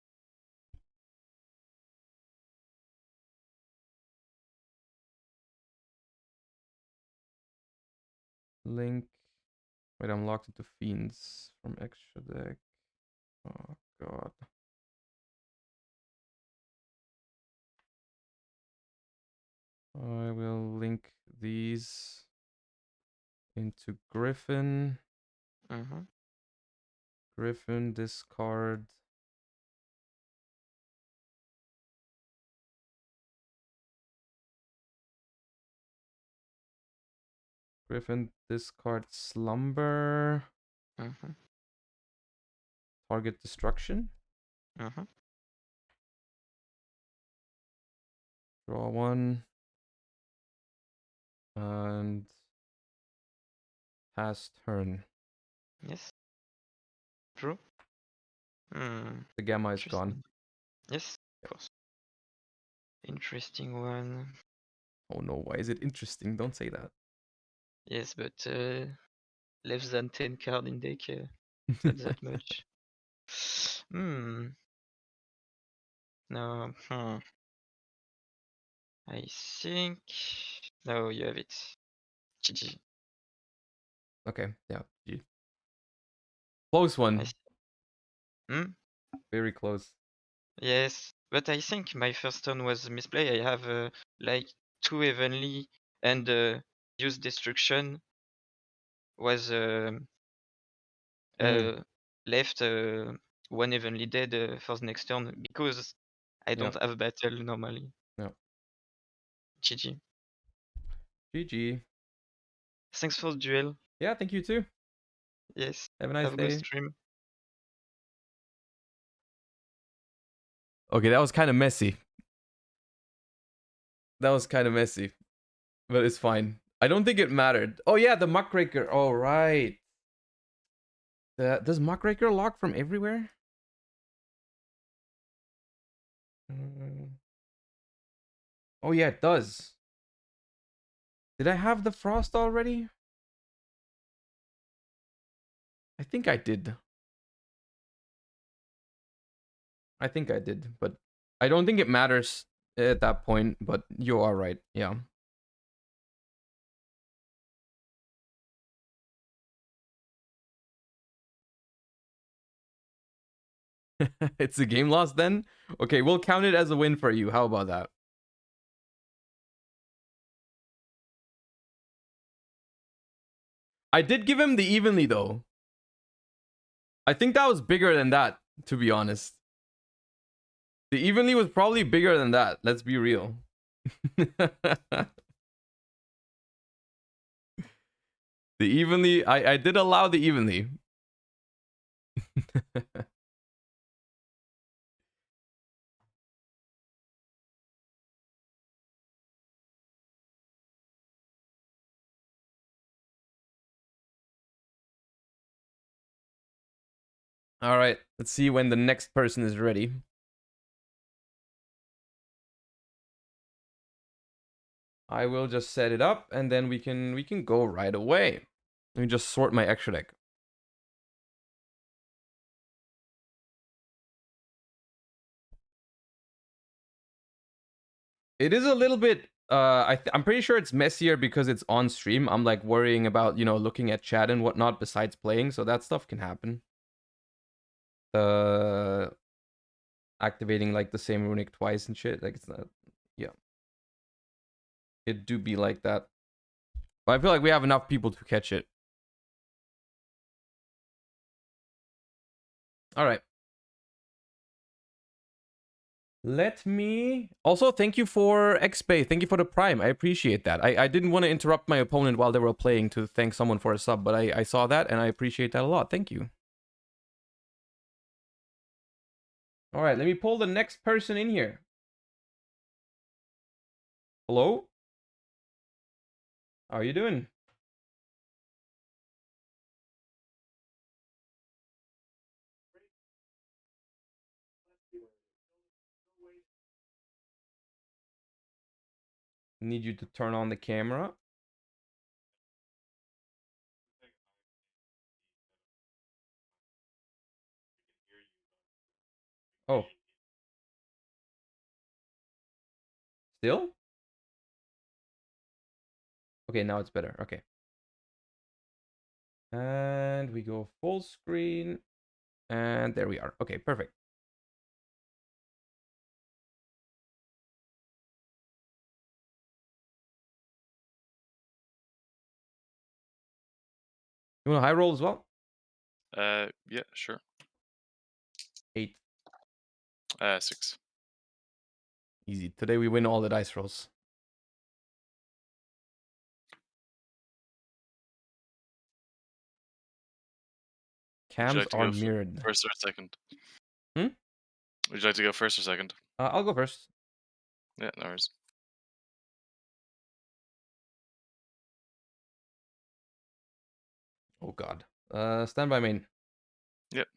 Link. Wait, I'm locked into Fiends from extra deck. Oh god. I will link these into Griffin. Griffin, discard Griffin, discard Slumber. Mm-hmm. Target Destruction. Mm-hmm. Draw one. And pass turn. Yes. True. Hmm. The Gamma is gone. Interesting. Yes, of course. Interesting one. Oh no, why is it interesting? Don't say that. Yes, but less than 10 card in deck, not that much. Hmm. No. I think. No, you have it. GG. Okay, yeah. Close one. Hmm? Very close. Yes, but I think my first turn was misplay. I have like 2 evenly and use destruction was left 1 evenly dead for the next turn because I don't have battle normally. Yeah. GG. GG. Thanks for the duel. Yeah, thank you too. Yes. Have a nice Have a good day. stream. Okay, that was kind of messy. But it's fine. I don't think it mattered. Oh yeah, the Muckraker. Oh right. Does Muckraker lock from everywhere? Oh yeah, it does. Did I have the Frost already? I think I did. But I don't think it matters at that point, but you are right. Yeah. It's a game loss then? Okay, we'll count it as a win for you. How about that? I did give him the evenly though. I think that was bigger than that, to be honest. The evenly was probably bigger than that. Let's be real. The evenly, I did allow the evenly. All right, let's see when the next person is ready. I will just set it up and then we can go right away. Let me just sort my extra deck. It is a little bit I'm pretty sure it's messier because it's on stream. I'm like worrying about, you know, looking at chat and whatnot besides playing, so that stuff can happen. Activating like the same Runick twice and shit, like it's not, yeah. It do be like that. But I feel like we have enough people to catch it. All right. Let me also thank you for XBay. Thank you for the Prime. I appreciate that. I didn't want to interrupt my opponent while they were playing to thank someone for a sub, but I saw that and I appreciate that a lot. Thank you. All right, let me pull the next person in here. Hello? How are you doing? Need you to turn on the camera. Oh. Still? Okay, now it's better. Okay. And we go full screen. And there we are. Okay, perfect. You want a high roll as well? Yeah, sure. 8. 6. Easy. Today we win all the dice rolls. Cams like to are go mirrored. first or second? Hmm? Would you like to go first or second? I'll go first. Yeah, no worries. Oh god. Standby main. Yep.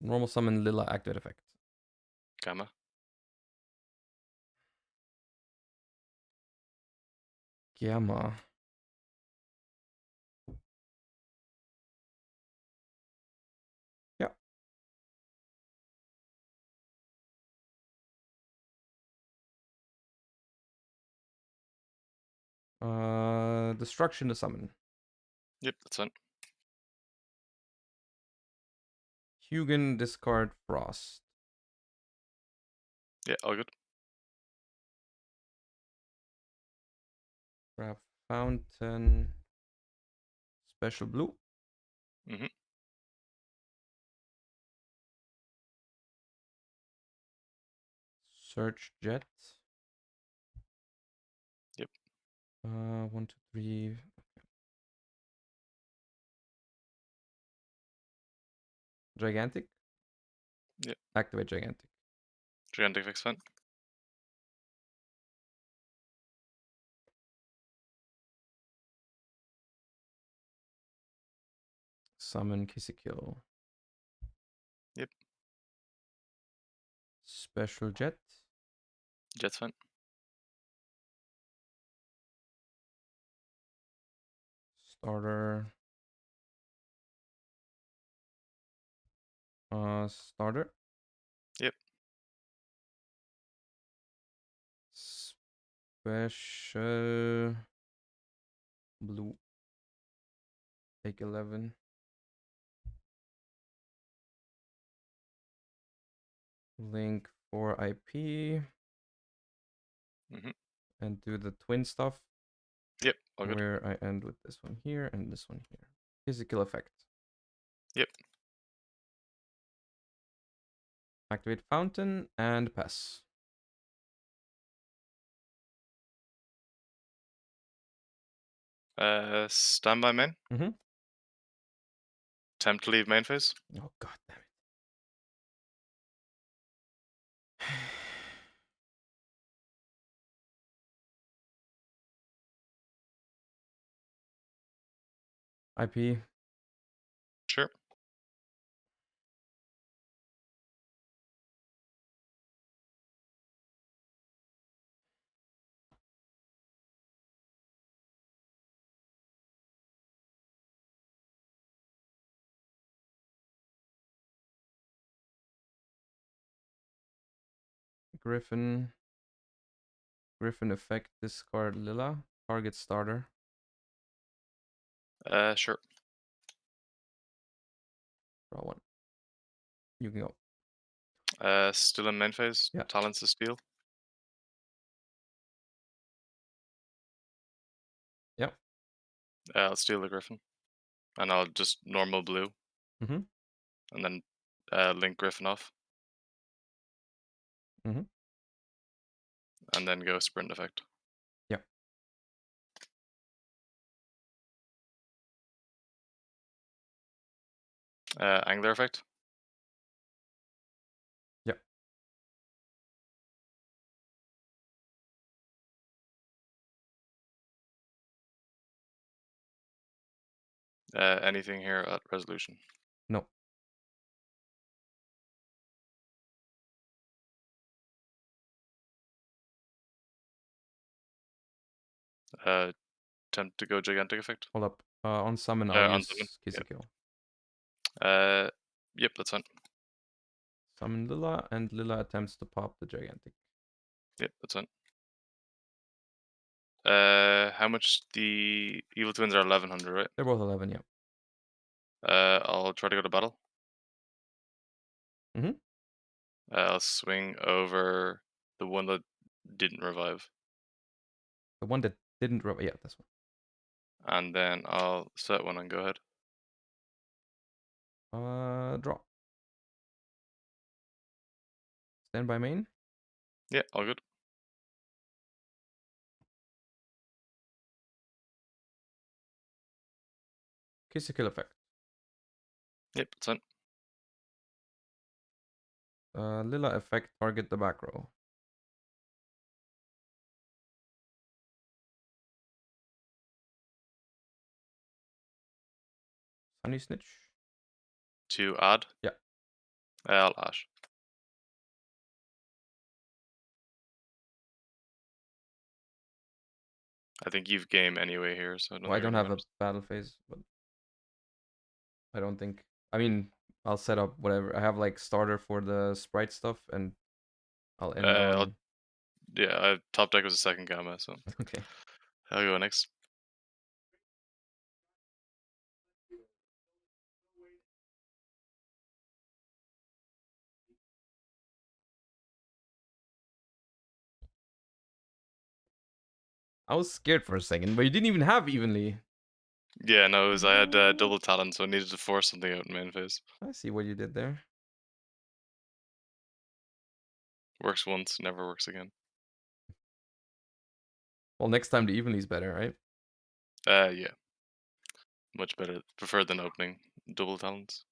Normal summon Lilla activate effect. Gamma. Gamma. Yeah. Destruction to summon. Yep, that's fine. Hugin discard Frost. Yeah, all good. Grab Fountain. Special blue. Mm-hmm. Search Jet. Yep. 1, 2, 3. Gigantic. Yep. Activate Gigantic. Gigantic fix fine. Summon Kissikil. Yep. Special Jet. Jet's fine. Starter. Starter. Yep. Special blue. Take 11. Link for IP. Mm-hmm. And do the twin stuff. Yep, all good. Where I end with this one here and this one here. Physical effect. Yep. Activate Fountain and pass. Standby main. Mm-hmm. Attempt to leave main phase. Oh god damn it. IP. Sure. Griffin. Griffin effect, discard Lilla. Target starter. Sure. Draw one. You can go. Still in main phase. Yeah. Talents to steal. Yep. I'll steal the Griffin. And I'll just normal blue. Mm-hmm. And then link Griffin off. Mm-hmm. And then go sprint effect. Yep. Angler effect. Yep. Anything here at resolution? No. Attempt to go gigantic effect. Hold up. On summon, I'll On use summon, Kissikil. Yep, that's fine. Summon Lilla, and Lilla attempts to pop the Gigantic. Yep, that's fine. How much the evil twins are 1100, right? They're both 11, yeah. I'll try to go to battle. Mm-hmm. I'll swing over the one that didn't revive. The one that didn't yeah, this one. And then I'll set one and go ahead. Draw. Standby main. Yeah, all good. Kissikil effect. Yep, that's fine. Lila effect, target the back row. Sunny Snitch. To add? Yeah. I'll add. I think you've game anyway here, so I don't Well, I think don't it have a matters. battle phase, but I don't think. I mean, I'll set up whatever. I have like starter for the Spright stuff, and I'll end on. Yeah, top deck was a second gamma, so Okay. I'll go next. I was scared for a second, but you didn't even have evenly. Yeah, no, it was I had double talent, so I needed to force something out in main phase. I see what you did there. Works once, never works again. Well, next time the evenly's better, right? Yeah. Much better. Preferred than opening double talents.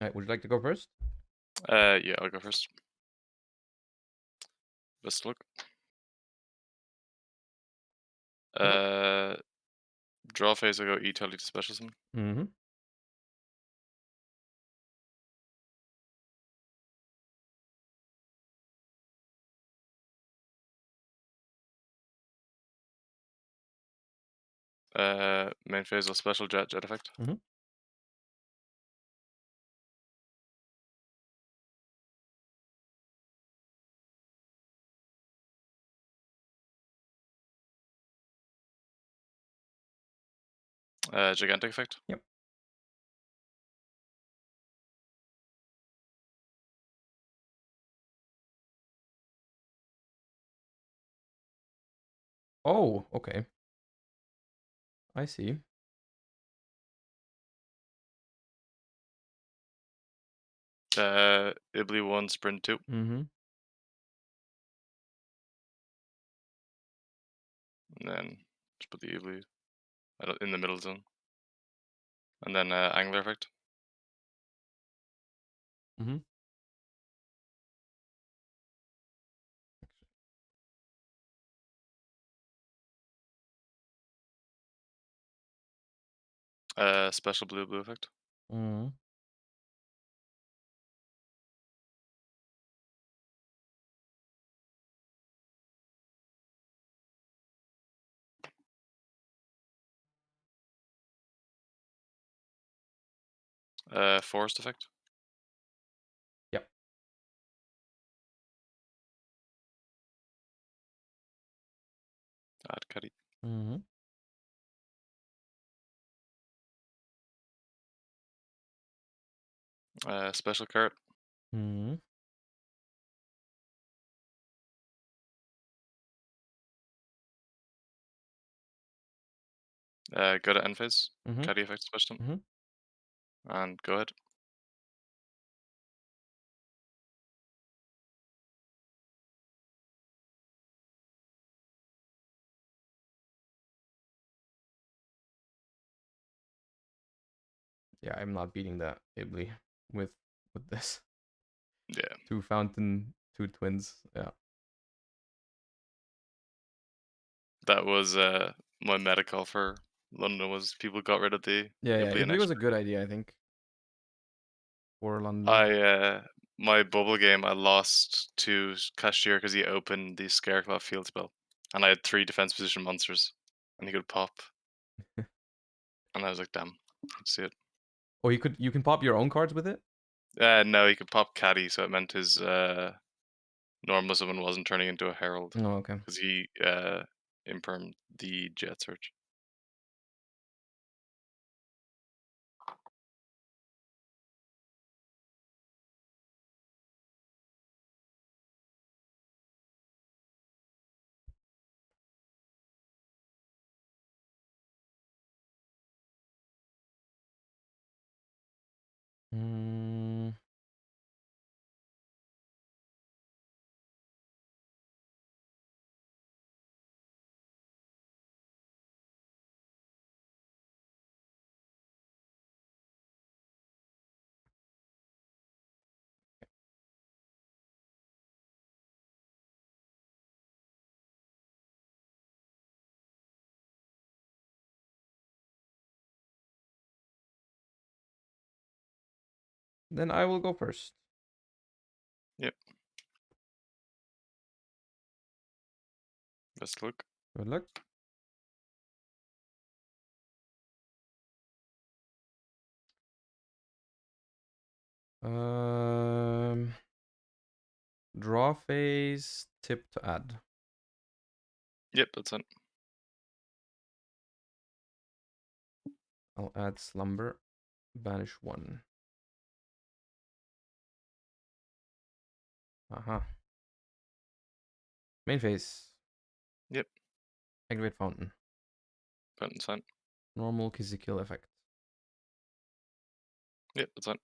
All right, would you like to go first? Yeah, I'll go first. Best of luck. Draw phase, I go E-Tally to special summon. Mm-hmm. Main phase, I'll special jet effect. Mm-hmm. Gigantic effect. Yep. Oh, okay. I see. Ibly 1, sprint 2. Mm-hmm. And then just put the Ibly in the middle zone. And then angler effect. Mm-hmm. Special blue effect. Mm-hmm. Forest effect. Yep. Add carry. Mm-hmm. Special card. Mm-hmm. Go to end phase. Mm-hmm. Carry effect special. Mm-hmm. And go ahead. Yeah, I'm not beating that Ibly with this. Yeah. 2 fountain, 2 twins. Yeah. That was my medical for London was people got rid of the Yeah, Ibly and Ibly was a extra. good idea, I think. For London. My bubble game I lost to Cashier because he opened the Scareclaw field spell. And I had 3 defense position monsters. And he could pop. And I was like, damn, let's see it. Oh, you can pop your own cards with it? No, he could pop caddy, so it meant his normal summon wasn't turning into a herald Oh, okay. because he impermed the jet search. Mm. Then I will go first. Yep. Best of luck. Good luck. Draw phase, tip to add. Yep, that's it. I'll add slumber, banish 1. Main phase. Yep. Activate fountain. Fountain sign. Normal kizzy kill effect. Yep, that's it.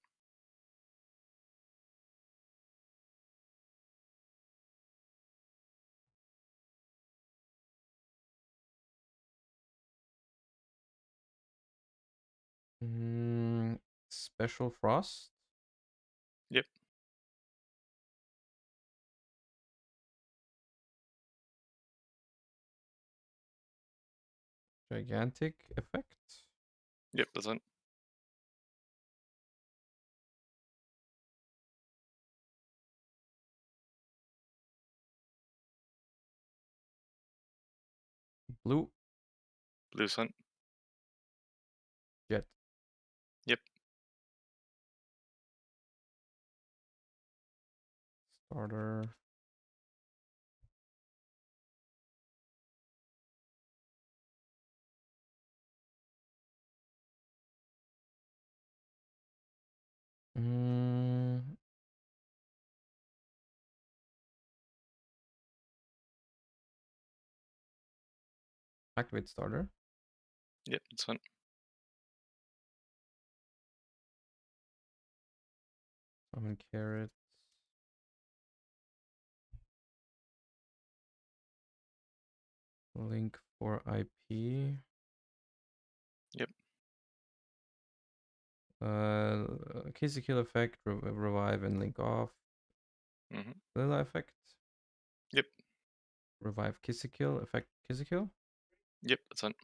Special frost. Yep. Gigantic effect. Yep, that's it. Blue. Blue sign. Jet. Yep. Starter. Activate starter. Yep, that's fine. Summon carrot. Link for IP. Yep. Kizzy kill effect, revive and link off. Lila effect. Yep. Revive Kizzy kill, effect Kizzy kill. Yep, that's fine.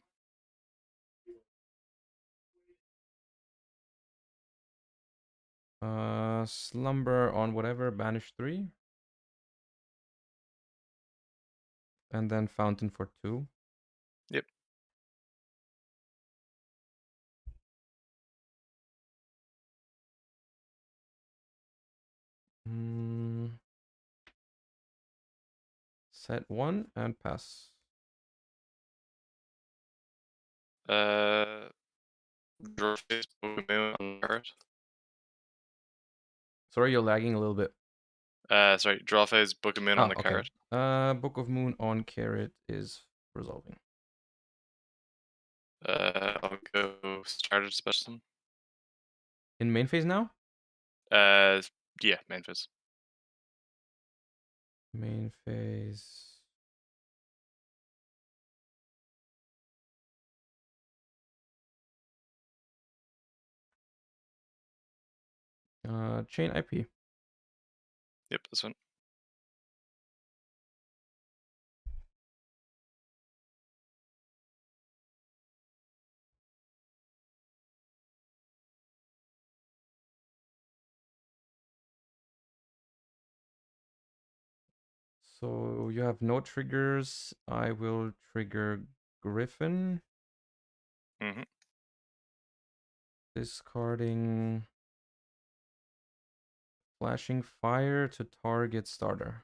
Slumber on whatever, banish 3. And then fountain for 2. Yep. Set 1 and pass. Draw phase, book a moon on carrot. Sorry, you're lagging a little bit. Sorry, draw phase, book a moon on the carrot. Book of Moon on carrot is resolving. I'll go started special. In main phase now? Yeah, main phase. Main phase. Chain IP. Yep, that's one. So you have no triggers. I will trigger Griffin. Discarding flashing fire to target starter.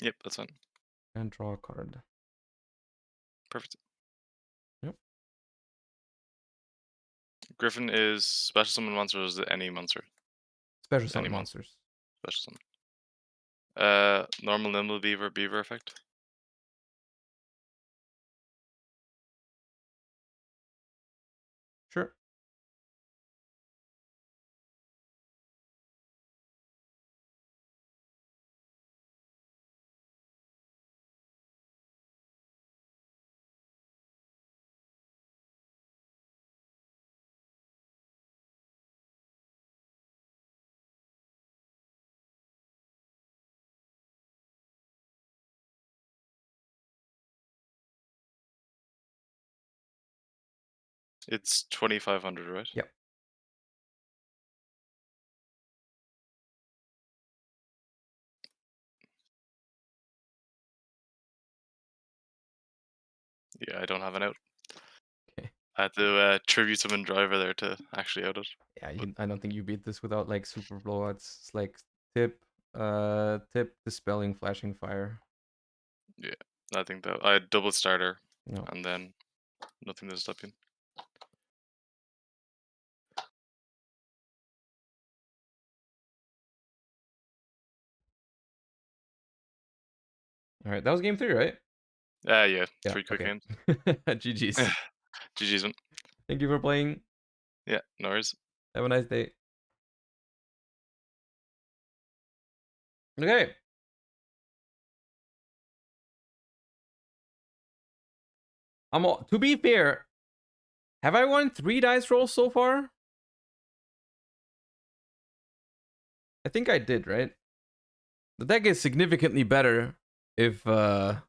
Yep, that's fine. And draw a card. Perfect. Yep. Griffin is special summon monster, or is it any monster? Special summon monsters. Special summon. Normal nimble beaver effect. Sure. It's 2,500, right? Yep. Yeah, I don't have an out. Okay. I had to tribute summon driver there to actually out it. Yeah, I don't think you beat this without like super blowouts. It's like tip, dispelling flashing fire. Yeah, I think that I had double starter No. and then nothing to stop you. All right, that was game 3, right? Yeah, Yeah, 3 quick okay. games. GG's. GG's one. Thank you for playing. Yeah, no worries. Have a nice day. Okay. To be fair, have I won 3 dice rolls so far? I think I did, right? The deck is significantly better if the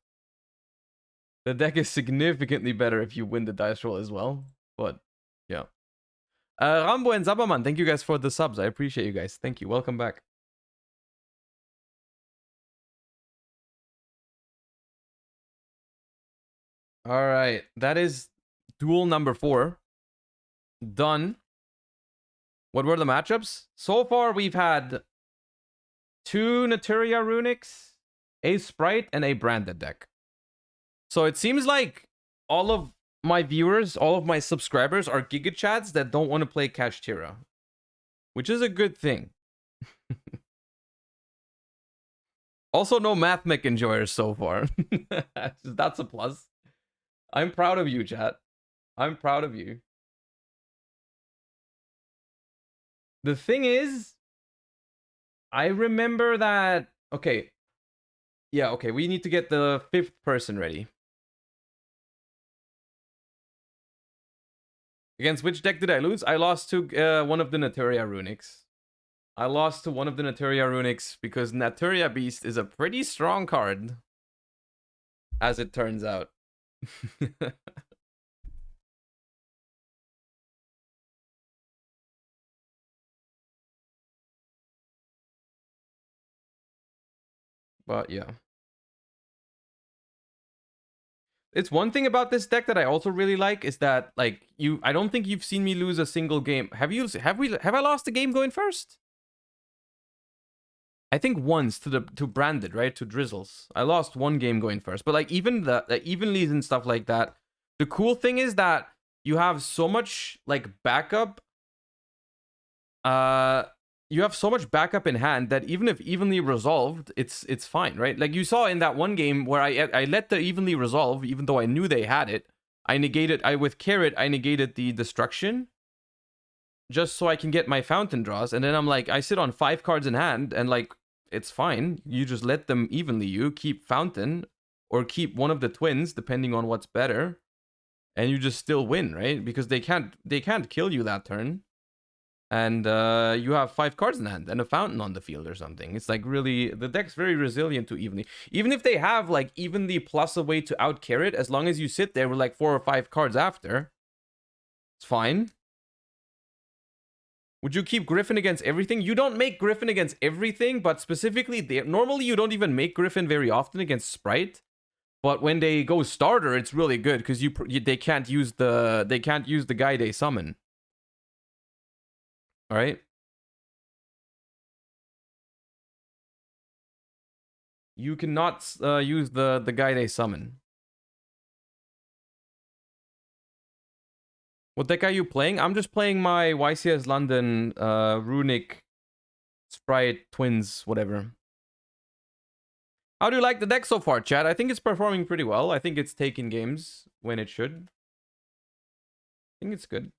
deck is significantly better if you win the dice roll as well. But yeah. Rambo and Zabaman, thank you guys for the subs. I appreciate you guys. Thank you. Welcome back. All right, that is duel number 4 done. What were the matchups? So far, we've had 2 Naturia Runicks, a Spright, and a branded deck. So it seems like all of my viewers, all of my subscribers are Giga Chads that don't want to play Kashtira, which is a good thing. Also, no Math Mech enjoyers so far. That's a plus. I'm proud of you, chat. I'm proud of you. The thing is, I remember that... Okay. Yeah, okay. We need to get the 5th person ready. Against which deck did I lose? I lost to one of the Naturia Runicks. I lost to one of the Naturia Runicks because Naturia Beast is a pretty strong card. As it turns out. But yeah. It's one thing about this deck that I also really like is that like I don't think you've seen me lose a single game. Have I lost a game going first? I think once to Branded, right? To Drizzles. I lost 1 game going first. But like even the evenlies and stuff like that. The cool thing is that you have so much like backup. You have so much backup in hand that even if evenly resolved, it's fine, right? Like you saw in that one game where I let the evenly resolve, even though I knew they had it. With Carrot, I negated the destruction just so I can get my fountain draws. And then I'm like, I sit on 5 cards in hand and like, it's fine. You just let them evenly. You keep fountain or keep one of the twins, depending on what's better. And you just still win, right? Because they can't kill you that turn. And you have 5 cards in hand and a fountain on the field or something. It's like really, the deck's very resilient to evenly. Even if they have like evenly plus a way to out Carrot, as long as you sit there with like 4 or 5 cards after, it's fine. Would you keep Griffin against everything? You don't make Griffin against everything, but specifically, normally you don't even make Griffin very often against Spright. But when they go starter, it's really good because they can't use the guy they summon. All right. You cannot use the guy they summon. What deck are you playing? I'm just playing my YCS London, Runick, Spright, Twins, whatever. How do you like the deck so far, chat? I think it's performing pretty well. I think it's taking games when it should. I think it's good.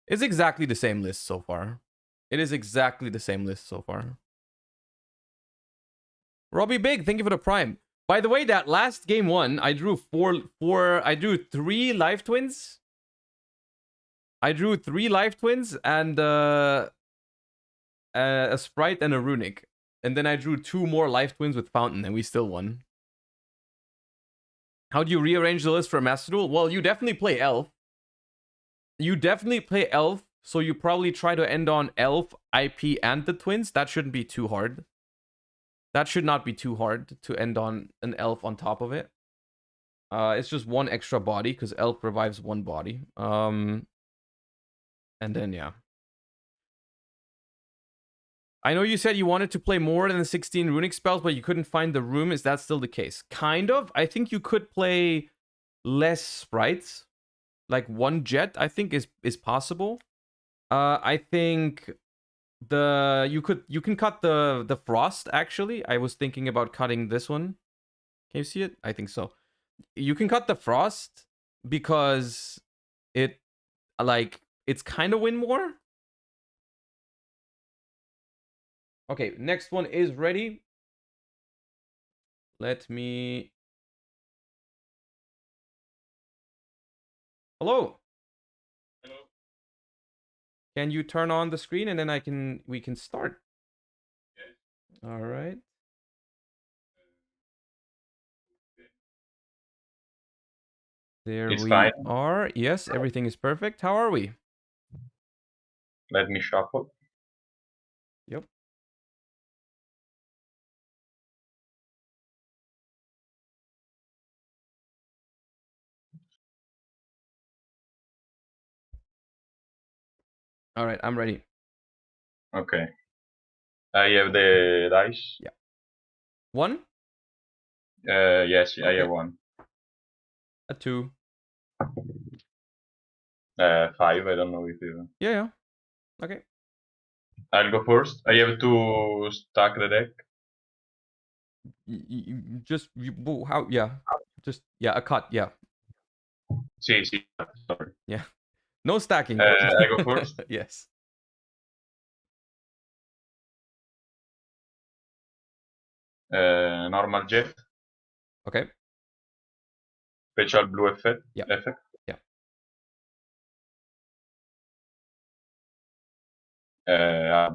It's exactly the same list so far. It is exactly the same list so far. Robbie Big, thank you for the prime. By the way, that last game one, I drew I drew 3 life twins. I drew 3 life twins and a Spright and a Runick. And then I drew 2 more life twins with Fountain, and we still won. How do you rearrange the list for Master Duel? Well, you definitely play Elf. You definitely play Elf, so you probably try to end on Elf, IP, and the twins. That shouldn't be too hard. That should not be too hard to end on an Elf on top of it. It's just 1 extra body, because Elf revives 1 body. And then, yeah. I know you said you wanted to play more than 16 Runic spells, but you couldn't find the room. Is that still the case? Kind of. I think you could play less sprites. Like 1 jet, I think is possible. I think you can cut the frost, actually. I was thinking about cutting this one. Can you see it? I think so. You can cut the frost because it's kind of win more. Okay, next one is ready. Let me... Hello. Hello. Can you turn on the screen and then we can start? Yes. All right. There It's we fine. are. Yes, everything is perfect. How are we? Let me shuffle. Yep. All right, I'm ready. Okay. I have the dice. Yeah. 1? Yes, I Okay. have 1. A 2. 5, I don't know if you... Yeah. Okay. I'll go first. I have to stack the deck. A cut, yeah. Sì, sorry. Yeah. No stacking. I go first. Yes. Normal jet. Okay. Special blue effect. Yeah. Yeah.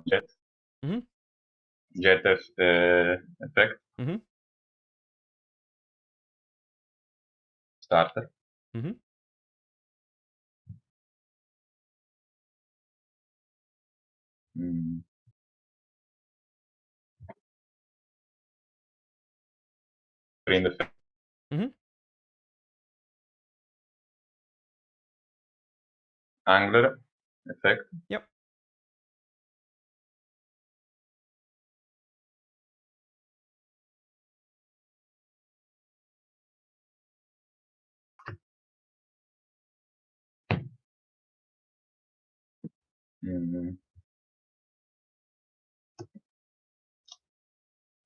Jet. Mm-hmm. Jet effect. Mm-hmm. Starter. Mm-hmm. Green effect. Mm-hmm. Angler effect. Yep.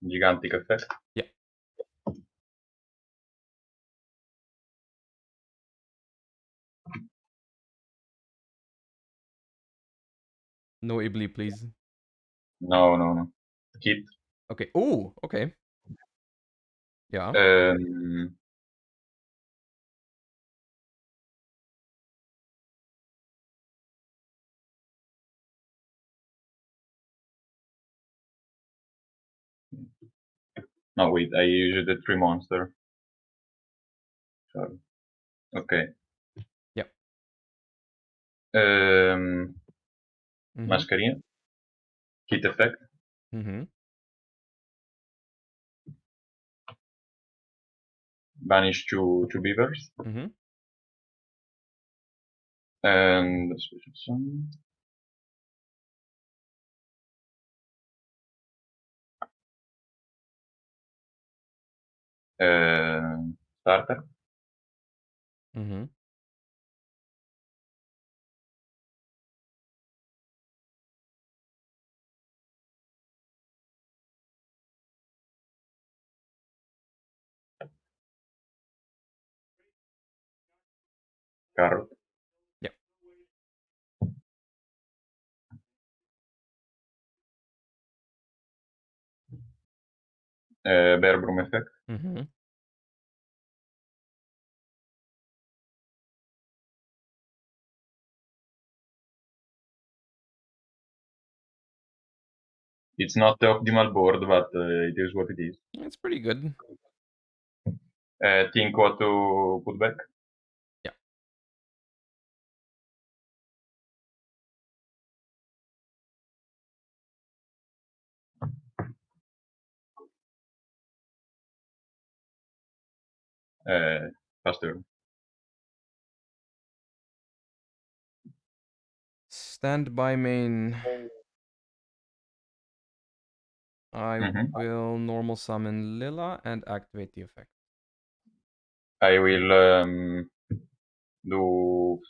Gigantic effect. Yeah. No Ibli, please. No. Hit. Okay. Oh, okay. Yeah. No, wait, I used the 3 monster. Sorry. Okay. Yep. Mascherina. Hit effect. Mm-hmm. Banish 2 beavers. Mm-hmm. And the special summon. Starter. Mm-hmm. Carrot. Yep. Bear Broom effect. Mm-hmm. It's not the optimal board, but it is what it is. It's pretty good. Think what to put back. Yeah. Faster. Stand by main. I will normal summon Lila and activate the effect. I will do.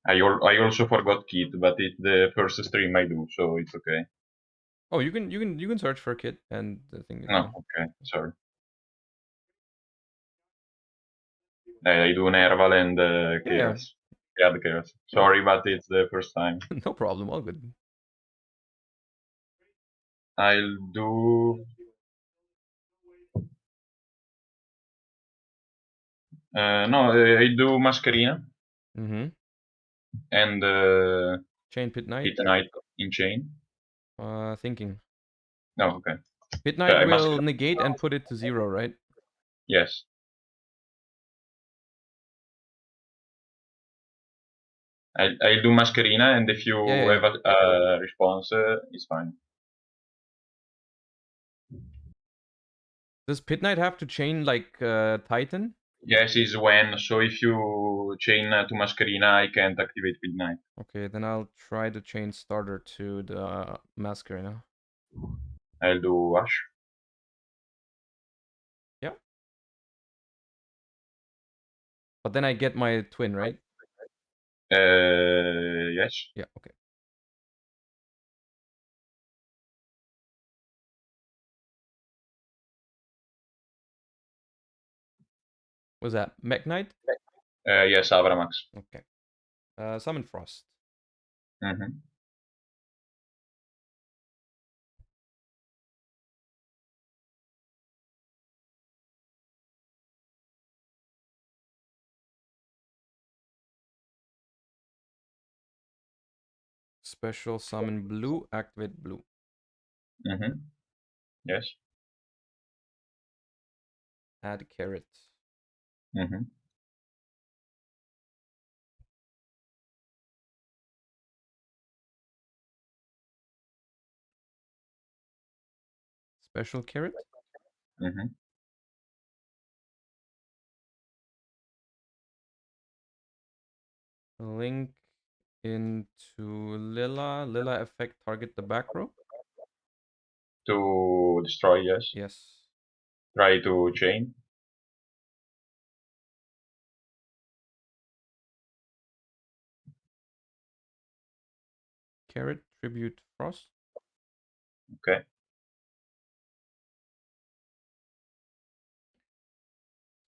I also forgot Kit, but it's the first stream I do, so it's okay. Oh, you can search for Kit and the thing is No, fine. okay, sorry. I do Nerval and Chaos. Yeah, the Chaos. Sorry, but it's the first time. No problem, all good. I'll do. No, I do Mascherina. Mm-hmm. And Chain Pit Knight. Pit Knight in chain. Thinking. No, okay. Pit Knight will Mascherina. negate and put it to 0, right? Yes. I'll do Mascherina, and if you have a response, it's fine. Does Pit Knight have to chain like Titan? Yes, is when. So if you chain to Mascherina, I can't activate Pit Knight. Okay, then I'll try to chain starter to the Masquerina. I'll do Ash. Yeah. But then I get my twin, right? Yes. Yeah, okay. Was that Mech Knight? Yes, Avramax. Okay. Summon Frost. Mm-hmm. Special summon blue, activate blue. Mm-hmm. Yes. Add carrot. Mm-hmm. Special carrot. Mm-hmm. Link into Lila. Lila effect target the back row. To destroy, yes. Yes. Try to chain. Carrot, tribute Frost. Okay.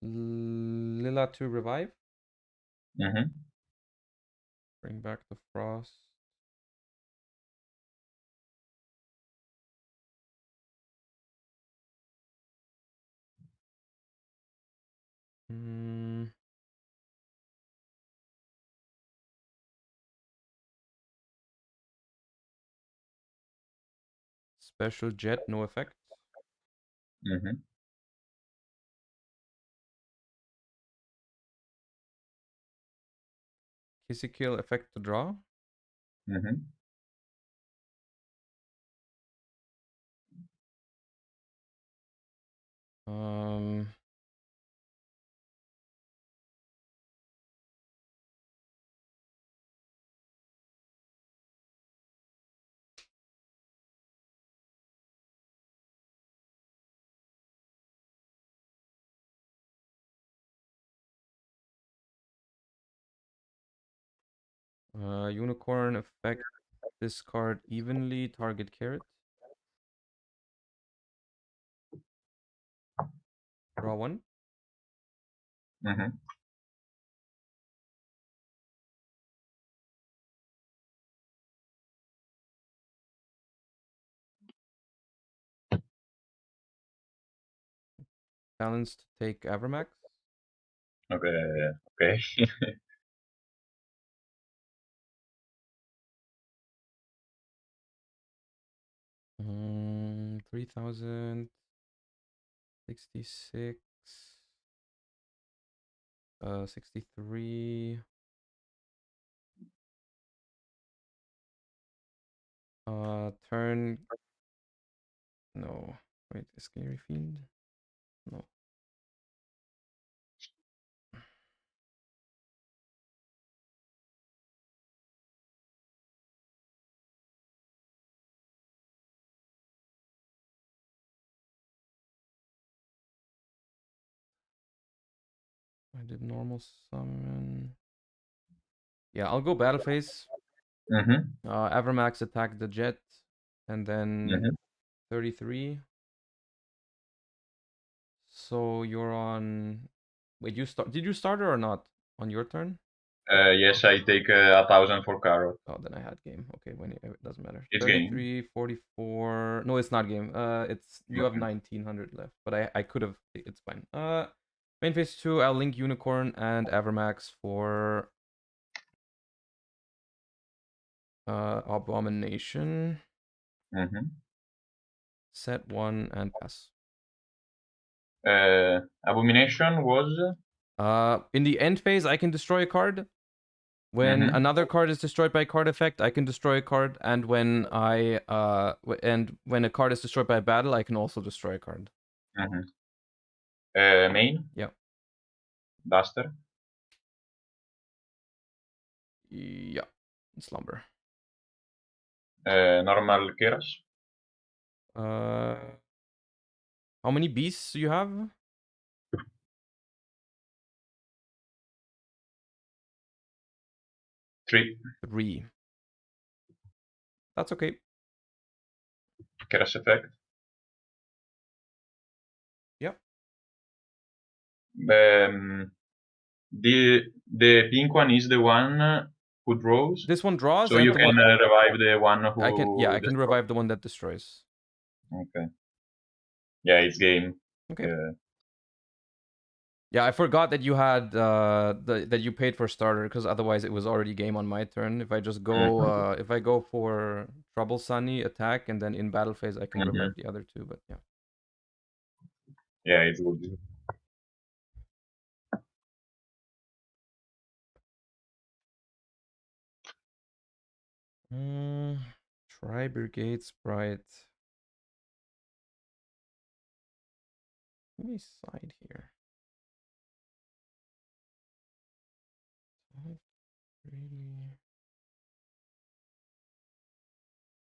Lila to revive. Mm-hmm. Bring back the Frost. Special jet, no effect. Mm-hmm. Kissy kill effect to draw. Mm-hmm. Unicorn effect this card evenly. Target carrot. Draw one. Mm-hmm. Balanced take Avermax. Okay. Okay. 3,000. 66. 63. Turn. No. Wait, Scary Fiend? No. I did normal summon. Yeah, I'll go battle phase. Mm-hmm. Avermax attack the jet, and then Mm-hmm. 33. So you're on. Wait, you start? Did you start it or not on your turn? Yes, I take 1,000 for carrot. Oh, then I had game. Okay, when it doesn't matter. It's 33, 44. No, it's not game. It's you have Okay. 1900 left, but I could have. It's fine. Main phase 2. I'll link Unicorn and Avermax for Abomination. Mm-hmm. Set 1 and pass. Abomination was In the end phase, I can destroy a card. When another card is destroyed by a card effect, I can destroy a card, and when when a card is destroyed by a battle, I can also destroy a card. main. Yeah. Duster. Yeah. Slumber. Normal Keras. How many beasts do you have? 3. 3. That's okay. Keras effect. Yep. The pink one is the one who draws. This one draws, So and you the can one revive the one who. I can. Yeah, I can destroys. revive the one that destroys. Okay. Yeah, it's game. Okay. Yeah, I forgot that you had that you paid for starter, because otherwise it was already game on my turn. If I just go if I go for Trouble Sunny attack and then in battle phase I can revive the other two, but yeah. Yeah, it's good. Tri Brigade Spright. Let me side here. Really.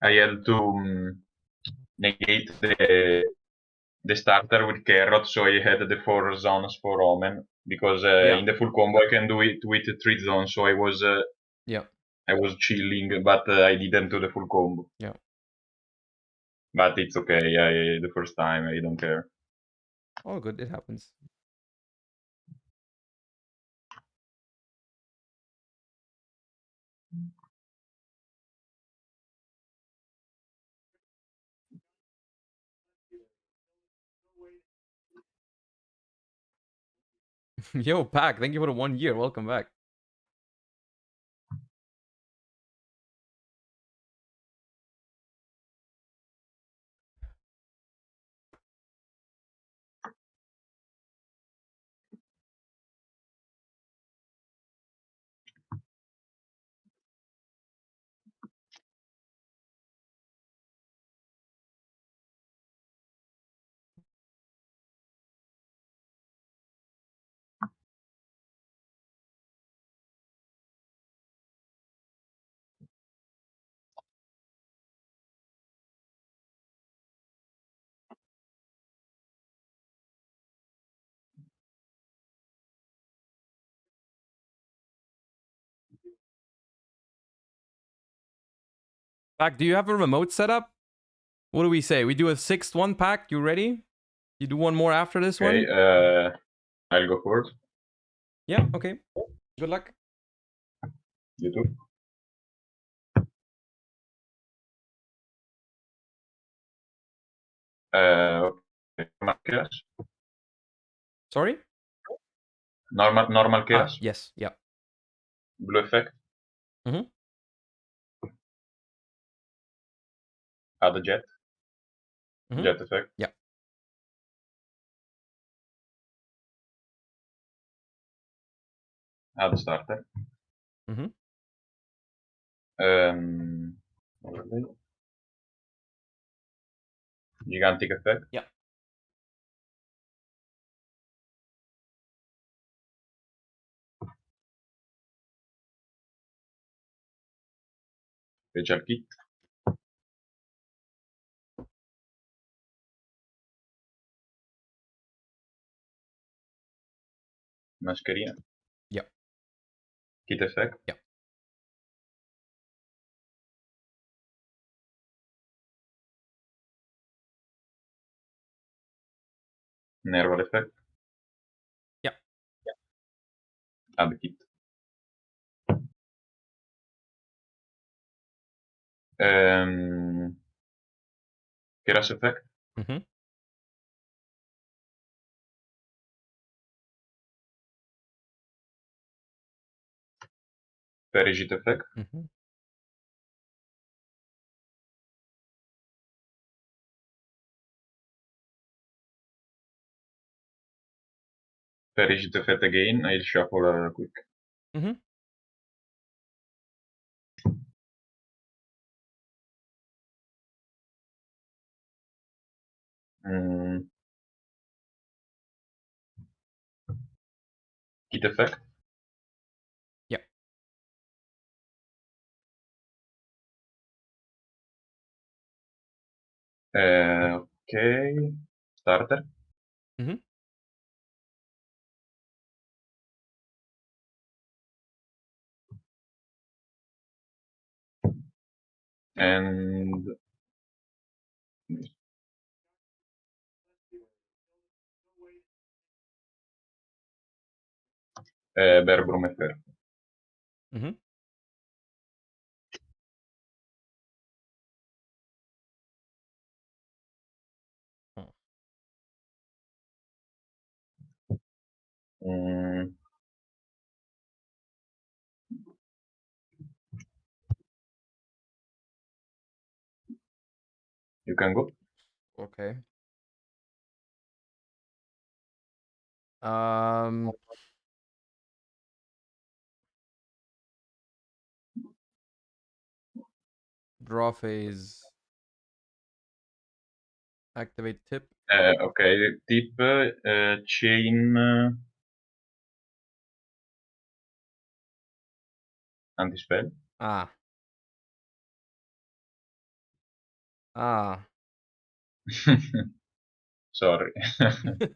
I had to negate the starter with carrot, so I had the 4 zones for Omen, because in the full combo I can do it with 3 zones, so I was I was chilling, but I didn't do the full combo. Yeah. But it's okay, the first time, I don't care. Oh, good, it happens. Yo, Pack, thank you for the 1 year. Welcome back. Pack, do you have a remote setup? What do we say? We do a 6th one, Pack. You ready? You do one more after this Okay, one? I'll go first. Yeah, okay. Good luck. You too. Okay. Normal chaos. Sorry? Normal chaos. Yes, yeah. Blue effect. Mhm. Add a jet. Mhm. Jet effect. Yeah. Add a starter. Mhm. Overlay. Gigantic effect. Yeah. Special kit. Mascherina. Yeah. Kit effect. Yeah. Nerval effect. Yeah. Add kit. Keras effect. Mhm. Perigit effect. Mhm. Perigit effect again. I'll shuffle quick. Mhm. Kit effect. Yeah. Okay. Starter. Mhm. And Verbrum effect. Mhm. Oh. Mm, you can go. Okay. Um. Draw phase. Activate tip. Okay. Tip. Chain. Anti-spell. Ah. Ah. Sorry.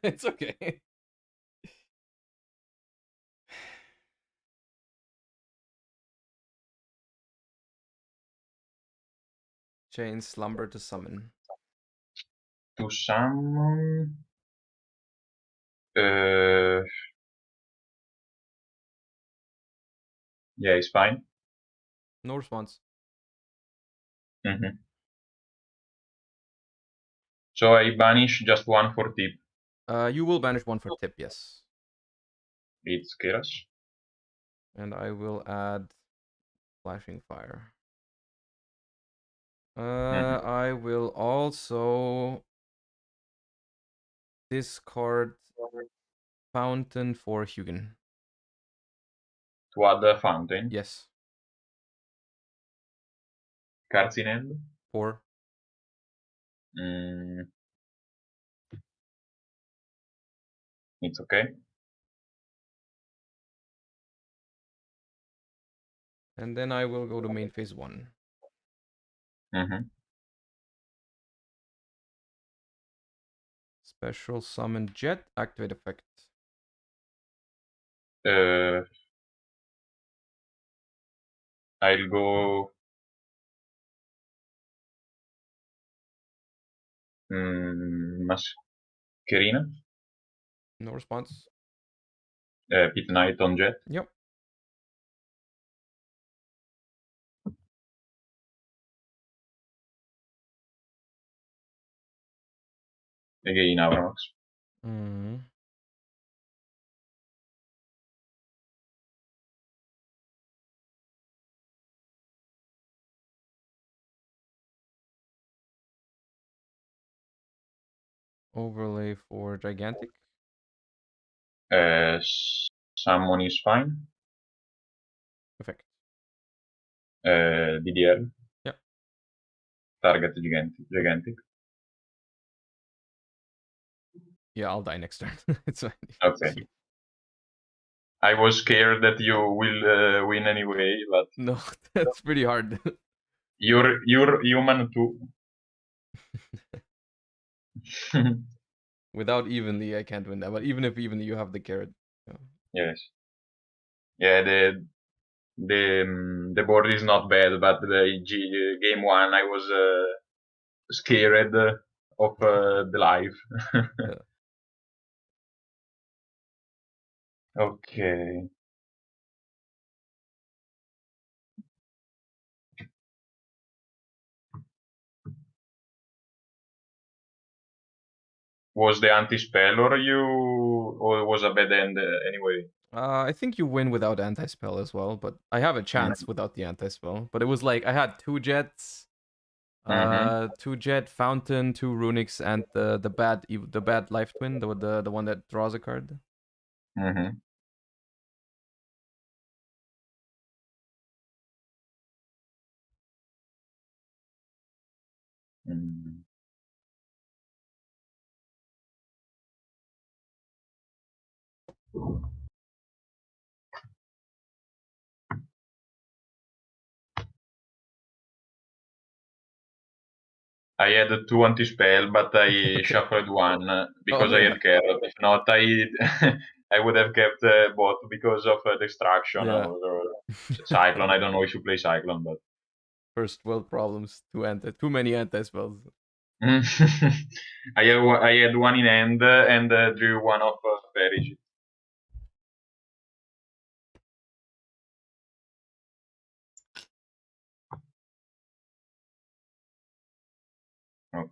It's okay. Chain slumber to summon. To summon. Yeah, it's fine. No response. Mm-hmm. So I banish just one for tip. You will banish one for tip, yes. It's Keras. And I will add flashing fire. I will also discard fountain for Hugin. To add the fountain. Yes. Cards in hand. 4. It's okay. And then I will go to main phase 1. Mm-hmm. Special summon jet, activate effect. I'll go Mascherina. No response. Pit Knight on Jet. Yep. Again, Avronox. Mm. Overlay for gigantic. Summon is fine. Effect. DDL. Yep. Target gigantic. Yeah, I'll die next turn. It's fine. Okay. I was scared that you will win anyway, but No, that's pretty hard. you're human too. Without evenly, I can't win that. But even if evenly, you have the carrot. Yeah. Yes. Yeah, the board is not bad, but the game one I was scared of the life. Yeah. Okay. Was the anti-spell or was a bad end anyway? I think you win without anti-spell as well, but I have a chance without the anti-spell. But it was like I had 2 jets, 2 jet, fountain, 2 runics, and the bad life twin, the one that draws a card. Mm-hmm. Mm. I had 2 anti-spell, but I Okay. shuffled one because Oh, I yeah. had carrot. If not, I would have kept both because of destruction Yeah. or cyclone. I don't know if you play cyclone, but First world problems. Too many anti-spells. I had one in hand and drew one of Perigit. Okay.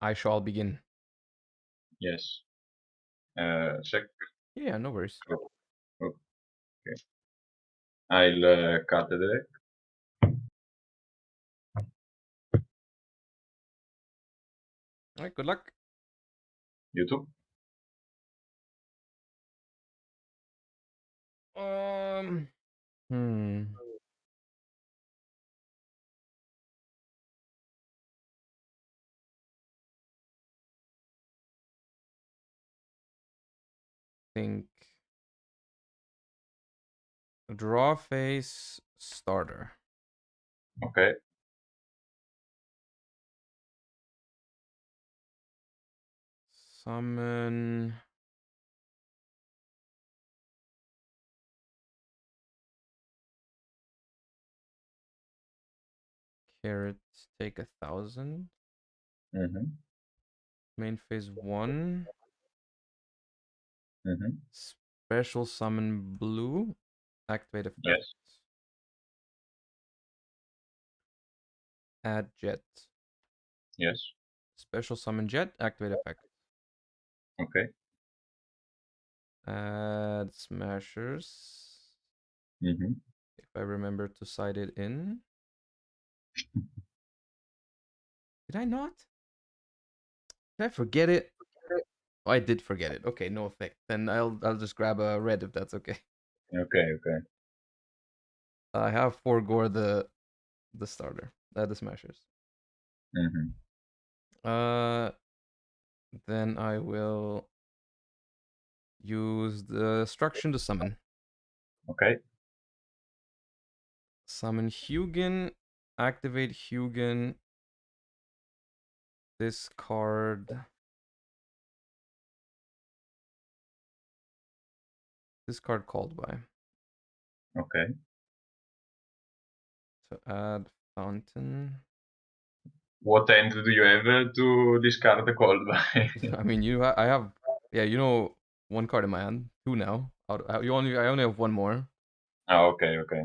I shall begin. Yes. Sec. Yeah, no worries. Oh, okay. I'll cut the deck. Alright, good luck. You too. Hmm. Think draw face starter. Okay. Summon carrot, take 1,000. Mm-hmm. Main phase 1. Mm-hmm. Special summon blue. Activate effect. Yes. Add jet. Yes. Special summon jet. Activate effect. Okay. Add smashers. Mm-hmm. If I remember to side it in. Did I not? Did I forget it? Oh, I did forget it. Okay, no effect. Then I'll just grab a red if that's okay. Okay. Okay. I have foregore the starter. The smashers. Mm-hmm. Then I will use the destruction to summon. Okay. Summon Hugin, activate Hugin, discard called by. Okay. To add fountain. What end do you have to discard the cold by? I mean, I have, yeah, you know, one card in my hand, two now. I only have one more. Oh, okay, okay.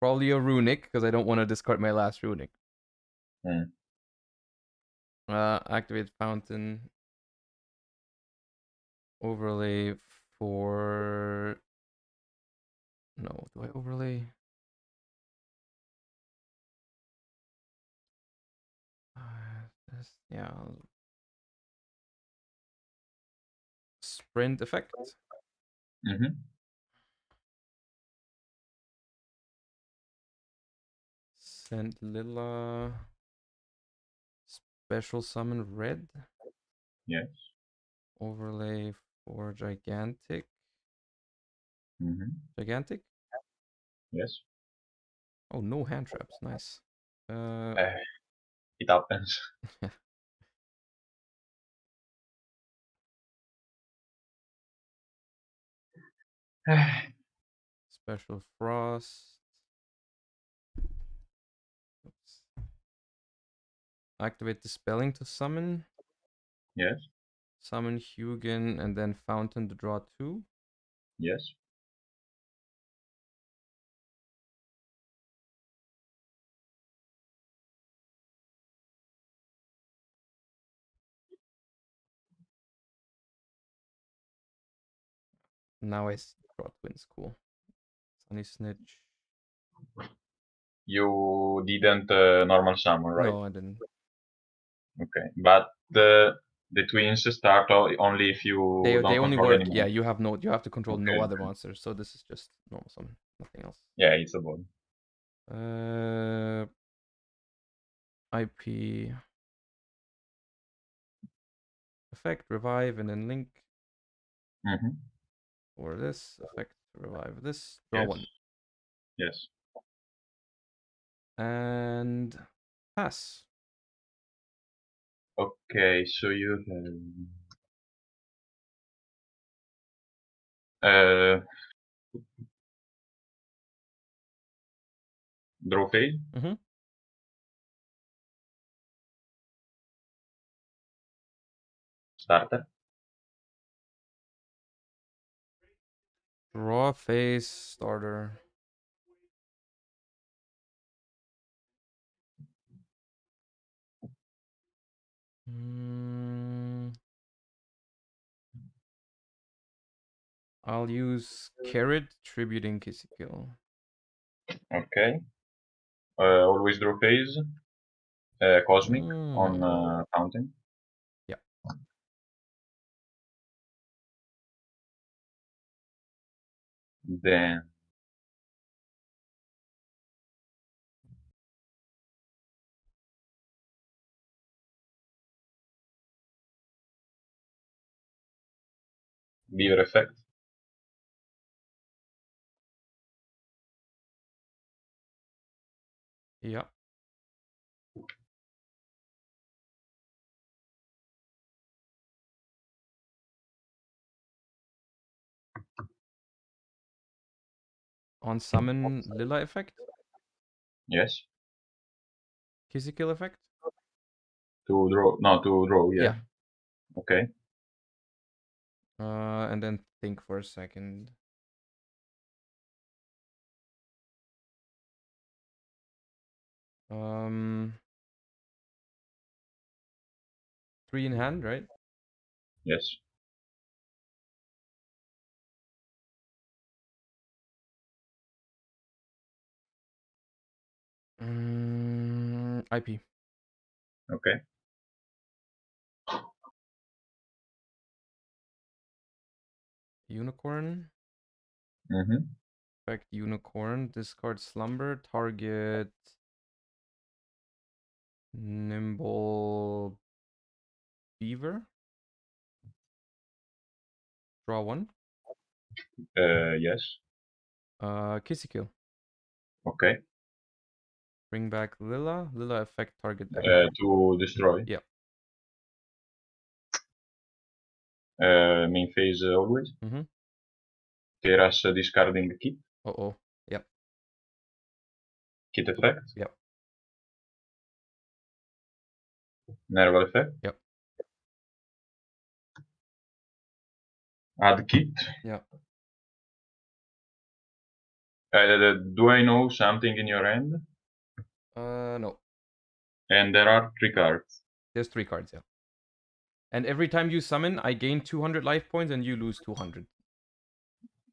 Probably a Runick because I don't want to discard my last Runick. Hmm. Activate fountain. Overlay for. No, do I overlay? Yeah. Sprint effect. Mm-hmm. Send Lila. Special summon red. Yes. Overlay for gigantic. Mm-hmm. Gigantic? Yes. Oh, no hand traps. Nice. It happens. Special frost. Oops. Activate dispelling to summon. Yes. Summon Hugin and then fountain to draw 2. Yes. Now I draw twins. Cool. Sunny Snitch. You didn't normal summon, right? No, I didn't. Okay, but the twins start only if you They don't only control work. any Yeah, monster. you have to control no Okay, other okay. monsters. So this is just normal summon, nothing else. Yeah, it's a bot. IP effect revive and then link. Mm-hmm. Or this effect revive this. Draw Yes. 1. Yes. And pass. Okay, so you have draw phase. Mm-hmm. Starter. Draw phase starter. I'll use Carrot tributing Kill. Okay. Always draw phase. Cosmic on fountain. Yeah. Then beaver effect. Yeah. On summon Lila effect? Yes. Kill effect? To draw. No, to draw. Yeah. Yeah. Okay. And then think for a second. Three in hand, right? Yes. IP. Okay. Unicorn. Mm-hmm. Effect Unicorn. Discard Slumber. Target Nimble Beaver. Draw 1. Yes. Kissy kill. Okay. Bring back Lilla. Lilla affect target. To destroy. Yeah. Main phase always. Mm-hmm. Kera's discarding kit. Uh-oh. Yep. Kit effect. Yep. Nerval effect. Yep. Add kit. Yeah. Do I know something in your hand? No. And there are 3 cards. There's 3 cards, yeah. And every time you summon, I gain 200 life points and you lose 200.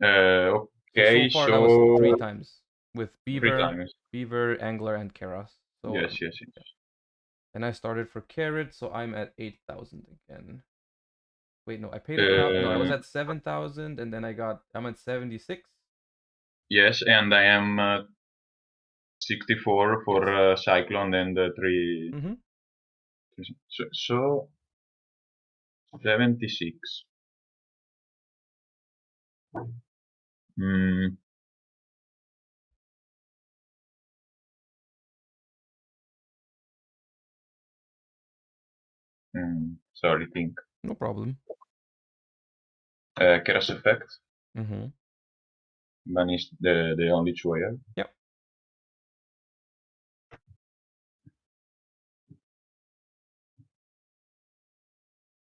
Okay, so far that was 3 times. With 3 Beaver, times. Beaver, Angler, and Keras. So, Yes. and I started for Carrot, so I'm at 8,000 again. Wait, no, I paid it now. No, I was at 7,000, and then I'm at 76. Yes, and I am 64 for Cyclone and 3. Mm-hmm. So 76. Sorry, think. No problem. Keras effect. Mm-hmm. Banish the only 2 I have. Yep.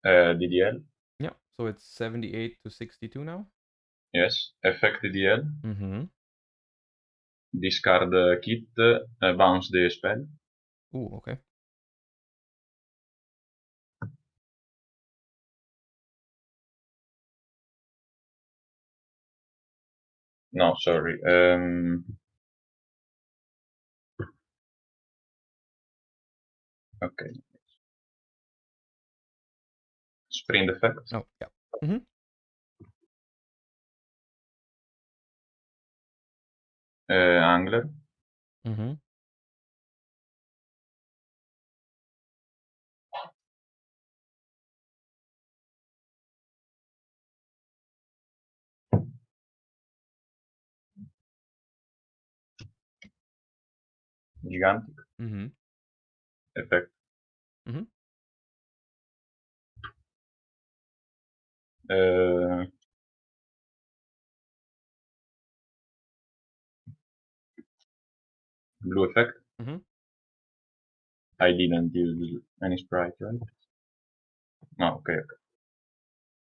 DDL. Yeah, so it's 78 to 62 now. Yes, effect DDL. Mm-hmm. Discard kit, bounce the spell. Ooh, okay. No, sorry. Okay. Sprint effect. Oh, yeah. Mm-hmm. Angler. Mm-hmm. Gigantic. Mm-hmm. Effect. Mm-hmm. Blue effect. Mm-hmm. I didn't use any Spright, right? No, okay.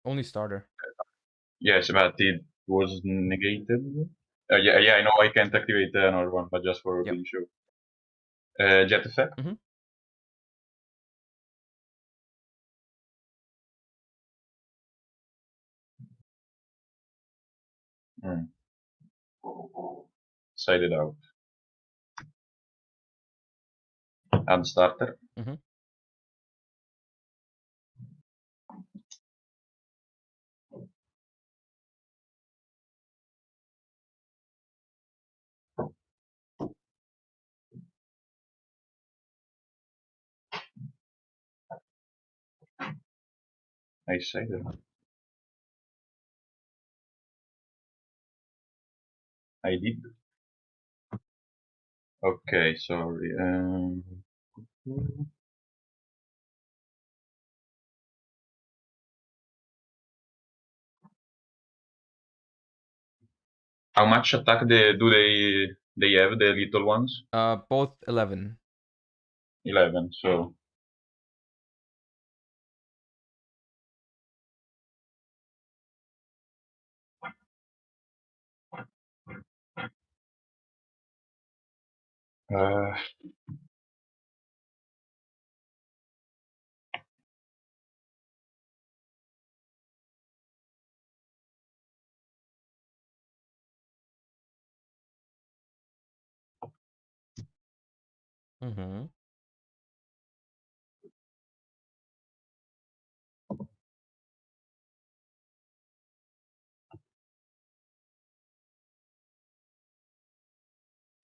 Only starter. Yes, but it was negated. Yeah, I know I can't activate another one, but just for being sure. Jet effect. Mm-hmm. Sided out. Add starter. Mm-hmm. I sided out. I did. Okay, sorry. How much attack do they have, the little ones? Both 11. 11, so... Mm-hmm.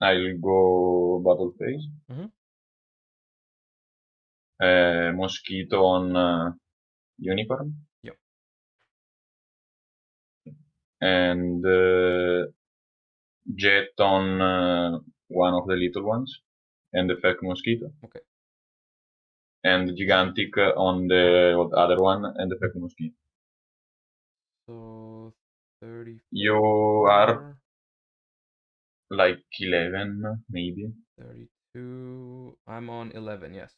I'll go battle phase. Mm-hmm. Mosquito on unicorn. Yep. and Jet on one of the little ones, and the Fake Mosquito. Okay. And Gigantic on the other one, and the Fake Mosquito. So 30. You are like 11, maybe. 32. I'm on 11, yes.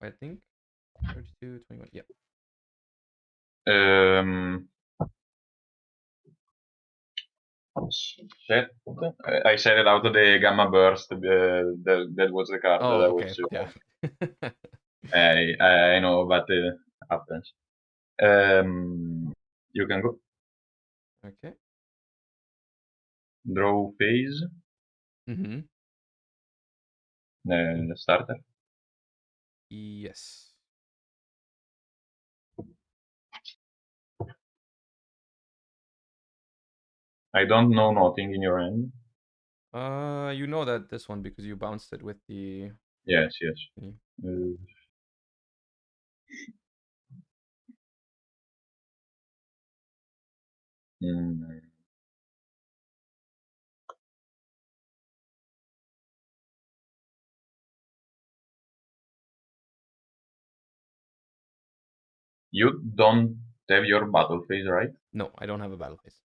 I think. 32, 21, yeah. Shit. I said it out of the Gamma Burst. That was the card that I Oh, was okay, choosing. yeah. I know, but it happens. You can go. Okay. Draw phase. Mm-hmm. Starter. Yes. I don't know nothing in your hand. You know that this one because you bounced it with the. Yes, yes. Mm. You don't have your battle phase, right? No, I don't have a battle phase.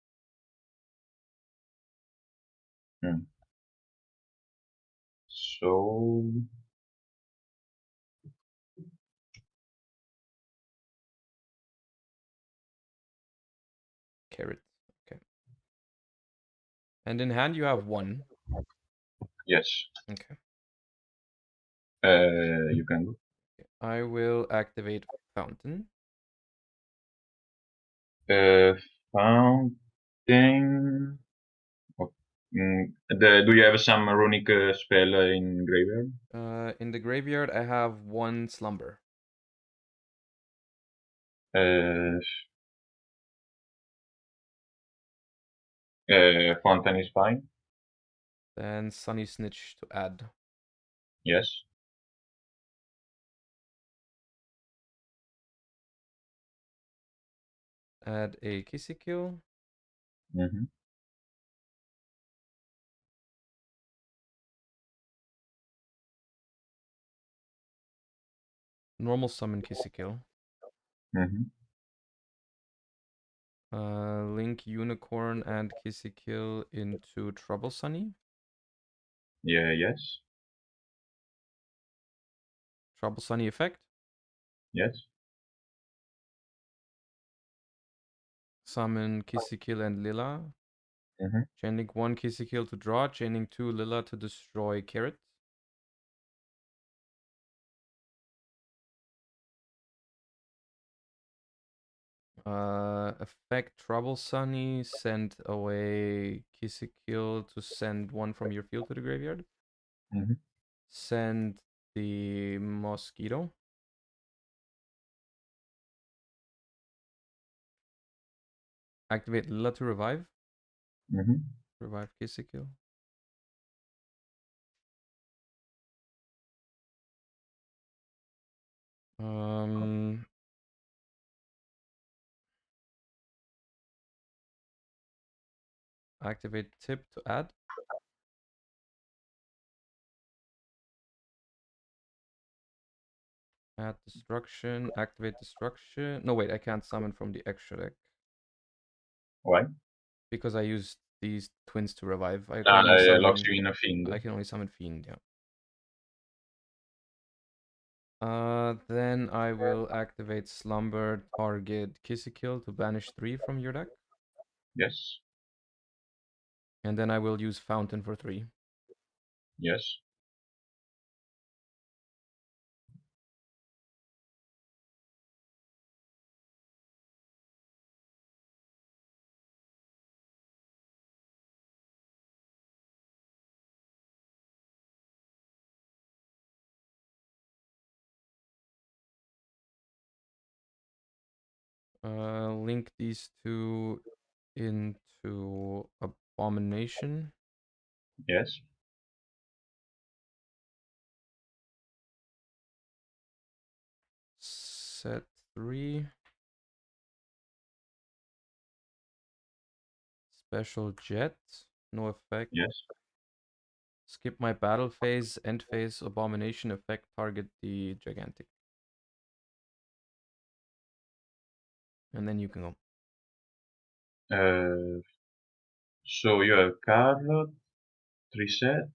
So Carrot. Okay. And in hand you have one. yes. Okay. You can go. I will activate Fountain. Fountain. Oh, do you have some runic spell in graveyard? In the graveyard I have one Slumber. Fountain is fine. Then Sunny Snitch to add. Yes. Add a Kissy Kill. Mm-hmm. Normal summon Kissy Kill. Mm-hmm. Link Unicorn and Kissy Kill into Trouble Sunny. Yeah, yes. Trouble Sunny effect. Yes. Summon Kissy Kill and Lila. Mm-hmm. Chaining one Kissy Kill to draw. Chaining two Lila to destroy Carrot. Effect Trouble Sunny. Send away Kissy Kill to send one from your field to the graveyard. Mm-hmm. Send the Mosquito. Activate Lila to revive. Mm-hmm. Revive Kissy Kill. Activate Tip to add. Add Destruction. Activate Destruction. No, wait, I can't summon from the extra deck. Why? Because I used these twins to revive. I can only summon. Locks you in a fiend. I can only summon Fiend, yeah. Then I will activate Slumber, target Kissy Kill to banish 3 from your deck. Yes. And then I will use Fountain for 3. Yes. Link these two into Abomination. Yes. Set 3. Special jet. No effect. Yes. Skip my battle phase. End phase. Abomination effect. Target the gigantic. And then you can go. So you have card, 3 sets,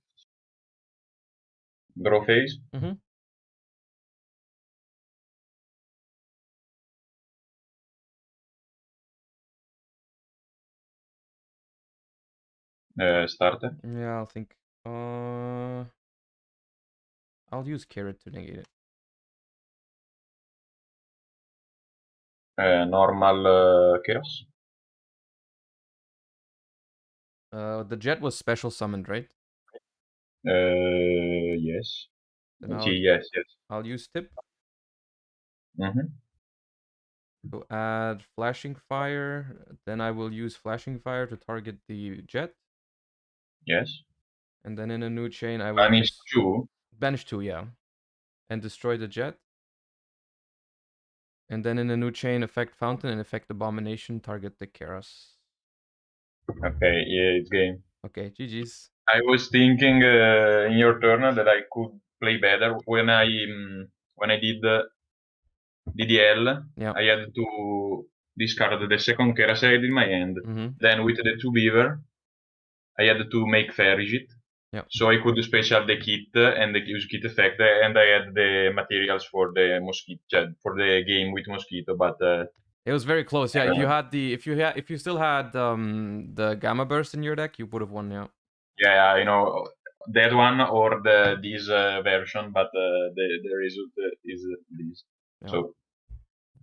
draw phase. Mm-hmm. Starter. Yeah, I'll think. I'll use carrot to negate it. Normal chaos. The jet was special summoned, right? Yes. Then Yes. I'll use tip Mm-hmm. to add flashing fire. Then I will use flashing fire to target the jet. Yes. And then in a new chain, I will Banish just 2. banish 2, yeah, and destroy the jet. And then in a new chain, effect fountain and effect abomination, target the Keras. Okay, yeah, it's game. Okay, GG's. I was thinking in your turn that I could play better when I did DDL. Yeah. I had to discard the second Keras I had in my hand. Mm-hmm. Then with the 2 beaver, I had to make Ferrigit. Yeah. So I could special the kit and the use kit effect, and I had the materials for the mosquito for the game with mosquito. But it was very close. Yeah, if you still had the gamma burst in your deck, you would have won. Yeah. Yeah, you know that one or this version, but the result is this. Yeah. So,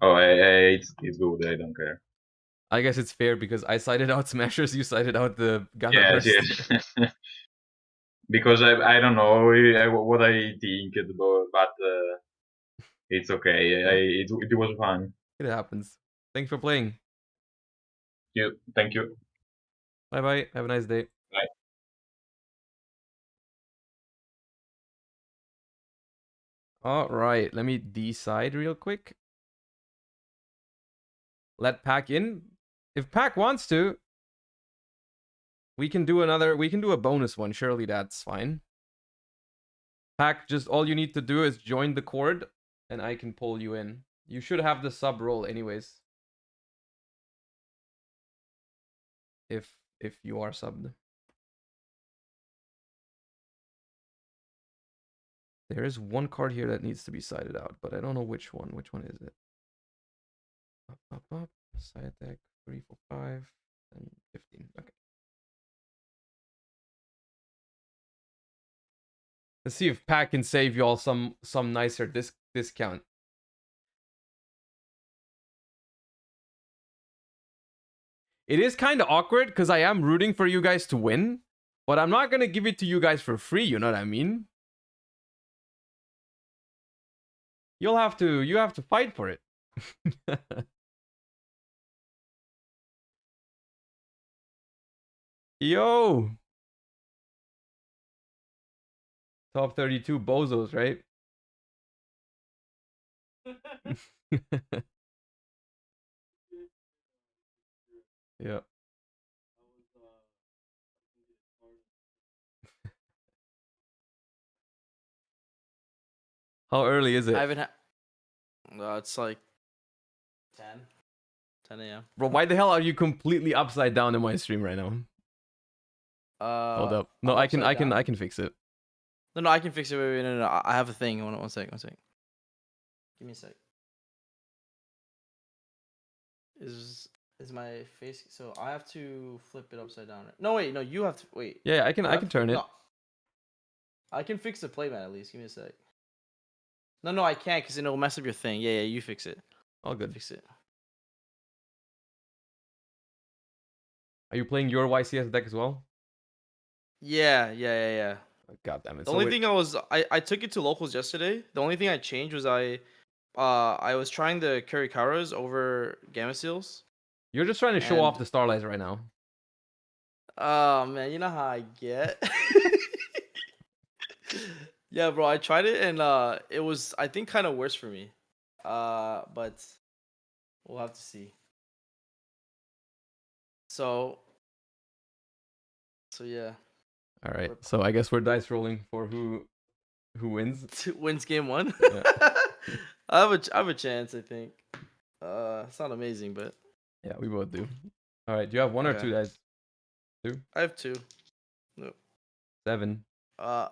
it's good. I don't care. I guess it's fair because I cited out Smashers, you cited out the gamma burst. Yes. Because I don't know what I think, but it's okay. Yeah. It was fun. It happens. Thanks for playing. Thank you. Bye bye. Have a nice day. Bye. All right. Let me decide real quick. Let Pack in. If Pack wants to, we can do a bonus one. Surely that's fine. Pack, just all you need to do is join the cord and I can pull you in. You should have the sub roll anyways. If you are subbed. There is one card here that needs to be sided out, but I don't know which one. Which one is it? Up. Side deck 3, 4, 5, and 15. Okay. Let's see if Pack can save y'all some nicer discount. It is kind of awkward because I am rooting for you guys to win, but I'm not gonna give it to you guys for free. You know what I mean? You have to fight for it. Yo. Top 32 bozos, right? Yeah. How early is it? I haven't had. It's like 10 a.m. Bro, why the hell are you completely upside down in my stream right now? Hold up. No, I can fix it. No, I can fix it. Wait, no. I have a thing. One sec. Give me a sec. Is my face? So I have to flip it upside down. No, wait. No, you have to wait. Yeah, I can turn it. No. I can fix the playmat at least. Give me a sec. No, I can't because it'll mess up your thing. Yeah, you fix it. All good. Fix it. Are you playing your YCS deck as well? Yeah. God damn it. The only thing I took it to locals yesterday. The only thing I changed was I was trying the Karikaras over Gamma Seals. You're just trying to show off the Starlights right now. Oh man, you know how I get. Yeah, bro, I tried it and it was I think kind of worse for me. But we'll have to see. So So yeah, All right. Rip. So I guess we're dice rolling for who wins. wins game 1. Yeah. I have a chance, I think. It's not amazing, but Yeah, we both do. All right. Do you have one or Okay. two dice? Two. I have 2. 7. I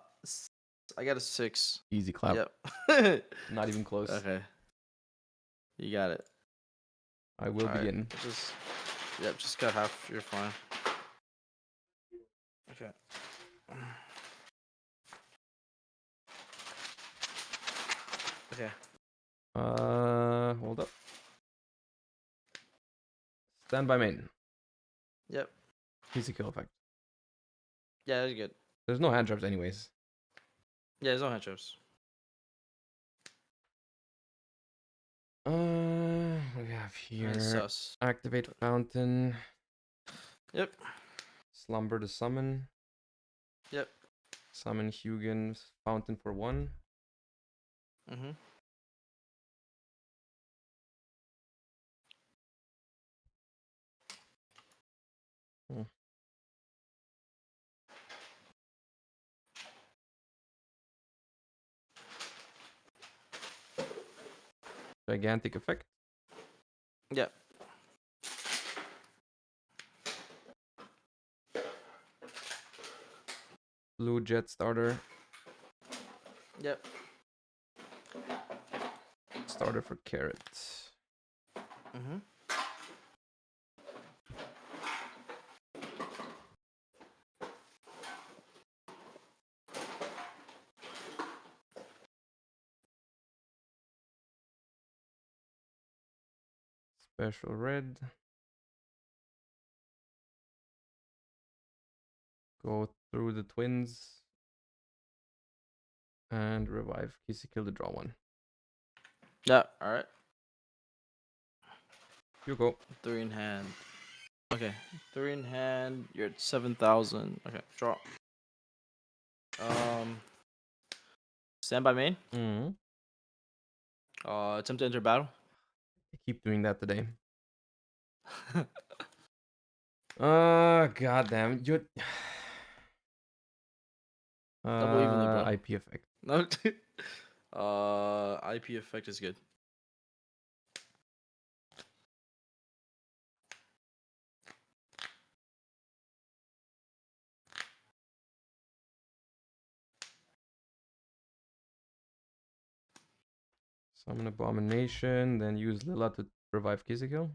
got a 6. Easy clap. Yep. Not even close. Okay. You got it. I will Alright, begin. Just cut half. You're fine. Okay. Okay. Hold up. Stand by main. Yep. Easy kill effect. Yeah, that's good. There's no hand traps anyways. Yeah, there's no hand traps. What do we have here? Nice sus. Activate fountain. Yep. Slumber to summon. Yep. Summon Hugin's fountain for 1. Mhm. Gigantic effect. Yep. Blue jet starter. Yep. Starter for carrot. Mhm. Special red. Go through the twins. And revive. Kissy kill to draw 1. Yeah. All right. You go. 3 in hand. Okay. 3 in hand. You're at 7,000. Okay. Draw. Stand by main. Mm-hmm. Attempt to enter battle. I keep doing that today. Goddamn. You. Double evenly, bro. IP effect. No. IP effect is good. Summon Abomination, then use Lila to revive Kizikil.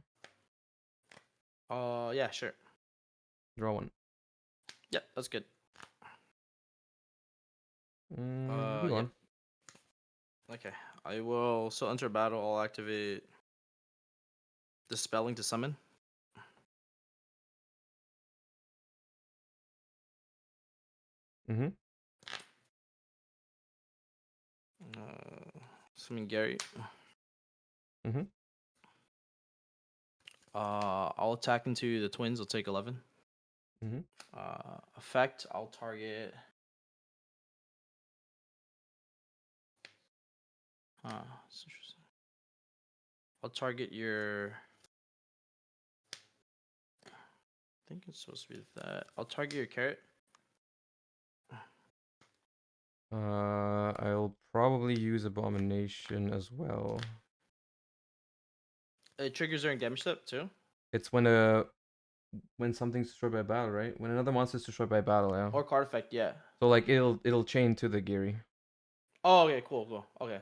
Yeah, sure. Draw 1. Yeah, that's good. You go on. Okay. I will. So enter battle. I'll activate Dispelling to summon. Mm-hmm. Summon Gary. Mm-hmm. I'll attack into the twins. I'll take 11. Mm-hmm. Effect. I'll target. That's interesting. I'll target your. I think it's supposed to be that. I'll target your carrot. I'll probably use Abomination as well. It triggers during damage step too. It's when something's destroyed by battle, right? When another monster is destroyed by battle, yeah. Or card effect, yeah. So like it'll chain to the Giri. Oh, okay, cool. Okay.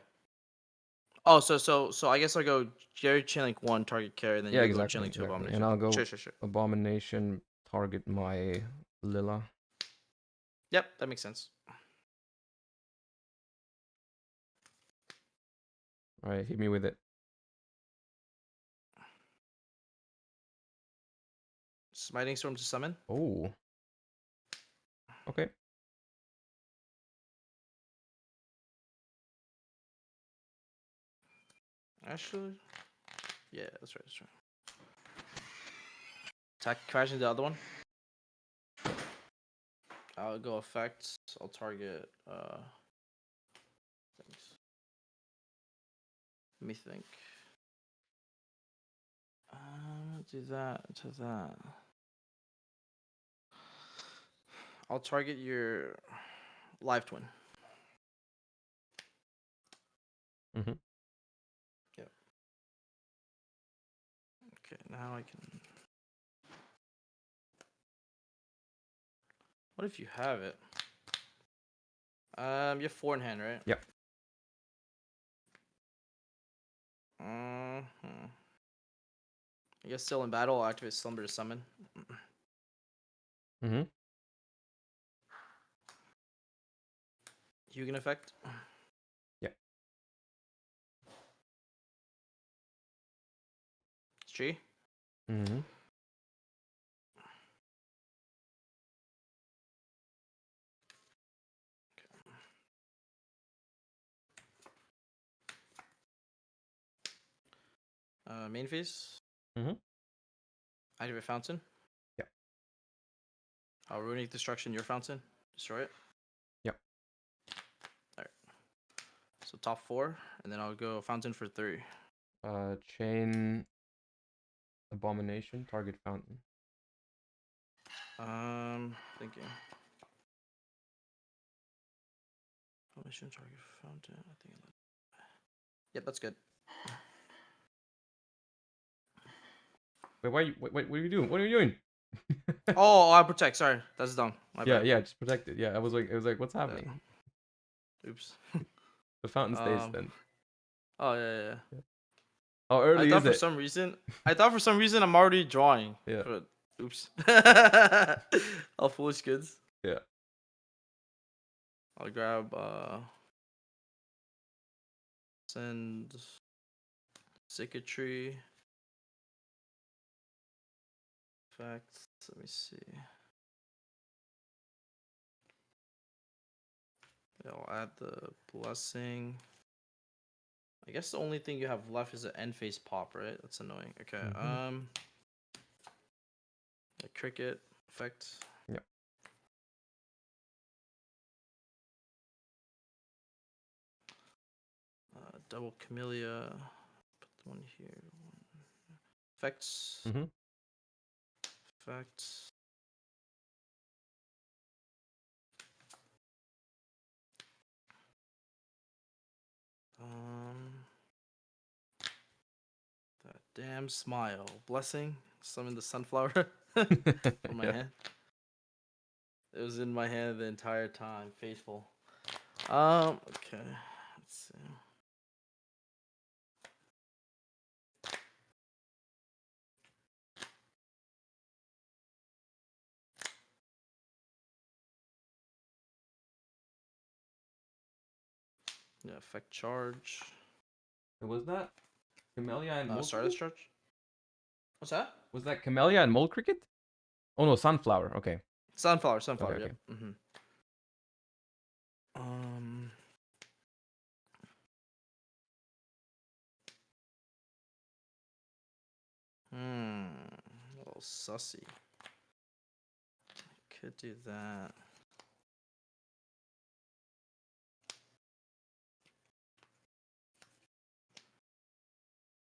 Oh, so I guess I'll go Jerry Chainlink 1 target carry, then Yeah, you exactly, go Chainlink 2 exactly. Abomination. And I'll go Sure. Abomination target my Lila. Yep, that makes sense. All right, hit me with it. Smiting Storm to summon. Oh. Okay. Actually, yeah, that's right. Attack crashing the other one. I'll go effects. I'll target. Things. Let me think. Do that to that. I'll target your live twin. Mhm. Yep. Okay, now I can. What if you have it? You have 4 in hand, right? Yep. I guess still in battle. I'll activate Slumber to summon. Mhm. Hugin effect. Yep. G. Mhm. Main phase. Mhm. Activate fountain. Yep. I'll Runick destruction your fountain. Destroy it. Yep. Alright. So top 4, and then I'll go fountain for 3. Chain abomination, target fountain. Thinking. Abomination target fountain. I think. Yep, that's good. Wait, why? Wait, what are you doing? What are you doing? Oh, I protect. Sorry, that's dumb. My Yeah, bad. yeah, just protect it. Yeah, I was like, what's happening? Oops. The fountain stays then. Oh yeah. How early I thought is for it? some reason. I'm already drawing. Yeah. But, oops. All foolish kids. Yeah. I'll grab send Psychiatry. Facts. Let me see. Yeah, I'll add the blessing. I guess the only thing you have left is an end phase pop, right? That's annoying. Okay. A cricket effect. Yep. Double Camellia. Put the one here. Effects. Mhm. Effects. That damn smile. Blessing. Summon the sunflower from my Yeah. hand. It was in my hand the entire time. Faithful. Okay. Let's see. Yeah, effect charge. Was that Camellia and Mold Stardust Cricket? charge. What's that? Was that Camellia and Mold Cricket? Oh no, Sunflower. Okay. Sunflower. Okay, Yep. A little sussy. Could do that.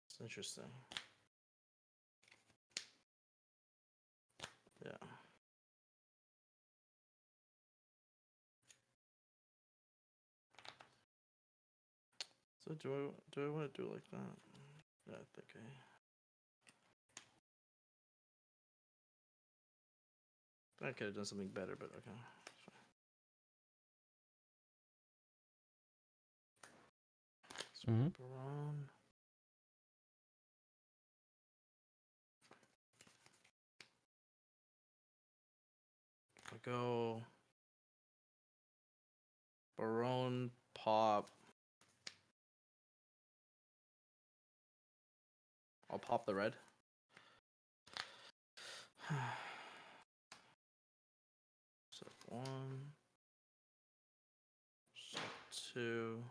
It's interesting. Yeah. So do I want to do it like that? Yeah, I think I could have done something better, but okay. Baron. I'll go Baron pop. I'll pop the red. So 1. So 2.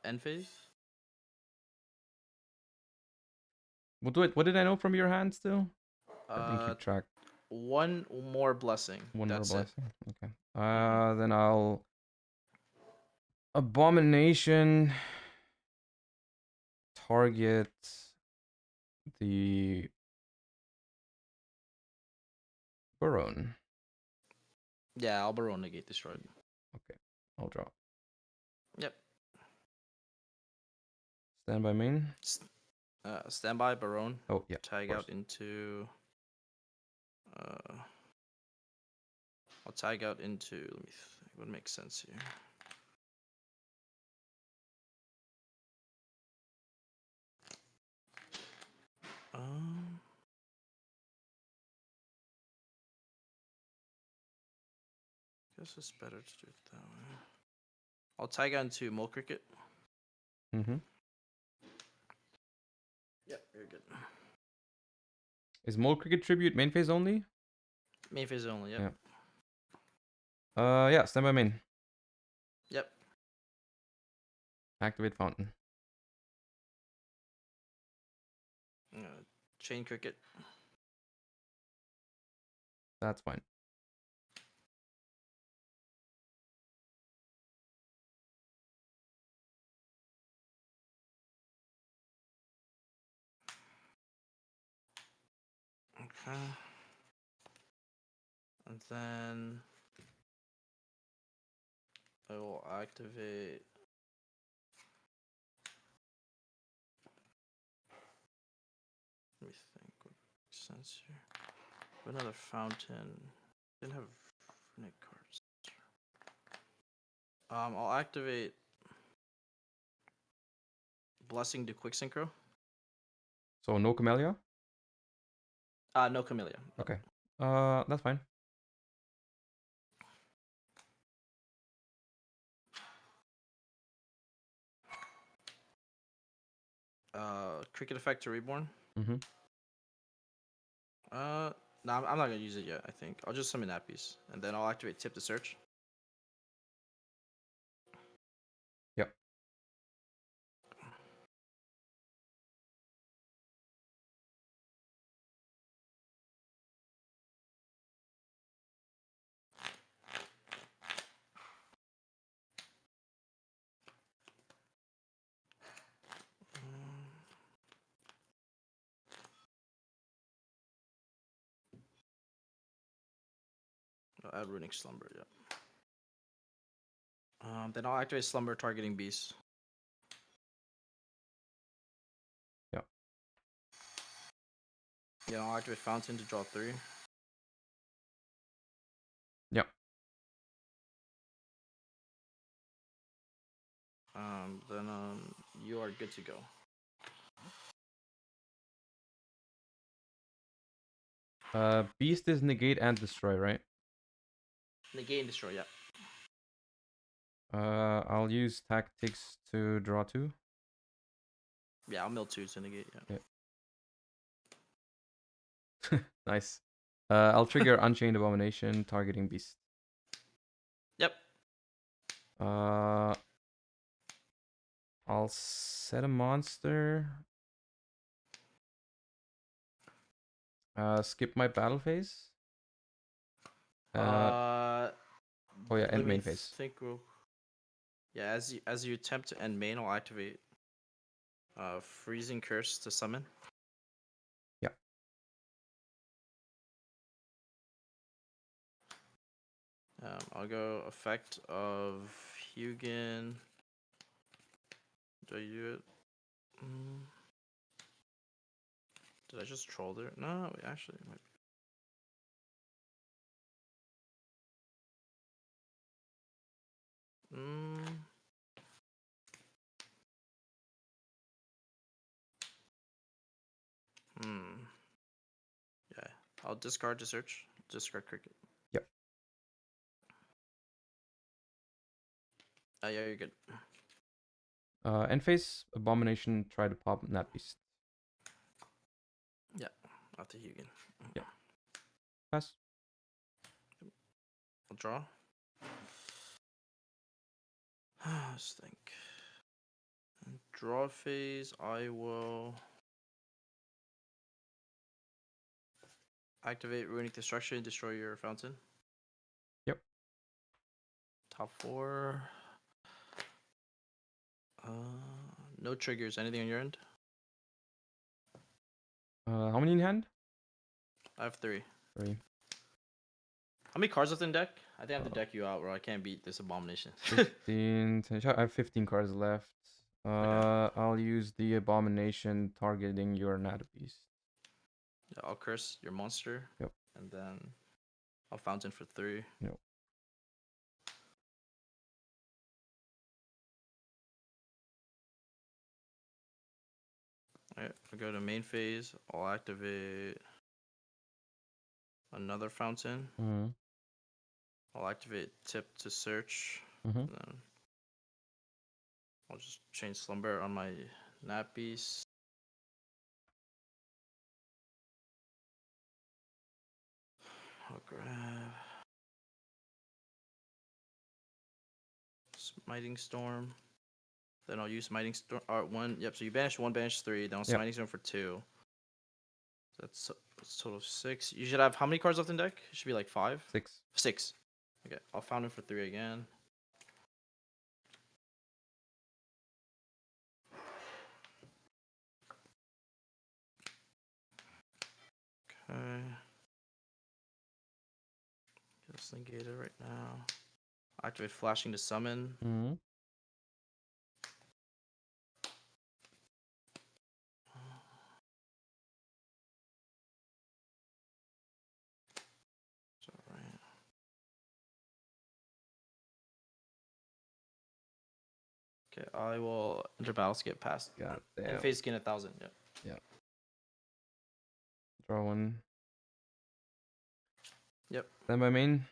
End phase. What did I know from your hand still? I didn't keep track. 1 more blessing. One That's more it. blessing. Okay. Then I'll abomination target the Baron. Yeah, I'll Baron negate destroy. Okay, I'll draw. Yep. Stand by main. Standby Baron. Oh yeah. Tag of out course. into. I'll tag out into. Let me think. What makes sense here? Guess it's better to do it that way. I'll tag out into Mole Cricket. Mm-hmm. Yep, you're good. Is Mole Cricket tribute main phase only? Main phase only. Yep. Yeah. Yeah. Stand by main. Yep. Activate fountain. Chain Cricket. That's fine. Okay. And then I will activate. Let me think what makes sense here. Another fountain. Didn't have Runick cards. I'll activate Blessing to Quick Synchro. So no Camellia? No Camellia. Okay. That's fine. Cricket Effect to Reborn. Mm-hmm. No, I'm not gonna use it yet. I think I'll just summon that piece, and then I'll activate Tip to Search. Yep. I'll add Runick Slumber. Yep. Then I'll activate Slumber targeting Beast. Yep. Yeah, I'll activate Fountain to draw 3. Yep. Then you are good to go. Beast is negate and destroy, right? Negate and destroy. Yep. I'll use tactics to draw 2. Yeah, I'll mill 2 to negate. Yeah. Nice. I'll trigger Unchained Abomination targeting Beast. Yep. I'll set a monster. Skip my battle phase. Oh yeah, end main phase. Yeah, as you attempt to end main, I'll activate Freezing Curse to summon. Yeah. I'll go effect of Hugin. Do I do it? Did I just troll there? No, wait, actually, it might be. Yeah, I'll discard to search. Discard Cricket. Yep. Yeah, you're good. End phase, Abomination, try to pop that Beast. Yeah, after Hugin. Yeah. Pass. I'll draw. Let's think. In draw phase, I will activate Runick Destruction and destroy your fountain. Yep. Top 4. No triggers. Anything on your end? How many in hand? I have 3. 3. How many cards left in deck? I think I have to deck you out, or I can't beat this abomination. 15. I have 15 cards left. I'll use the abomination targeting your Nat Beast. Yeah, I'll curse your monster. Yep. And then I'll fountain for 3. Yep. Alright, I'll go to main phase. I'll activate another fountain. Mm-hmm. I'll activate tip to search. Mm-hmm. And then I'll just change slumber on my Nat Beast. I'll grab Smiting Storm. Then I'll use Smiting Storm. One. Yep. So you banish 1, banish 3. Then I'll Smiting Storm for 2. That's a total of 6. You should have how many cards left in deck? It should be like 5. 6. 6. Okay. I'll fountain for 3 again. Okay. Just negate it right now. Activate flashing to summon. Mm-hmm. Okay, I will enter battle skip past. God And damn. phase skin 1,000. Yep. Yeah. Draw 1. Yep. Then my main.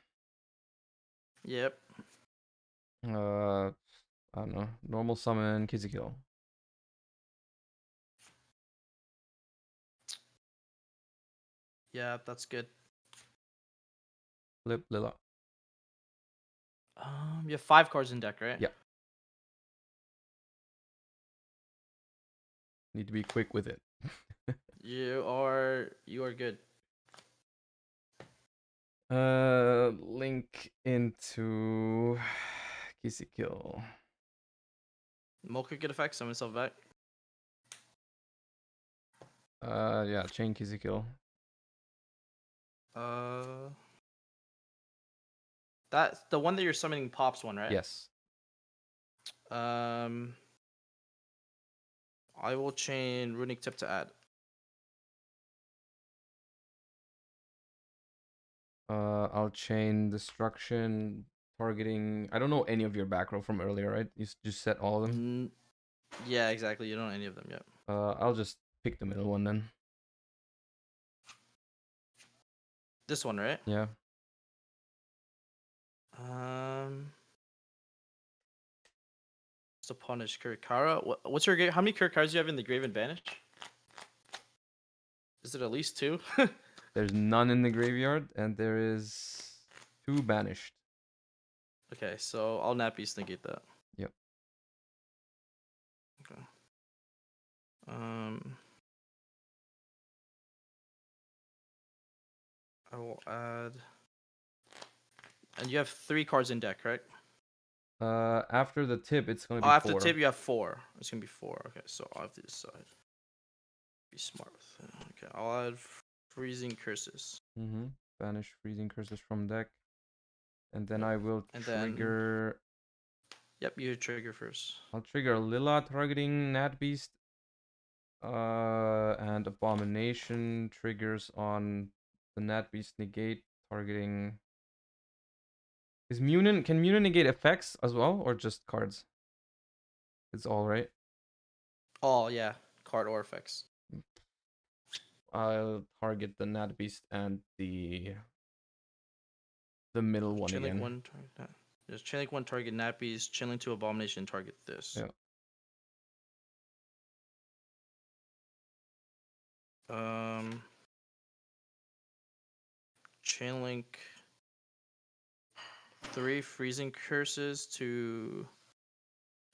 Yep. I don't know. Normal summon Kill. Yeah, that's good. Flip Lila. You have 5 cards in deck, right? Yeah. Need to be quick with it. You are good. Link into Kill. Mocha good effect, summon yourself back. Yeah, chain Kill. That's the one that you're summoning pops one, right? Yes. I will chain Runick tip to add. I'll chain destruction targeting. I don't know any of your back row from earlier, right? You just set all of them. Yeah, exactly. You don't know any of them yet. I'll just pick the middle one then. This one, right? Yeah. To punish Kirikara. What's your how many Kirikaras do you have in the grave and banish? Is it at least 2? There's none in the graveyard, and there is 2 banished. Okay, so I'll Nappies negate that. Yep. Okay. I will add. And you have 3 cards in deck, right? After the tip, it's gonna be after 4. the tip, you have 4. It's gonna be 4. Okay, so I'll have to decide. Be smart with it. Okay, I'll add freezing curses. Mm-hmm. Banish freezing curses from deck, and then Yep. I will And trigger. Yep, you trigger first. I'll trigger Lila targeting Nat Beast. And Abomination triggers on the Nat Beast negate targeting. Is Munin? Can Munin negate effects as well, or just cards? It's all right. Oh yeah, card or effects. I'll target the Nat Beast and the middle one Chain link again. 1 target. Just chain link 1 target Nappies. Chain link 2 Abomination target this. Yeah. Chain link 3 freezing curses to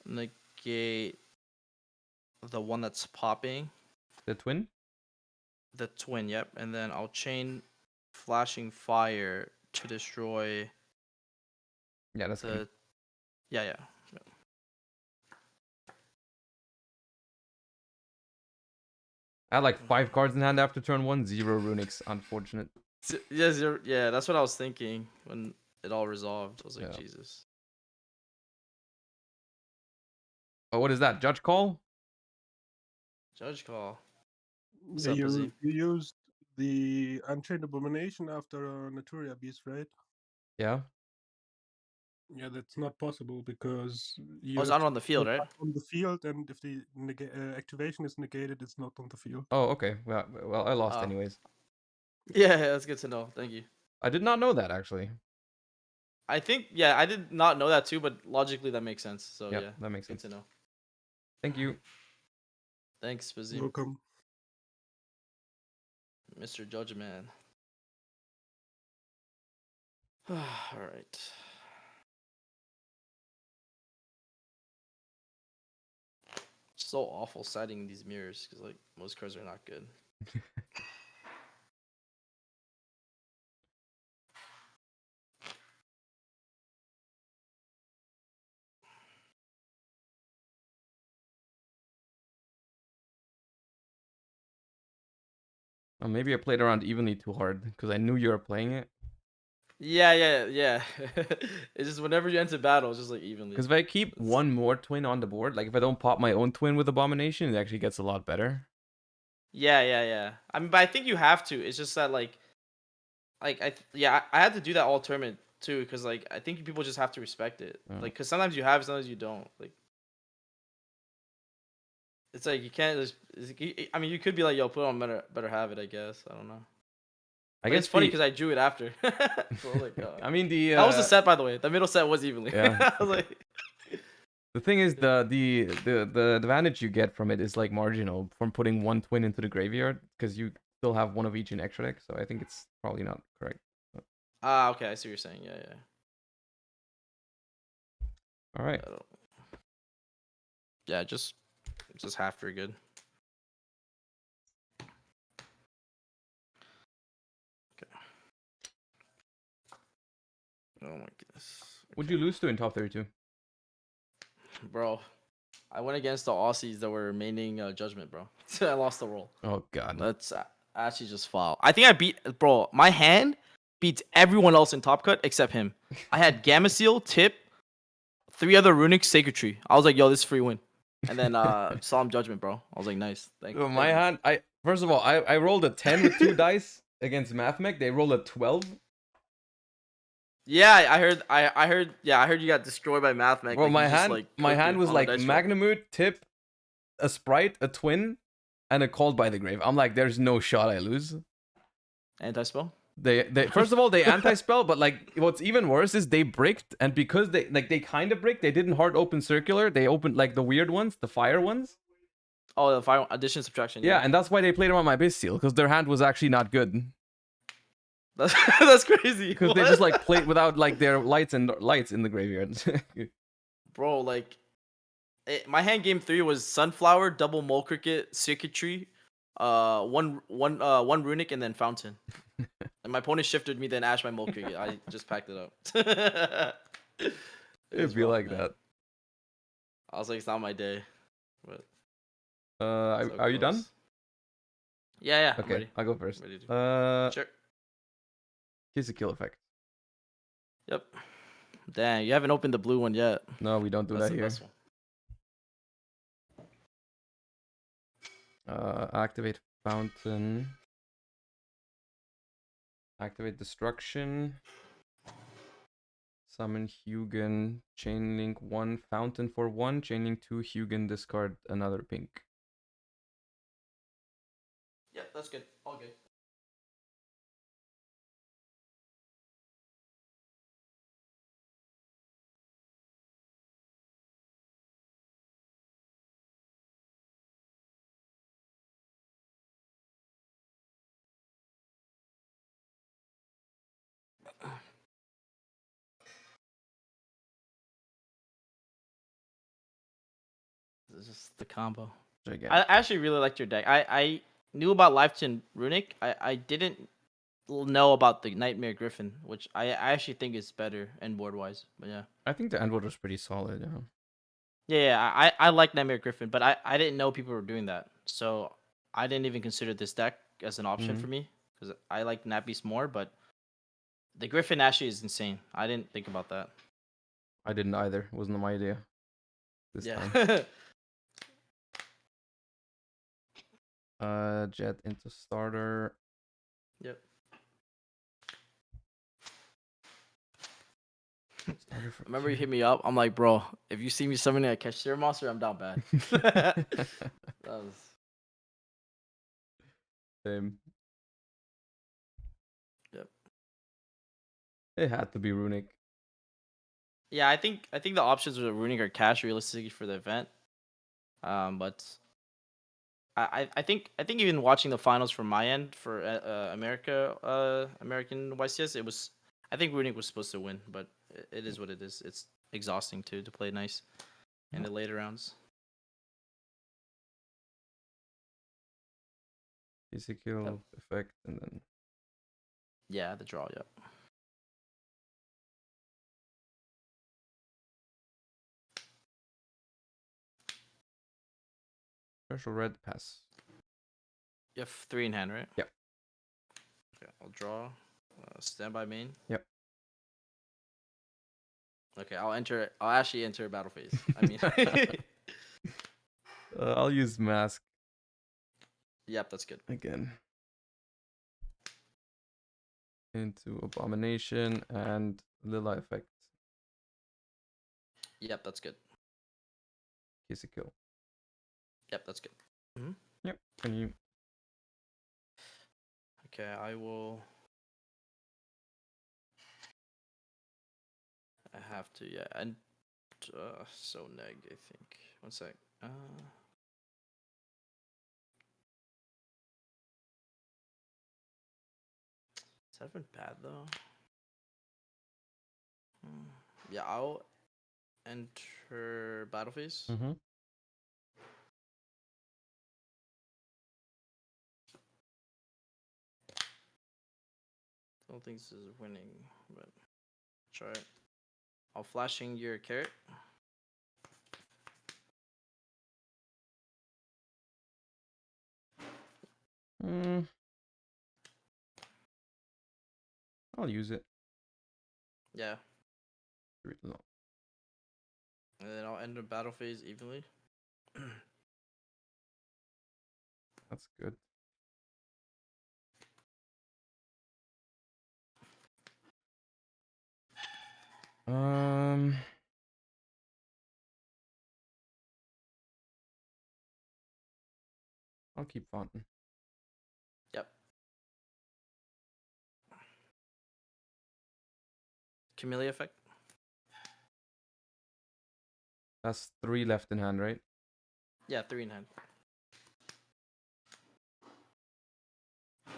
negate the one that's popping. The twin? The twin, yep. And then I'll chain flashing fire to destroy Yeah, that's the good. I had like 5 cards in hand after turn 1, 0 Runicks. Unfortunate. Yeah, that's what I was thinking when it all resolved. I was like, Yeah. Jesus. Oh, what is that? Judge call? Judge call. Yeah, Sup, Azim? you used the Unchained Abomination after Naturia Beast, right? Yeah. Yeah, that's not possible because Oh, you it's have not to on the field, put right? it on the field, and if the activation is negated, it's not on the field. Oh, okay. Well, I lost Oh. anyways. Yeah, that's good to know. Thank you. I did not know that actually. I think, yeah, I did not know that too, but logically that makes sense. So Yep, yeah, that makes good sense. to know. Thank you. Thanks, Bazim. Welcome. Mr. Judge Man. All right. So awful siding these mirrors because like most cards are not good. Well, maybe I played around evenly too hard because I knew you were playing it. Yeah. It's just whenever you enter battle, it's just like evenly. Because if I keep one more twin on the board, like if I don't pop my own twin with Abomination, it actually gets a lot better. Yeah. I mean, but I think you have to. It's just that I had to do that all tournament too because like I think people just have to respect it. Oh. Like, because sometimes you have, sometimes you don't. Like, it's like you can't just. I mean, you could be like, yo, put on better have it. I guess I don't know. I But guess it's funny because I drew it after. So I was like, I mean that was the set, by the way. The middle set was evenly. Yeah. I was like, the thing is the advantage you get from it is like marginal from putting one twin into the graveyard because you still have one of each in extra deck. So I think it's probably not correct. okay, I see what you're saying. Yeah. All right. Yeah, just half pretty good. Okay. Oh my goodness. Would you lose to in top 32? Bro, I went against the Aussies that were remaining Judgment, bro. I lost the roll. Oh god. That's actually just foul. I think I beat, bro. My hand beats everyone else in Top Cut except him. I had Gamma Seal, Tip, 3 other Runick, Sacred Tree. I was like, yo, this is free win. And then Solemn Judgment, bro. I was like, nice. Thank you. My hand, first of all, I rolled a 10 with 2 dice against Mathmech. They rolled a 12. Yeah, I heard. Yeah, I heard you got destroyed by Mathmech. Well, like, my hand was like Magnamute, Tip, a Spright, a Twin, and a Called by the Grave. I'm like, there's no shot I lose. Anti-spell? They first of all they anti-spell, but like what's even worse is they bricked, and because they kind of bricked, they didn't hard open circular. They opened like the weird ones, the fire ones. Oh, the fire addition subtraction. Yeah, and that's why they played around my base seal because their hand was actually not good. That's crazy. Because they just like played without like their lights in the graveyard. Bro, like my hand game 3 was Sunflower, double Mole Cricket, Circuitry, one Runick, and then Fountain. And my opponent shifted me, then Ash my Mole Cricket. I just packed it up. It'd be like that. I was like, it's not my day. But are you done? Yeah. Okay, I'm ready. I'll go first. Ready to... Sure. Here's a kill effect. Yep. Dang, you haven't opened the blue one yet. No, we don't do That's that the here. best one. Activate Fountain. Activate Destruction. Summon Hugin. Chain link 1 Fountain for 1. Chain link 2 Hugin. Discard another pink. Yep, that's good. All good. This is just the combo. I actually really liked your deck. I knew about Lifetime Runick. I didn't know about the Nightmare Griffin, which I actually think is better end board wise. But yeah. I think the end board was pretty solid. Yeah. Yeah, I like Nightmare Griffin, but I didn't know people were doing that. So I didn't even consider this deck as an option for me because I like Nat Beast more, but the Griffin actually is insane. I didn't think about that. I didn't either. It wasn't my idea. This Yeah. time. Jet into starter. Yep. Remember you hit me up? I'm like, bro, if you see me summoning a cashier monster, I'm down bad. That was... Same. Yep. It had to be Runick. Yeah, I think the options with Runick are cash realistically for the event. But I think even watching the finals from my end for American YCS, I think Runick was supposed to win, but it is what it is. It's exhausting to play nice in the later rounds. Physical effect and then yeah, the draw. Yep. special red pass. You have 3 in hand, right? Yep. Okay, I'll draw. Standby main. Yep. Okay, I'll actually enter battle phase. I mean. I'll use mask Yep, that's good. again. Into abomination and Lila effect. Yep, that's good. Kiss a kill. Yep, that's good. Yep. Can you? Okay, I will. I have to, yeah, and so neg. I think. One sec. Is that even bad though? Yeah, I'll enter battle phase. Mm-hmm. I don't think this is winning, but try it. I'll flashing your carrot. I'll use it. Yeah. No. And then I'll enter battle phase evenly. That's good. I'll keep Fountain. Yep. Camellia effect. That's 3 left in hand, right? Yeah, 3 in hand. I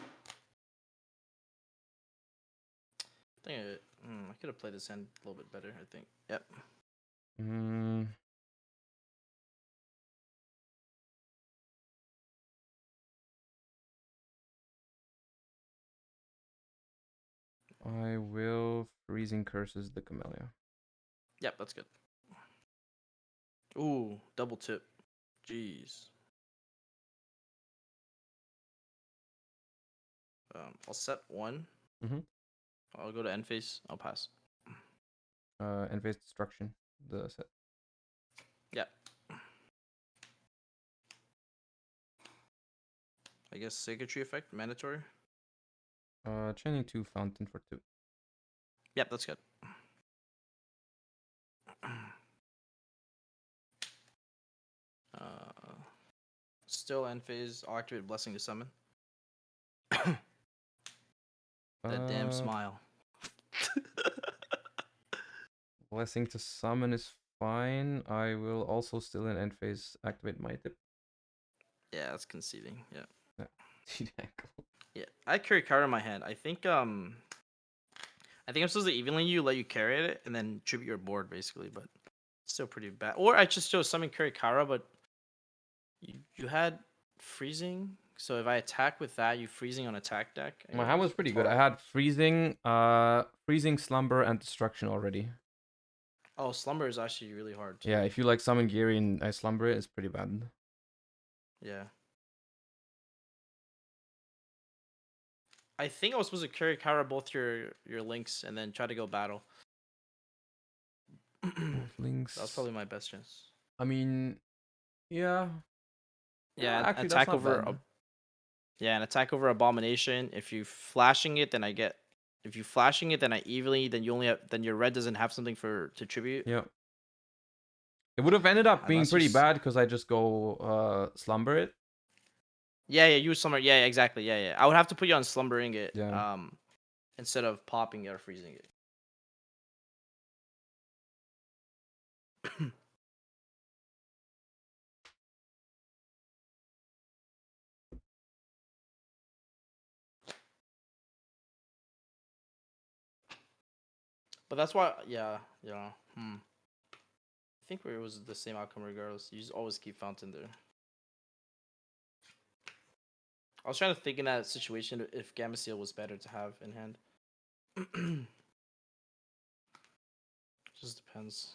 think I could have played this hand a little bit better, I think. Yep. I will freezing curses the Camellia. Yep, that's good. Ooh, double tip. Jeez. I'll set 1. I'll go to end phase. I'll pass. End phase destruction. The set. Yep. I guess Sacred Tree effect, mandatory. Chaining 2 Fountain for 2. Yep, that's good. Still end phase. I'll activate Blessing to summon. That damn smile. Blessing to summon is fine. I will also still in end phase activate my tip. Yeah, that's conceding. Yeah. Yeah. I carry card in my hand. I think I'm supposed to evenly you, let you carry it, and then tribute your board basically, but it's still pretty bad. Or I just chose summon carry Kara, but you had freezing, so if I attack with that, you freezing on attack deck. My hand was pretty good. I had freezing, slumber, and destruction already. Oh, slumber is actually really hard. Yeah, if you like summon Geary and I slumber it, it's pretty bad. Yeah. I think I was supposed to carry Kara both your links and then try to go battle. Links. That was probably my best chance. I mean, yeah. Yeah, actually, attack that's not over. bad. Yeah, an attack over abomination. If you flashing it, then I get. If you flashing it, then I evenly. Then you only have. Then your red doesn't have something to tribute. Yeah. It would have ended up being Unless you pretty s- bad because I just go slumber it. Yeah, use slumber. Yeah, exactly. Yeah. I would have to put you on slumbering it. Yeah. Instead of popping it or freezing it. But that's why, yeah. I think it was the same outcome regardless. You just always keep Fountain there. I was trying to think in that situation if Gamma Seal was better to have in hand. Just depends.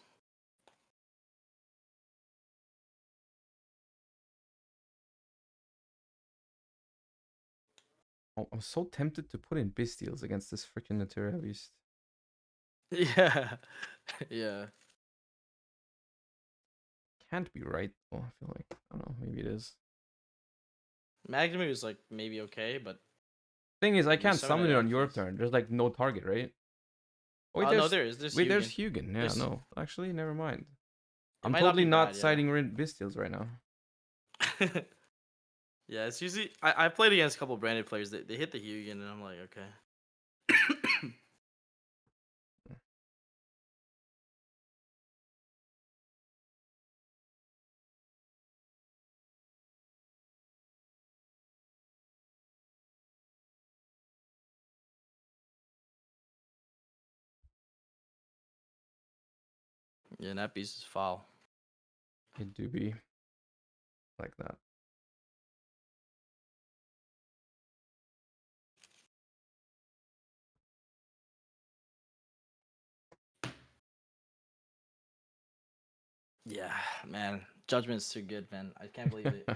Oh, I'm so tempted to put in Bestials against this freaking Naturia Beast. Yeah. Yeah. Can't be right. Oh, I feel like, I don't know, maybe it is. Magnum is like maybe okay, but Thing is, I you can't summon summon it it on on your face. turn. There's like no target, right? Wait, No, there is. There's wait, Hugin. there's Hugin. Yeah, There's- no. Actually, never mind. It I'm might totally be not bad, yeah. siding Bestials right now. Yeah, it's usually I played against a couple branded players. They hit the Hugin, and I'm like, okay. Yeah, that beast is foul. It do be like that. Yeah, man. Judgment's too good, man. I can't believe it.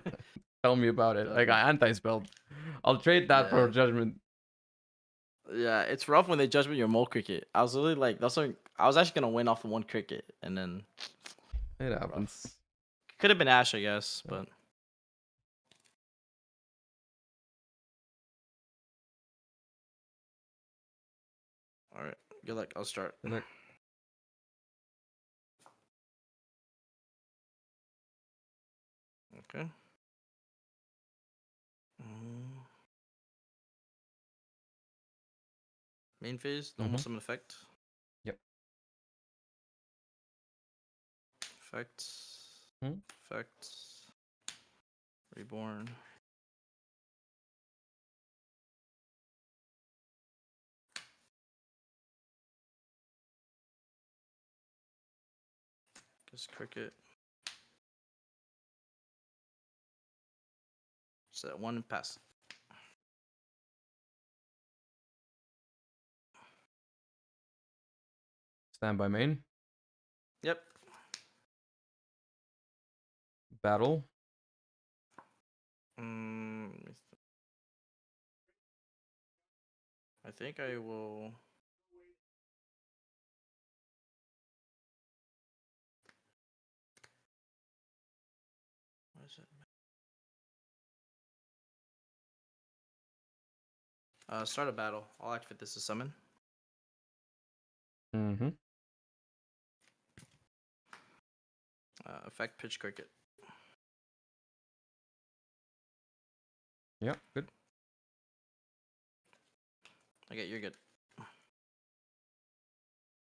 Tell me about it. Like, I anti-spelled. I'll trade that for Yeah. Judgment. Yeah, it's rough when they judgment your mole cricket. I was really like, that's something I was actually gonna win off of one cricket, and then It happens. could have been Ash, I guess, Yeah. but all right. Good luck. I'll start. Good luck. Okay. Main phase, normal summon effect. Yep. Effect. Effect. Reborn. Just cricket. Set one and pass. Stand by main. Yep. Battle. I think I will. What is it? Start a battle. I'll activate this to summon. Effect pitch cricket. Yeah, good. Okay, you're good.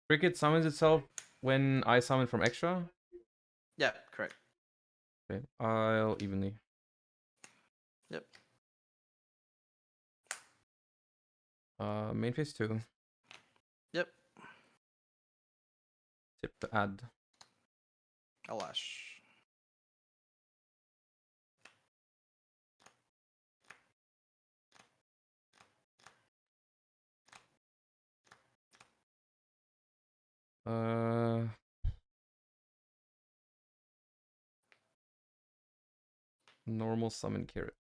Cricket summons itself when I summon from extra. Yeah, correct. Okay, I'll evenly. Yep. Main phase 2. Yep. Tip to add. Alash. Normal summon carrot.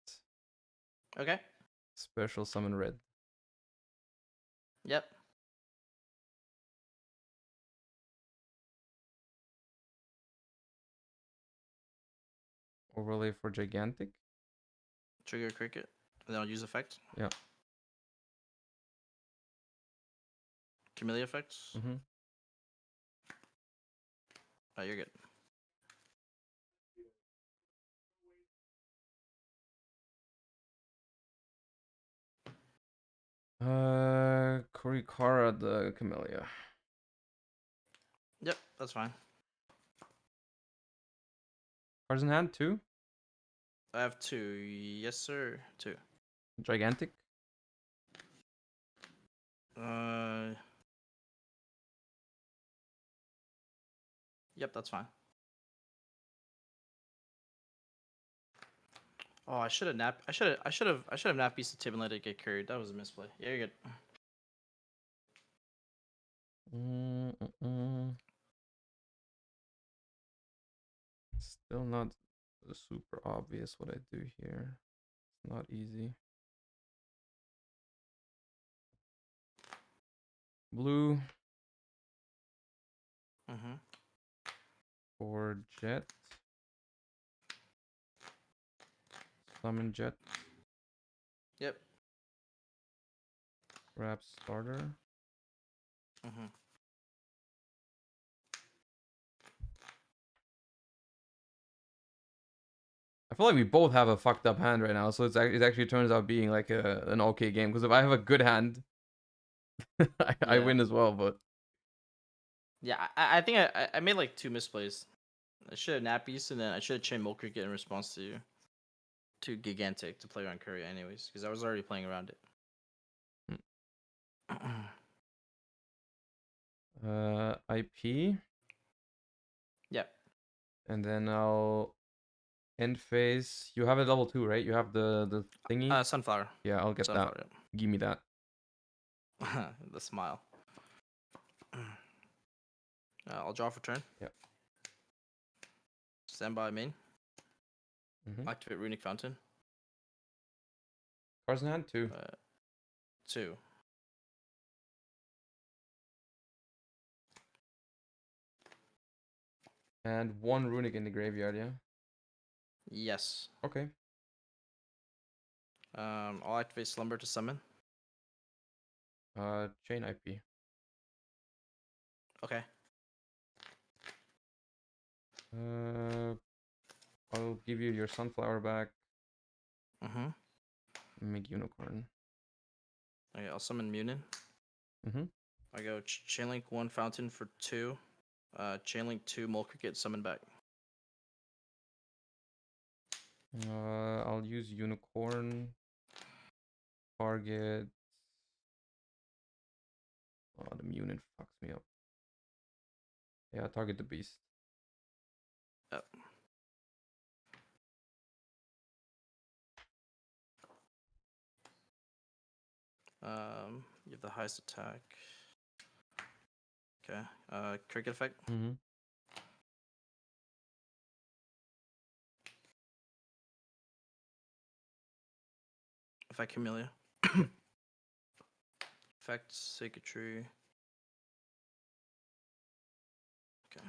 Okay. Special summon red. Yep. Overlay for gigantic. Trigger cricket, and then I'll use effect. Yeah. Camellia effects. Mm-hmm. Oh, you're good. Kurikara the Camellia. Yep, that's fine. Cards in hand, 2. I have 2. Yes, sir. 2. Gigantic. Yep, that's fine. Oh, I should have napped. I should have napped piece the tip and let it get carried. That was a misplay. Yeah, you're good. Still not super obvious what I do here. It's not easy. Blue. For jet. Summon jet. Yep. Grab starter. I feel like we both have a fucked up hand right now, so it actually turns out being like an okay game. Because if I have a good hand, I win as well. But yeah, I think I made like 2 misplays. I should have nappies, and then I should have chained Milk Cricket in response to Gigantic to play around Curry anyways, because I was already playing around it. IP. Yep. And then I'll end phase. You have a level 2, right? You have the thingy. Sunflower. Yeah, I'll get Sunflower, that. Give me that. The smile. I'll draw for turn. Yep. Stand by main. Activate Runick Fountain. Cards in hand, 2. 2. And 1 Runick in the graveyard, yeah? Yes. Okay. I'll activate Slumber to summon. Chain IP. Okay. I'll give you your Sunflower back. Make Unicorn. Okay, I'll summon Munin. I go Chainlink 1 Fountain for 2. Chainlink 2 Mole Cricket, summon back. I'll use Unicorn. Target. Oh, the Munin fucks me up. Yeah, target the beast. Yep. You have the highest attack. Okay. Cricket effect. Effect Camellia. Effect Sacred Tree. Okay.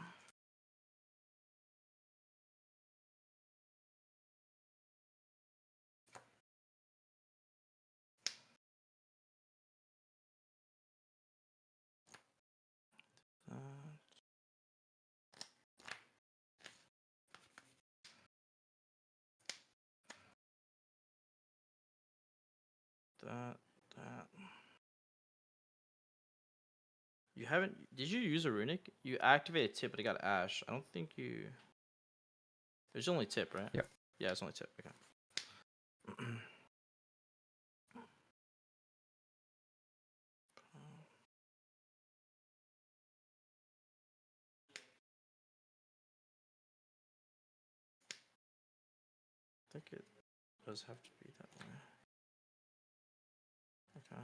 That. You haven't. Did you use a Runick? You activated tip, but it got Ash. I don't think you. There's only tip, right? Yeah. Yeah, it's only tip. Okay. I think it does have to be that way. Okay.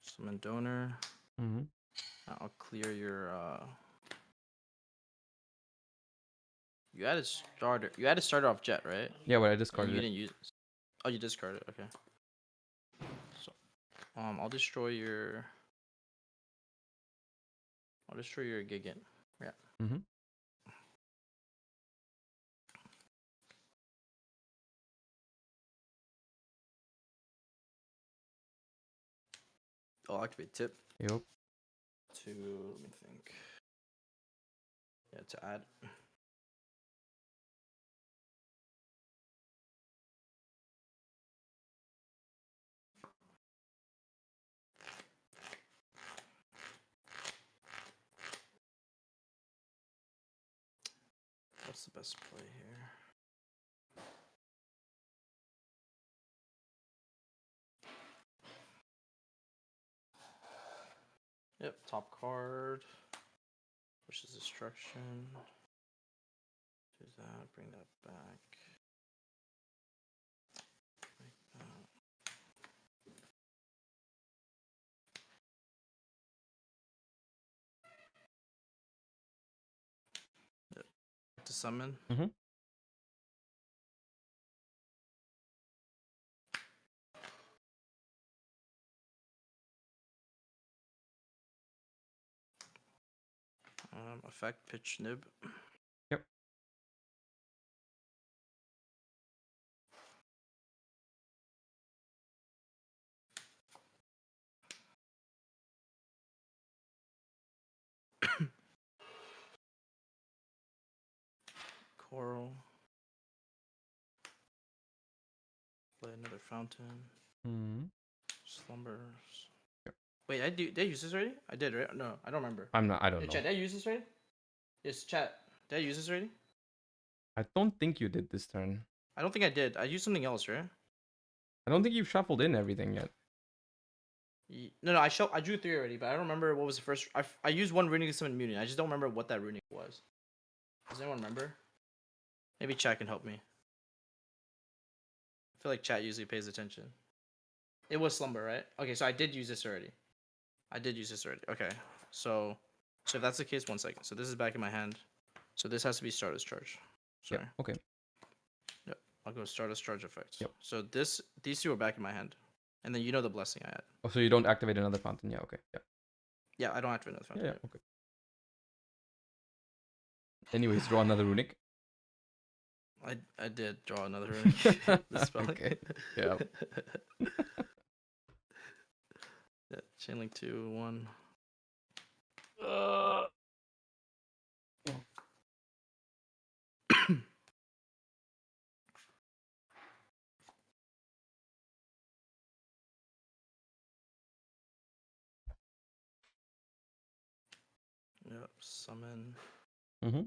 Summon Donor. I'll clear your You added starter. You added starter off Jet, right? Yeah, but I And discarded you it. didn't use. Oh, you discarded. Okay. So, I'll destroy your. I'll destroy your Gigant. Yeah. Mm-hmm. I'll activate tip Yep. to, let me think. Yeah, to add. What's the best play here? Yep, top card. Pushes destruction. Do that, bring that back. Like that. Yep. To summon. Mm-hmm. Effect pitch nib. Yep. Coral. Play another fountain. Mm-hmm. Slumbers. Yep. Wait, did I use this already? I did, right? No, I don't remember. I don't Hey, know. Chat, did I use this already? Yes, chat. Did I use this already? I don't think you did this turn. I don't think I did. I used something else, right? I don't think you've shuffled in everything yet. No, I drew 3 already, but I don't remember what was the first. I used one Runick to summon Mutant. I just don't remember what that Runick was. Does anyone remember? Maybe chat can help me. I feel like chat usually pays attention. It was Slumber, right? Okay, so I did use this already. Okay, so if that's the case, 1 second. So this is back in my hand. So this has to be Stardust Charge. Sorry. Yep. Okay. Yep. I'll go Stardust Charge effect. Yep. So these 2 are back in my hand, and then you know the blessing I had. Oh, so you don't activate another fountain? Yeah. Okay. Yeah. Yeah, I don't activate another fountain. Yeah. Okay. Anyways, draw another Runick. I did draw another Runick. Okay. Yeah. Yeah. Chainlink 2, 1. Yep. Summon. Mm-hmm.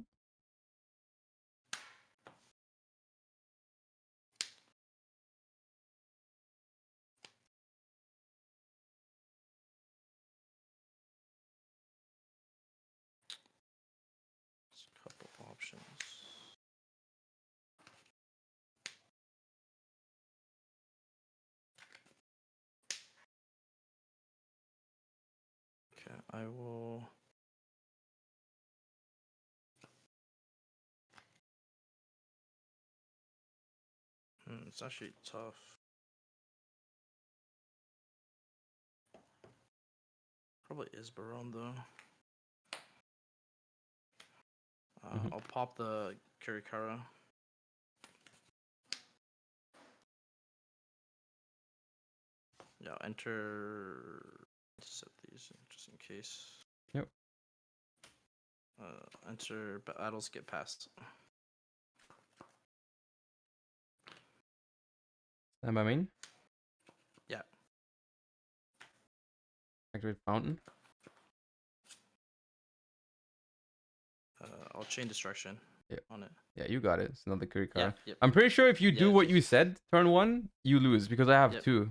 Couple options. Okay, I will. It's actually tough. Probably is Barone though. I'll pop the Kirikara. Yeah, enter. Set these just in case. Yep. Enter battles get passed. Stand by main. Yeah. Activate fountain. I'll chain destruction. Yep. On it. Yeah, you got it. It's another Kirikara. Yeah, yep. I'm pretty sure if you do Yeah, what you said, turn 1, you lose because I have Yep. 2.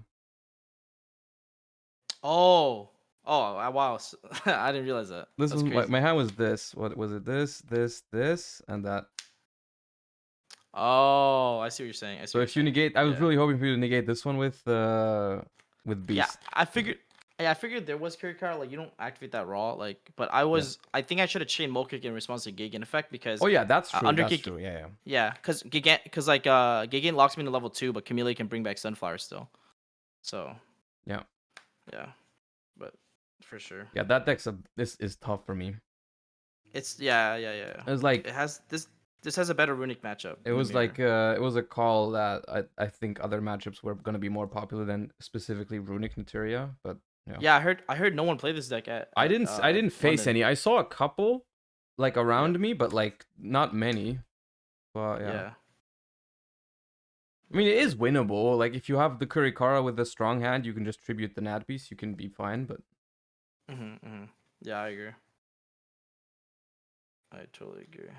Oh, wow! I didn't realize that. This That's was crazy. my hand was this. What was it? This, and that. Oh, I see what you're saying. I see So what if you're you saying. negate, I was Yeah. really hoping for you to negate this one with beast. Yeah, I figured I figured there was carry card. Like you don't activate that raw. Like, but I think I should have chained Molkick in response to Gigan effect because. Oh yeah, that's true. Under That's Gig- true. Yeah, yeah. Yeah, because Gigan locks me to level 2, but Chameleon can bring back Sunflower still. So. Yeah. Yeah, but for sure. Yeah, that deck's this is tough for me. It's yeah. It was like it has this. This has a better Runick matchup. it was like it was a call that I think other matchups were gonna be more popular than specifically Runick Materia, but yeah. Yeah, I heard no one play this deck at. I didn't face London. any. I saw a couple, like around me, but like not many. But yeah. I mean, it is winnable. Like if you have the Kurikara with a strong hand, you can just tribute the Nat piece. You can be fine, but. Yeah, I agree. I totally agree.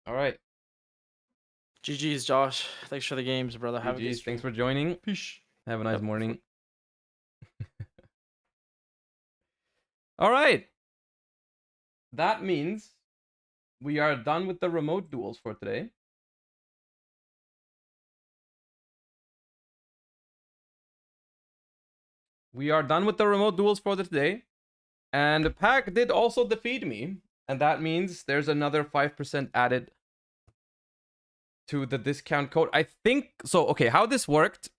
All right. GG's, Josh. Thanks for the games, brother. Have a good stream. Thanks for joining. Peace. Have a nice morning. All right. That means we are done with the remote duels for today. We are done with the remote duels for today. And Pack did also defeat me. And that means there's another 5% added to the discount code. I think so. Okay, how this worked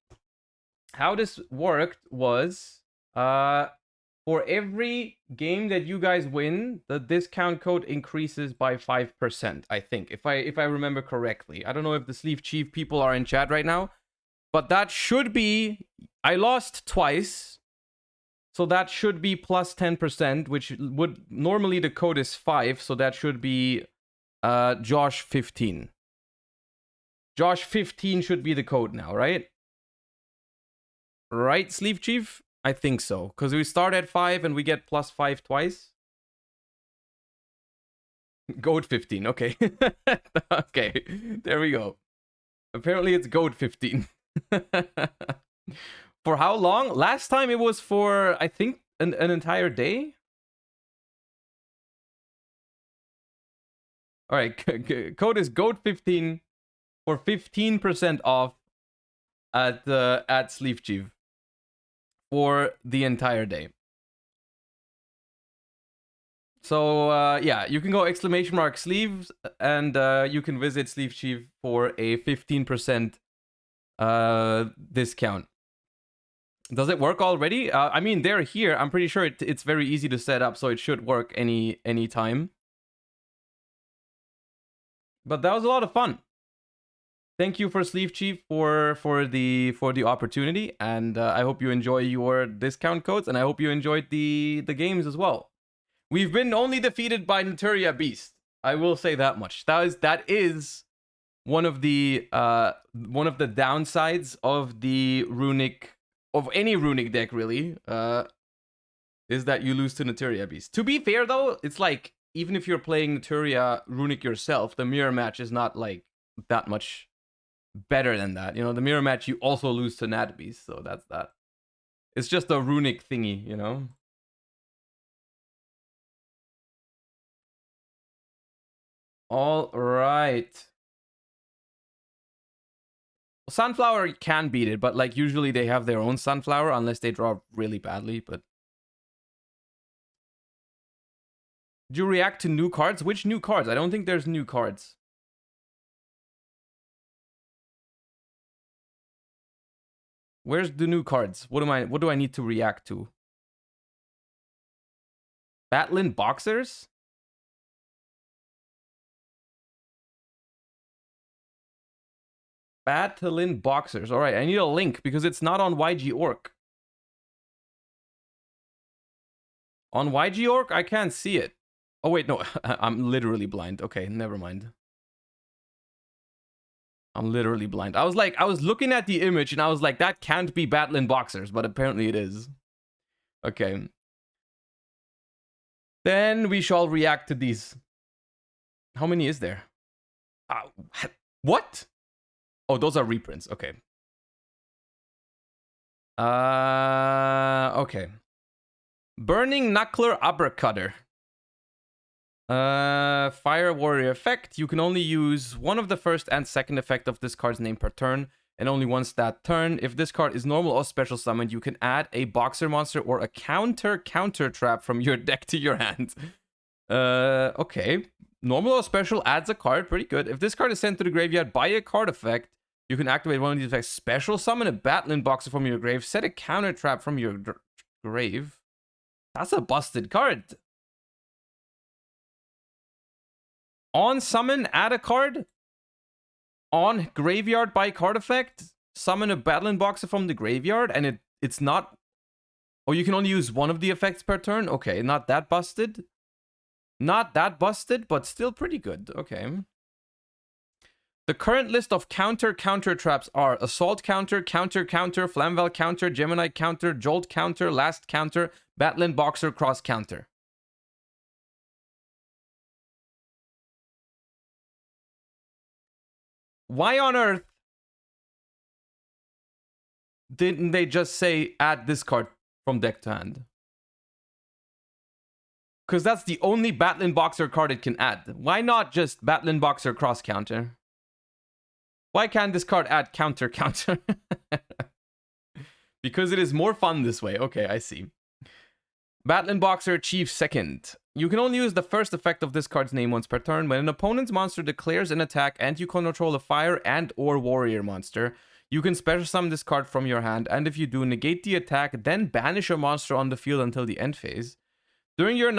was for every game that you guys win, the discount code increases by 5%, I think, if I remember correctly. I don't know if the Sleeve Chief people are in chat right now, but that should be, I lost twice, so that should be plus 10%, which would normally the code is 5, so that should be Josh 15. Josh 15 should be the code now, right? Right, Sleeve Chief? I think so, because we start at 5 and we get plus 5 twice. Goat 15, okay. Okay, there we go. Apparently it's Goat 15. For how long? Last time it was for, I think, an entire day. All right, code is Goat15 for 15% off at Sleeve Chief for the entire day. So yeah, you can go !sleeves and you can visit Sleeve Chief for a 15% discount. Does it work already? I mean, they're here. I'm pretty sure it's very easy to set up, so it should work any time. But that was a lot of fun. Thank you for Sleeve Chief for the opportunity, and I hope you enjoy your discount codes, and I hope you enjoyed the games as well. We've been only defeated by Naturia Beast. I will say that much. That is one of the downsides of the Runick, of any Runick deck really, is that you lose to Naturia Beast. To be fair though, it's like even if you're playing Naturia Runick yourself, the mirror match is not like that much better than that. You know, the mirror match you also lose to Nat Beast, so that's that. It's just a Runick thingy, you know. All right. Sunflower can beat it, but like usually they have their own Sunflower unless they draw really badly. But do you react to new cards? Which new cards? I don't think there's new cards. Where's the new cards? What do I need to react to? Battlin Boxers? Battlin Boxers. All right, I need a link because it's not on YGOrg. On YGOrg, I can't see it. Oh wait, no, I'm literally blind. Okay, never mind. I'm literally blind. I was looking at the image and I was like, that can't be Battlin Boxers, but apparently it is. Okay. Then we shall react to these. How many is there? What? Oh, those are reprints. Okay. Okay. Burning Knuckler Uppercutter. Fire Warrior effect. You can only use one of the first and second effect of this card's name per turn. and only once that turn. If this card is normal or special summoned, you can add a boxer monster or a counter trap from your deck to your hand. Okay. Normal or special adds a card. Pretty good. If this card is sent to the graveyard by a card effect, you can activate one of these effects. Special summon a Battlin boxer from your grave. Set a counter trap from your grave. That's a busted card. On summon, add a card. On graveyard by card effect, summon a Battlin boxer from the graveyard, and it's not... Oh, you can only use one of the effects per turn? Okay, not that busted. Not that busted, but still pretty good. Okay. The current list of counter traps are Assault counter, Flamvel counter, Gemini counter, Jolt counter, Last counter, Battlin boxer, Cross counter. Why on earth didn't they just say add this card from deck to hand? Because that's the only Battlin boxer card it can add. Why not just Battlin boxer cross counter? Why can't this card add counter? Because it is more fun this way. Okay, I see. Battlin boxer Chief second. You can only use the first effect of this card's name once per turn. When an opponent's monster declares an attack and you control a fire and or warrior monster, you can special summon this card from your hand, and if you do, negate the attack, then banish a monster on the field until the end phase. During your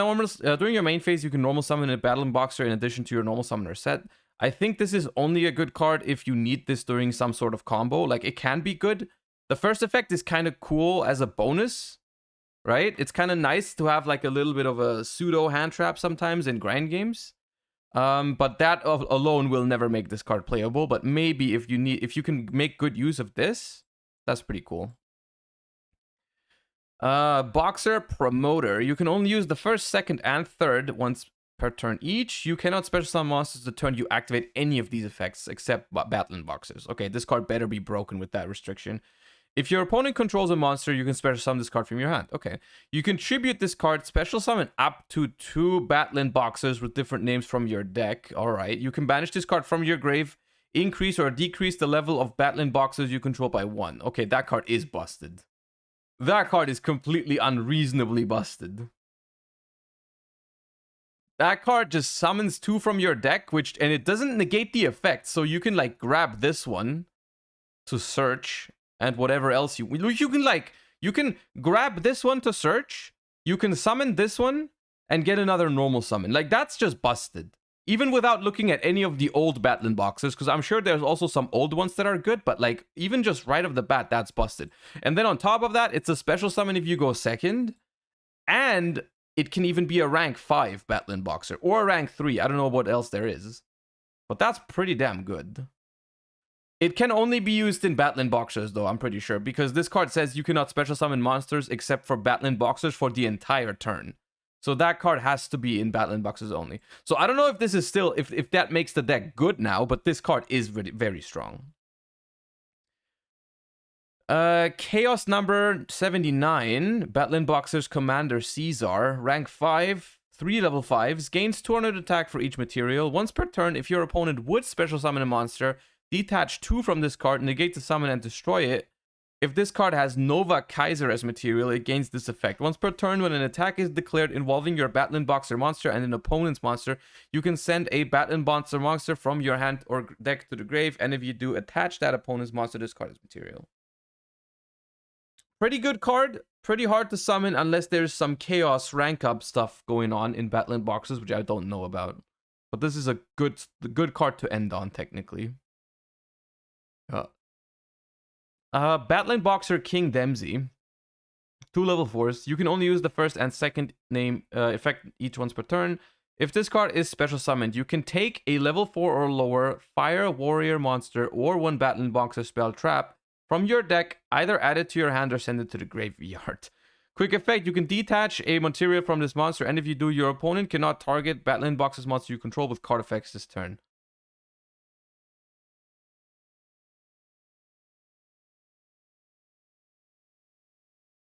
main phase, you can normal summon a Battlin boxer in addition to your normal summoner set. I think this is only a good card if you need this during some sort of combo. Like, it can be good. The first effect is kind of cool as a bonus, right? It's kind of nice to have like a little bit of a pseudo hand trap sometimes in grind games. But that alone will never make this card playable. But maybe if you can make good use of this, that's pretty cool. Boxer Promoter. You can only use the first, second, and third once per turn each. You cannot special summon monsters the turn you activate any of these effects except Battlin boxers. Okay, this card better be broken with that restriction. If your opponent controls a monster, you can special summon this card from your hand. Okay. You can tribute this card, special summon up to 2 Battlin boxers with different names from your deck. Alright. You can banish this card from your grave, increase or decrease the level of Battlin boxers you control by 1. Okay, that card is busted. That card is completely unreasonably busted. That card just summons 2 from your deck, and it doesn't negate the effect, so you can like grab this one to search and whatever else you can grab this one to search, you can summon this one and get another normal summon. Like, that's just busted. Even without looking at any of the old Battlin boxes, because I'm sure there's also some old ones that are good, but like, even just right off the bat, that's busted. And then on top of that, it's a special summon if you go second, and it can even be a rank 5 Battlin boxer, or a rank 3, I don't know what else there is. But that's pretty damn good. It can only be used in Battlin boxers though, I'm pretty sure, because this card says you cannot special summon monsters except for Battlin boxers for the entire turn. So that card has to be in Battlin boxes only. So I don't know if this is still, if that makes the deck good now, but this card is very, very strong. Chaos number 79, Battlin boxers Commander Caesar, rank 5, 3 level 5s, gains 200 attack for each material. Once per turn, if your opponent would special summon a monster, detach 2 from this card, negate the summon and destroy it. If this card has Nova Kaiser as material, it gains this effect. Once per turn, when an attack is declared involving your Battlin boxer monster and an opponent's monster, you can send a Battlin boxer monster from your hand or deck to the grave, and if you do, attach that opponent's monster to this card as material. Pretty good card. Pretty hard to summon unless there's some chaos rank up stuff going on in Battlin boxes, which I don't know about. But this is a good card to end on, technically. Battlin boxer King Dempsey, 2 level 4s. You can only use the first and second name effect each once per turn. If this card is special summoned, you can take a level 4 or lower fire warrior monster or 1 Battlin boxer spell trap from your deck, either add it to your hand or send it to the graveyard. Quick effect, you can detach a material from this monster, and if you do, your opponent cannot target Battlin boxes monster you control with card effects this turn.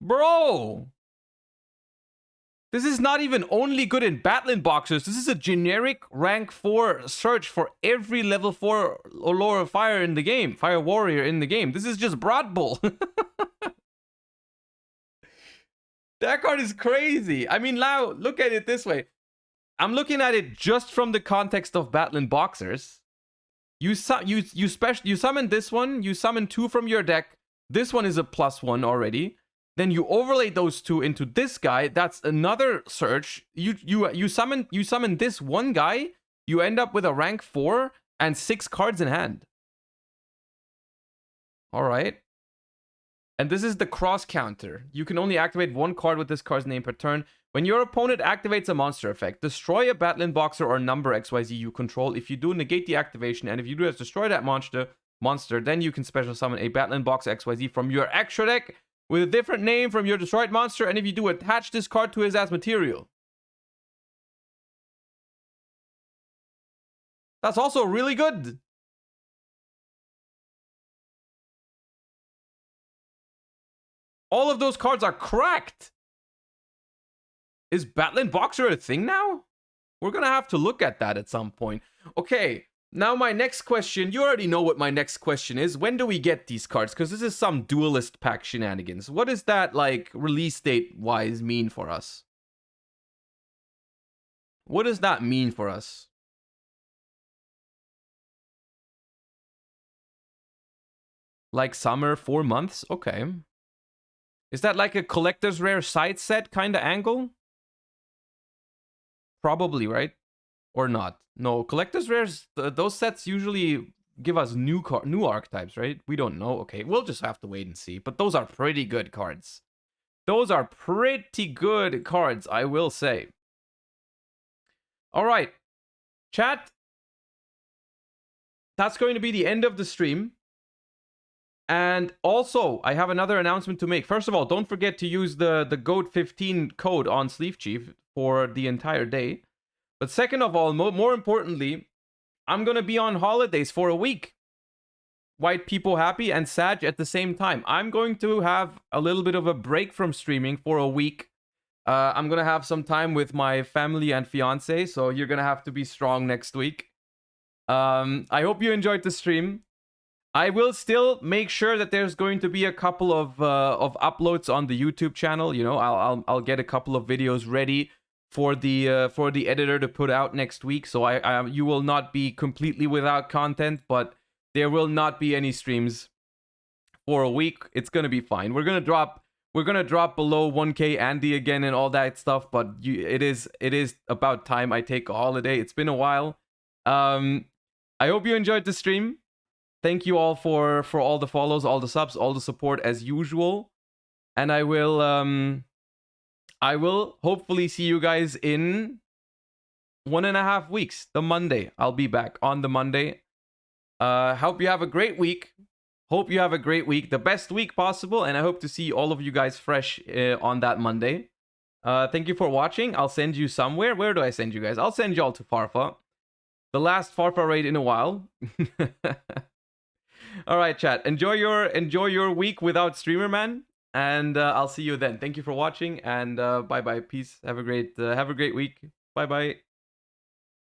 Bro! This is not even only good in Battlin boxers. This is a generic rank 4 search for every level 4 or lower fire in the game. Fire warrior in the game. This is just Broad Bull. That card is crazy. I mean, now, look at it this way. I'm looking at it just from the context of Battlin boxers. You summon this one. You summon 2 from your deck. This one is a +1 already. Then you overlay those 2 into this guy. That's another search. You summon this one guy. You end up with a rank 4 and 6 cards in hand. All right. And this is the cross counter. You can only activate 1 card with this card's name per turn. When your opponent activates a monster effect, destroy a Battlin boxer or number XYZ you control. If you do, negate the activation. And if you do, destroy that monster, then you can special summon a Battlin boxer XYZ from your extra deck with a different name from your destroyed monster, and if you do, attach this card to his as material. That's also really good. All of those cards are cracked. Is Battlin boxer a thing now? We're gonna have to look at that at some point. Okay. Now my next question, you already know what my next question is. When do we get these cards? Because this is some duelist pack shenanigans. What does that, like, release date-wise mean for us? What does that mean for us? Like summer, 4 months? Okay. Is that like a collector's rare side set kind of angle? Probably, right? Or not? No, collector's rares, those sets usually give us new archetypes, right? We don't know. Okay, we'll just have to wait and see. But those are pretty good cards. Those are pretty good cards, I will say. All right. Chat. That's going to be the end of the stream. And also, I have another announcement to make. First of all, don't forget to use the GOAT15 code on Sleeve Chief for the entire day. But second of all, more importantly, I'm going to be on holidays for a week. White people happy and sad at the same time. I'm going to have a little bit of a break from streaming for a week. I'm going to have some time with my family and fiance, so you're going to have to be strong next week. I hope you enjoyed the stream. I will still make sure that there's going to be a couple of uploads on the YouTube channel. You know, I'll get a couple of videos ready for the editor to put out next week. So you will not be completely without content, but there will not be any streams for a week. It's gonna be fine. We're gonna drop below 1K Andy again and all that stuff. But it is about time I take a holiday. It's been a while. I hope you enjoyed the stream. Thank you all for all the follows, all the subs, all the support as usual. And I will hopefully see you guys in 1.5 weeks. The Monday. I'll be back on the Monday. Hope you have a great week. The best week possible. And I hope to see all of you guys fresh on that Monday. Thank you for watching. I'll send you somewhere. Where do I send you guys? I'll send you all to Farfa. The last Farfa raid in a while. All right, chat. Enjoy your week without Streamer Man. And I'll see you then. Thank you for watching, and bye bye. Peace. Have a great week. Bye bye.